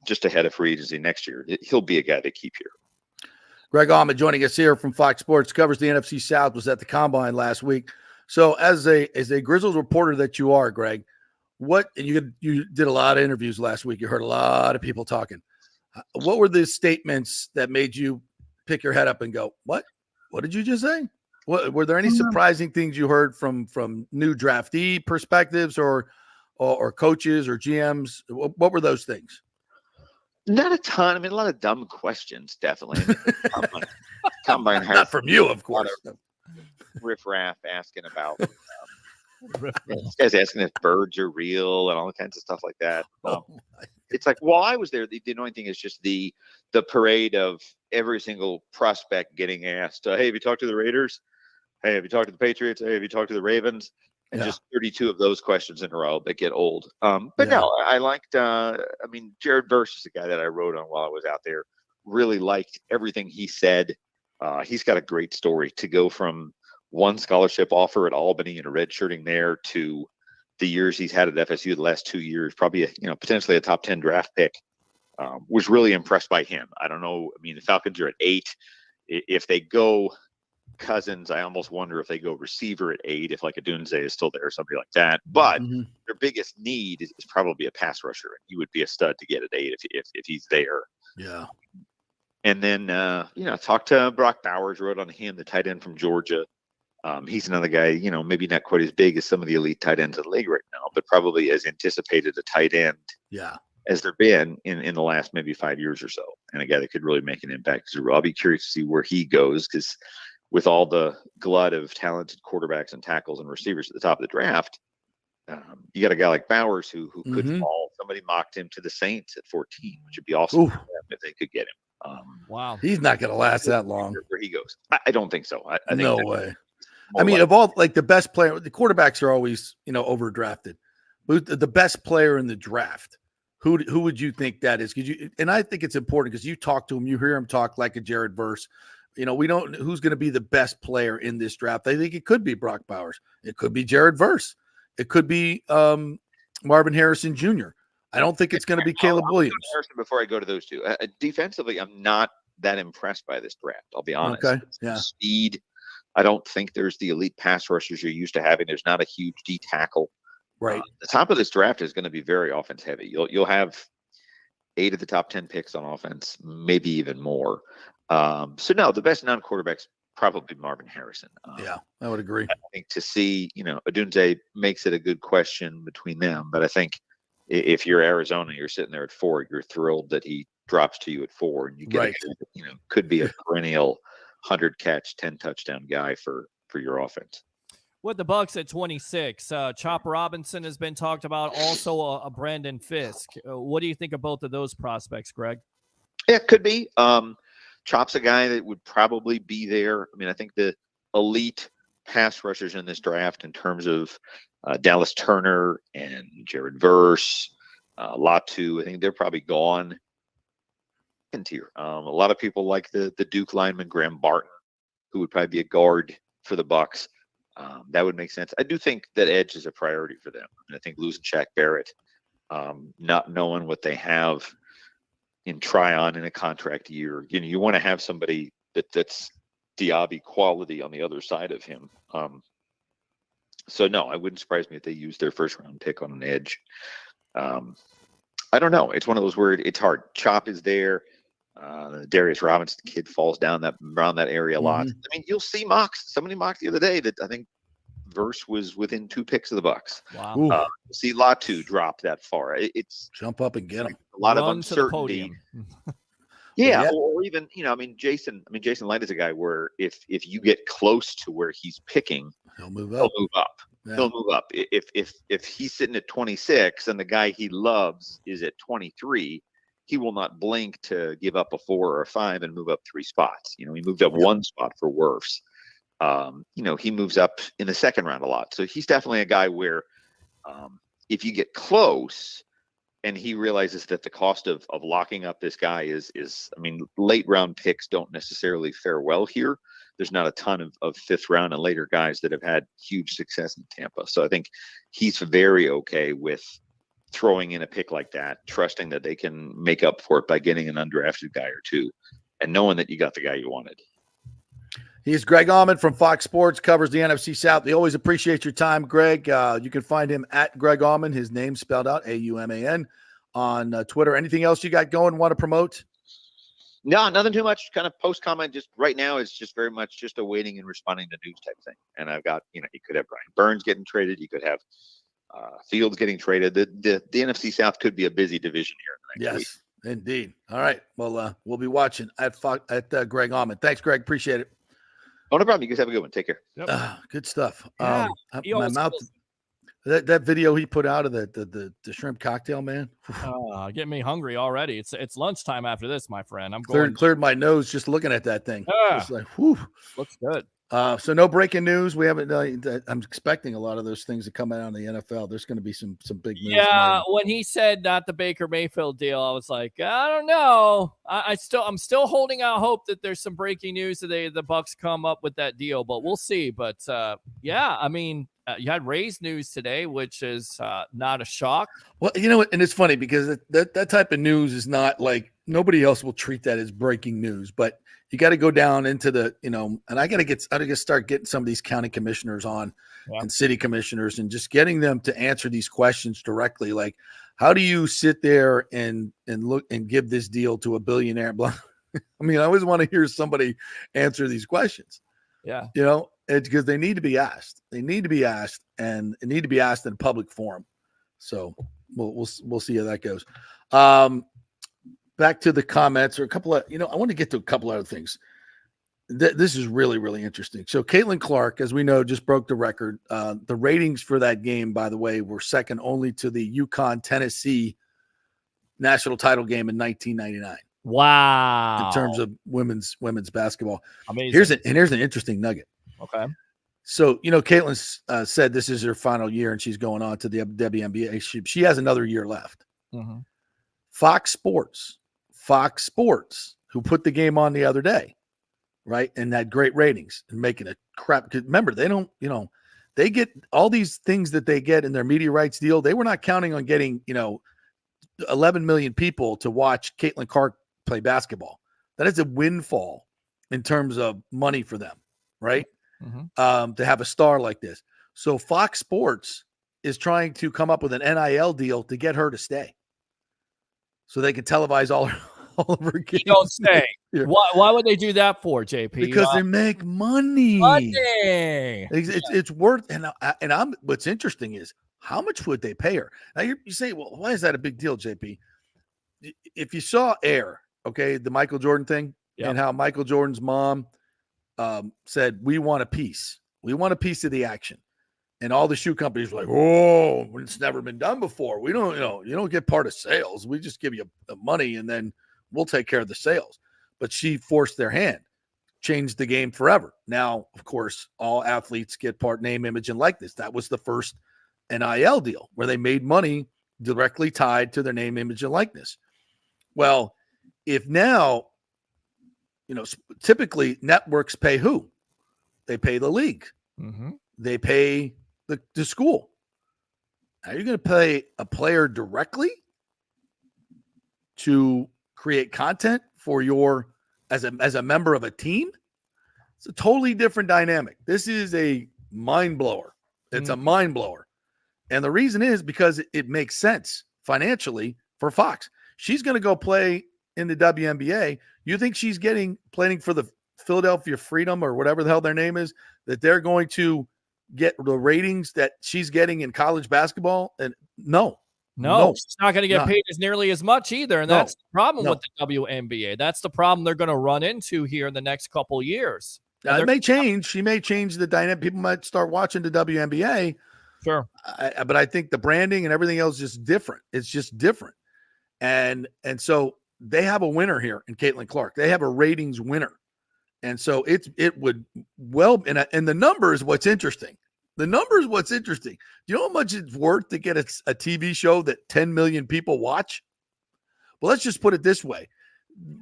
Speaker 8: just ahead of free agency next year, he'll be a guy they keep here.
Speaker 4: Greg Ahmed joining us here from Fox Sports, covers the NFC South, was at the Combine last week. So as a Grizzlies reporter that you are, Greg, you did a lot of interviews last week. You heard a lot of people talking. What were the statements that made you pick your head up and go, what did you just say? Were there any surprising things you heard from new draftee perspectives or coaches or GMs? What were those things?
Speaker 8: Not a ton. I mean, a lot of dumb questions, definitely. I mean, Combine has
Speaker 4: not from you, of course.
Speaker 8: Riffraff asking about this guy's asking if birds are real and all kinds of stuff like that. It's like, well, I was there. The annoying thing is just the parade of every single prospect getting asked, hey, have you talked to the Raiders? Hey, have you talked to the Patriots? Hey, have you talked to the Ravens? And just 32 of those questions in a row that get old. But no, I liked, Jared Verse is the guy that I wrote on while I was out there. Really liked everything he said. He's got a great story to go from one scholarship offer at Albany and a redshirting there to the years he's had at FSU the last 2 years, probably, potentially a top 10 draft pick. Was really impressed by him. I don't know. I mean, the Falcons are at 8. If they go Cousins, I almost wonder if they go receiver at 8, if like a Dunze is still there or somebody like that. But their biggest need is probably a pass rusher. He would be a stud to get at 8 if he's there.
Speaker 4: Yeah.
Speaker 8: And then, talked to Brock Bowers, wrote on him, the tight end from Georgia. He's another guy, maybe not quite as big as some of the elite tight ends in the league right now, but probably as anticipated a tight end as there been in the last maybe 5 years or so. And a guy that could really make an impact. So I'll be curious to see where he goes, because with all the glut of talented quarterbacks and tackles and receivers at the top of the draft, you got a guy like Bowers who could fall. Somebody mocked him to the Saints at 14, which would be awesome for them if they could get him.
Speaker 5: Wow.
Speaker 4: He's not going to last that long.
Speaker 8: Where he goes. I don't think so. I think
Speaker 4: no way. I mean, of all, like, the best player, the quarterbacks are always, overdrafted. But the best player in the draft, who would you think that is? And I think it's important because you talk to him, you hear him talk like a Jared Verse. We don't know who's going to be the best player in this draft. I think it could be Brock Bowers. It could be Jared Verse. It could be Marvin Harrison Jr. I don't think it's going to be Caleb Williams.
Speaker 8: Harrison, before I go to those two, defensively, I'm not that impressed by this draft. I'll be honest.
Speaker 4: Okay. Yeah.
Speaker 8: Speed. I don't think there's the elite pass rushers you're used to having. There's not a huge D tackle.
Speaker 4: Right.
Speaker 8: The top of this draft is going to be very offense heavy. You'll have 8 of the top 10 picks on offense, maybe even more. So no, the best non-quarterbacks probably Marvin Harrison.
Speaker 4: I would agree.
Speaker 8: I think to see, Adunze makes it a good question between them, but I think if you're Arizona, you're sitting there at 4, you're thrilled that he drops to you at 4, and you get, could be a perennial 100-catch, 10-touchdown guy for your offense.
Speaker 5: With the Bucs at 26, Chop Robinson has been talked about, also a Brandon Fisk. What do you think of both of those prospects, Greg?
Speaker 8: Yeah, it could be. Chop's a guy that would probably be there. I mean, I think the elite pass rushers in this draft in terms of Dallas Turner and Jared Verse, Latu, I think they're probably gone. Tier. A lot of people like the Duke lineman Graham Barton, who would probably be a guard for the Bucs. That would make sense. I do think that edge is a priority for them. And I think losing Shaq Barrett, not knowing what they have in Tryon in a contract year, you want to have somebody that's Diaby quality on the other side of him. So no, I wouldn't surprise me if they use their first round pick on an edge. I don't know. It's one of those where it's hard. Chop is there. Darius Robinson kid falls down around that area a lot. I mean, you'll see mocks. Somebody mocked the other day that I think Verse was within 2 picks of the Bucs.
Speaker 5: Wow.
Speaker 8: See Latu drop that far. It's
Speaker 4: jump up and get him.
Speaker 8: A lot of uncertainty. Yeah, or even Jason Light is a guy where if you get close to where he's picking,
Speaker 4: he'll move
Speaker 8: up. Yeah. He'll move up. If he's sitting at 26 and the guy he loves is at 23, he will not blink to give up a 4 or a 5 and move up 3 spots. He moved up 1 spot for Wirfs. He moves up in the second round a lot. So he's definitely a guy where if you get close and he realizes that the cost of locking up this guy is late round picks don't necessarily fare well here. There's not a ton of 5th round and later guys that have had huge success in Tampa. So I think he's very okay with throwing in a pick like that, trusting that they can make up for it by getting an undrafted guy or 2 and knowing that you got the guy you wanted.
Speaker 4: He's Greg Auman from Fox Sports, covers the NFC South. We always appreciate your time, Greg. You can find him at Greg Auman, his name spelled out, Auman, on Twitter. Anything else you got going, want to promote?
Speaker 8: No, nothing too much. Kind of post comment. Just right now is just very much just a waiting and responding to news type thing. And I've got, you could have Brian Burns getting traded. You could have Fields getting traded. The NFC South could be a busy division here.
Speaker 4: Yes,
Speaker 8: week.
Speaker 4: Indeed. All right. Well, we'll be watching at Greg Auman. Thanks, Greg. Appreciate it.
Speaker 8: Oh, no problem. You guys have a good one. Take care.
Speaker 5: Yep.
Speaker 4: Good stuff.
Speaker 5: Yeah,
Speaker 4: my mouth. That video he put out of the shrimp cocktail, man.
Speaker 5: Getting me hungry already. It's lunchtime after this, my friend. I'm
Speaker 4: cleared my nose just looking at that thing.
Speaker 5: Yeah.
Speaker 4: It's like, whew.
Speaker 5: Looks good.
Speaker 4: So no breaking news. We haven't. I'm expecting a lot of those things to come out on the NFL. There's going to be some big news.
Speaker 5: Yeah, when he said not the Baker Mayfield deal, I was like, I don't know. I'm still holding out hope that there's some breaking news today. The Bucs come up with that deal, but we'll see. But yeah, I mean, you had Rays news today, which is not a shock.
Speaker 4: Well, you know what, and it's funny because that type of news is not like nobody else will treat that as breaking news, but you got to go down into the, and I got to start getting some of these county commissioners on and city commissioners and just getting them to answer these questions directly. Like, how do you sit there and look and give this deal to a billionaire? I mean, I always want to hear somebody answer these questions.
Speaker 5: Yeah.
Speaker 4: It's because they need to be asked. They need to be asked, and it need to be asked in a public forum. So we'll see how that goes. Back to the comments, or a couple of, I want to get to a couple other things. This is really, really interesting. So Caitlin Clark, as we know, just broke the record. The ratings for that game, by the way, were second only to the UConn-Tennessee national title game in 1999.
Speaker 5: Wow.
Speaker 4: In terms of women's basketball.
Speaker 5: Amazing.
Speaker 4: Here's an interesting nugget.
Speaker 5: Okay.
Speaker 4: So, Caitlin said this is her final year and she's going on to the WNBA. She has another year left.
Speaker 5: Mm-hmm.
Speaker 4: Fox Sports, who put the game on the other day, right, and had great ratings and making a crap. Remember, they don't, they get all these things that they get in their media rights deal. They were not counting on getting, 11 million people to watch Caitlin Clark play basketball. That is a windfall in terms of money for them, right?
Speaker 5: Mm-hmm.
Speaker 4: To have a star like this. So Fox Sports is trying to come up with an NIL deal to get her to stay, so they can televise all of her games.
Speaker 5: You don't stay. Why would they do that for, JP?
Speaker 4: Because they make money. It's worth. And I'm. What's interesting is how much would they pay her? Now you say, well, why is that a big deal, JP? If you saw Air, okay, the Michael Jordan thing, and how Michael Jordan's mom said, "We want a piece. We want a piece of the action." And all the shoe companies were like, "Oh, it's never been done before. We don't, you don't get part of sales. We just give you the money and then we'll take care of the sales." But she forced their hand, changed the game forever. Now, of course, all athletes get part name, image, and likeness. That was the first NIL deal where they made money directly tied to their name, image, and likeness. Well, if now, typically networks pay who? They pay the league.
Speaker 5: Mm-hmm.
Speaker 4: They pay the school. Are you going to pay a player directly to create content for as a member of a team? It's a totally different dynamic. This is a mind blower. It's a mind blower. And the reason is because it makes sense financially for Fox. She's going to go play in the WNBA. You think she's playing for the Philadelphia Freedom or whatever the hell their name is, that they're going to get the ratings that she's getting in college basketball? And no,
Speaker 5: she's not going to get paid as nearly as much either. And that's the problem with the WNBA. That's the problem they're going to run into here in the next couple years.
Speaker 4: Now, it may change. She may change the dynamic. People might start watching the WNBA.
Speaker 5: Sure.
Speaker 4: But I think the branding and everything else is different. It's just different. And so they have a winner here in Caitlin Clark. They have a ratings winner. And so it would and the number is what's interesting. The number is what's interesting. Do you know how much it's worth to get a TV show that 10 million people watch? Well, let's just put it this way.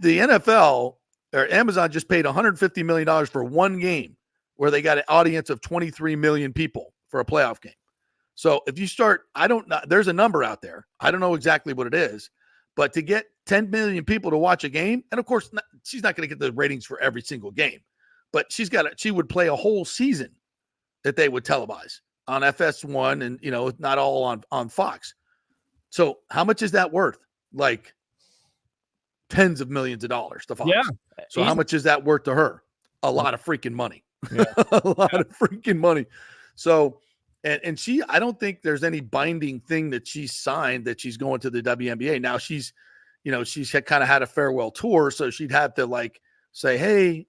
Speaker 4: The NFL or Amazon just paid $150 million for one game where they got an audience of 23 million people for a playoff game. So if you start, I don't know, there's a number out there. I don't know exactly what it is, but to get 10 million people to watch a game, and of course, she's not going to get the ratings for every single game, but she would play a whole season that they would televise on FS1 and, not all on Fox. So how much is that worth? Like tens of millions of dollars to Fox.
Speaker 5: Yeah.
Speaker 4: So how much is that worth to her? A lot of freaking money. Yeah. A lot of freaking money. So, and I don't think there's any binding thing that she signed that she's going to the WNBA. Now she's kind of had a farewell tour. So she'd have to say, hey,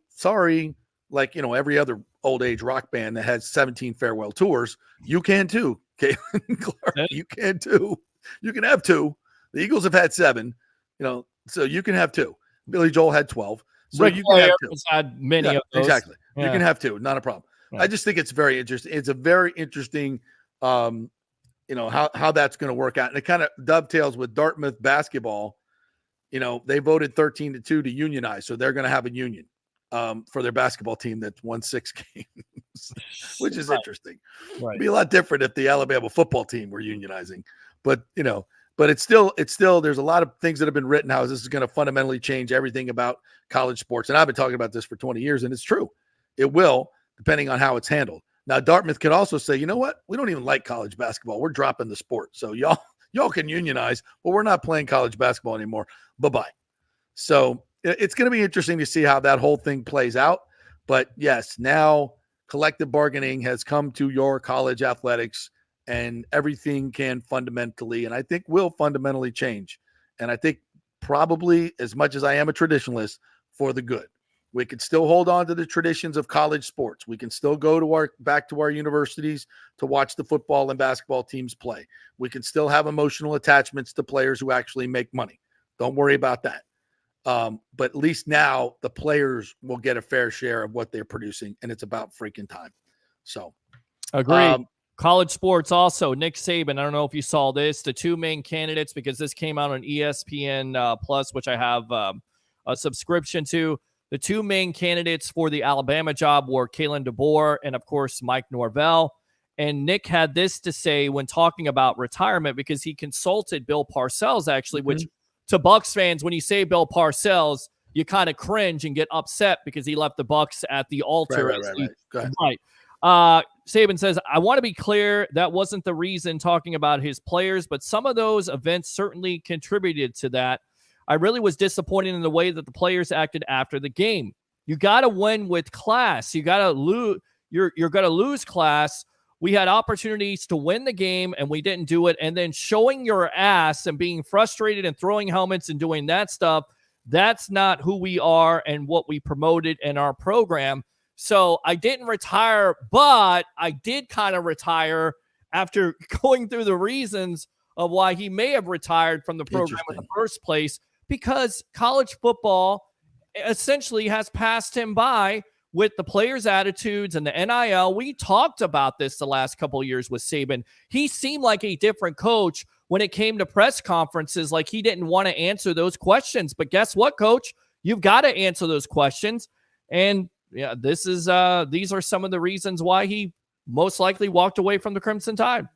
Speaker 4: sorry, every other old age rock band that has 17 farewell tours, you can too. Okay. You can too. You can have two. The Eagles have had 7, so you can have 2. Billy Joel had 12. So
Speaker 5: Ric
Speaker 4: you can
Speaker 5: Flair
Speaker 4: have two.
Speaker 5: has had many
Speaker 4: Yeah,
Speaker 5: of those.
Speaker 4: exactly.
Speaker 5: Yeah.
Speaker 4: You can have two, not a problem.
Speaker 5: Right.
Speaker 4: I just think it's very interesting. It's a very interesting, how that's going to work out. And it kind of dovetails with Dartmouth basketball. They voted 13-2 to unionize, so they're going to have a union for their basketball team that's won 6 games, which is interesting.
Speaker 5: Right.
Speaker 4: It'd be a lot different if the Alabama football team were unionizing, but it's still there's a lot of things that have been written how this is going to fundamentally change everything about college sports. And I've been talking about this for 20 years, and it's true. It will, depending on how it's handled. Now, Dartmouth could also say, you know what? We don't even like college basketball. We're dropping the sport. So y'all can unionize, but we're not playing college basketball anymore. Bye-bye. So it's going to be interesting to see how that whole thing plays out. But yes, now collective bargaining has come to your college athletics, and everything can fundamentally, and I think will fundamentally change. And I think probably, as much as I am a traditionalist, for the good. We can still hold on to the traditions of college sports. We can still go to back to our universities to watch the football and basketball teams play. We can still have emotional attachments to players who actually make money. Don't worry about that. But at least now the players will get a fair share of what they're producing, and it's about freaking time. So,
Speaker 5: agreed. College sports also, Nick Saban. I don't know if you saw this. The two main candidates, because this came out on ESPN Plus, which I have a subscription to. The two main candidates for the Alabama job were Kalen DeBoer and, of course, Mike Norvell. And Nick had this to say when talking about retirement, because he consulted Bill Parcells, actually, which to Bucs fans, when you say Bill Parcells, you kind of cringe and get upset because he left the Bucs at the altar.
Speaker 4: Right. Go ahead.
Speaker 5: Right. Saban says, I want to be clear, that wasn't the reason talking about his players, but some of those events certainly contributed to that. I really was disappointed in the way that the players acted after the game. You got to win with class. You got to lose. You're going to lose class. We had opportunities to win the game, and we didn't do it. And then showing your ass and being frustrated and throwing helmets and doing that stuff, that's not who we are and what we promoted in our program. So I didn't retire, but I did kind of retire after going through the reasons of why he may have retired from the program in the first place, because college football essentially has passed him by with the players' attitudes and the NIL. We talked about this the last couple of years with Saban. He seemed like a different coach when it came to press conferences, like he didn't want to answer those questions. But guess what, Coach? You've got to answer those questions. And yeah, these are some of the reasons why he most likely walked away from the Crimson Tide.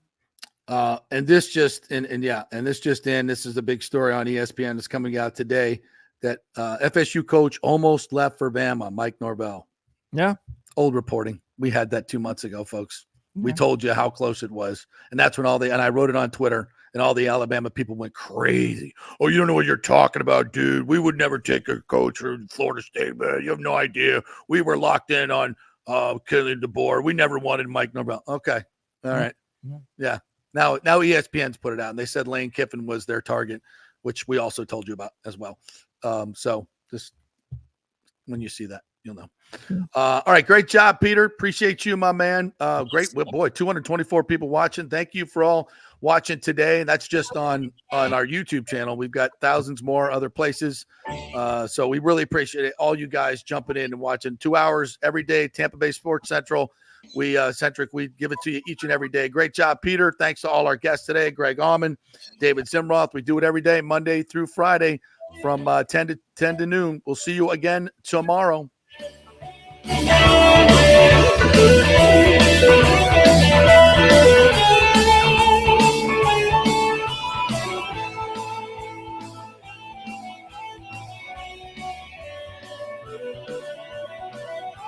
Speaker 4: This is a big story on ESPN that's coming out today that FSU coach almost left for Bama, Mike Norvell.
Speaker 5: Yeah.
Speaker 4: Old reporting. We had that 2 months ago, folks. Yeah. We told you how close it was. And that's when and I wrote it on Twitter, and all the Alabama people went crazy. Oh, you don't know what you're talking about, dude. We would never take a coach from Florida State, man. You have no idea. We were locked in on Kalen DeBoer. We never wanted Mike Norvell. Okay. All right. Yeah. Now ESPN's put it out, and they said Lane Kiffin was their target, which we also told you about as well. So just when you see that, you'll know. All right. Great job, Peter. Appreciate you, my man. Great. Boy, 224 people watching. Thank you for all watching today. And that's just on our YouTube channel. We've got thousands more other places. So we really appreciate it. All you guys jumping in and watching 2 hours every day, Tampa Bay Sports Central. We give it to you each and every day. Great job, Peter. Thanks to all our guests today, Greg Allman, David Zimroth. We do it every day, Monday through Friday from 10 to noon. We'll see you again tomorrow.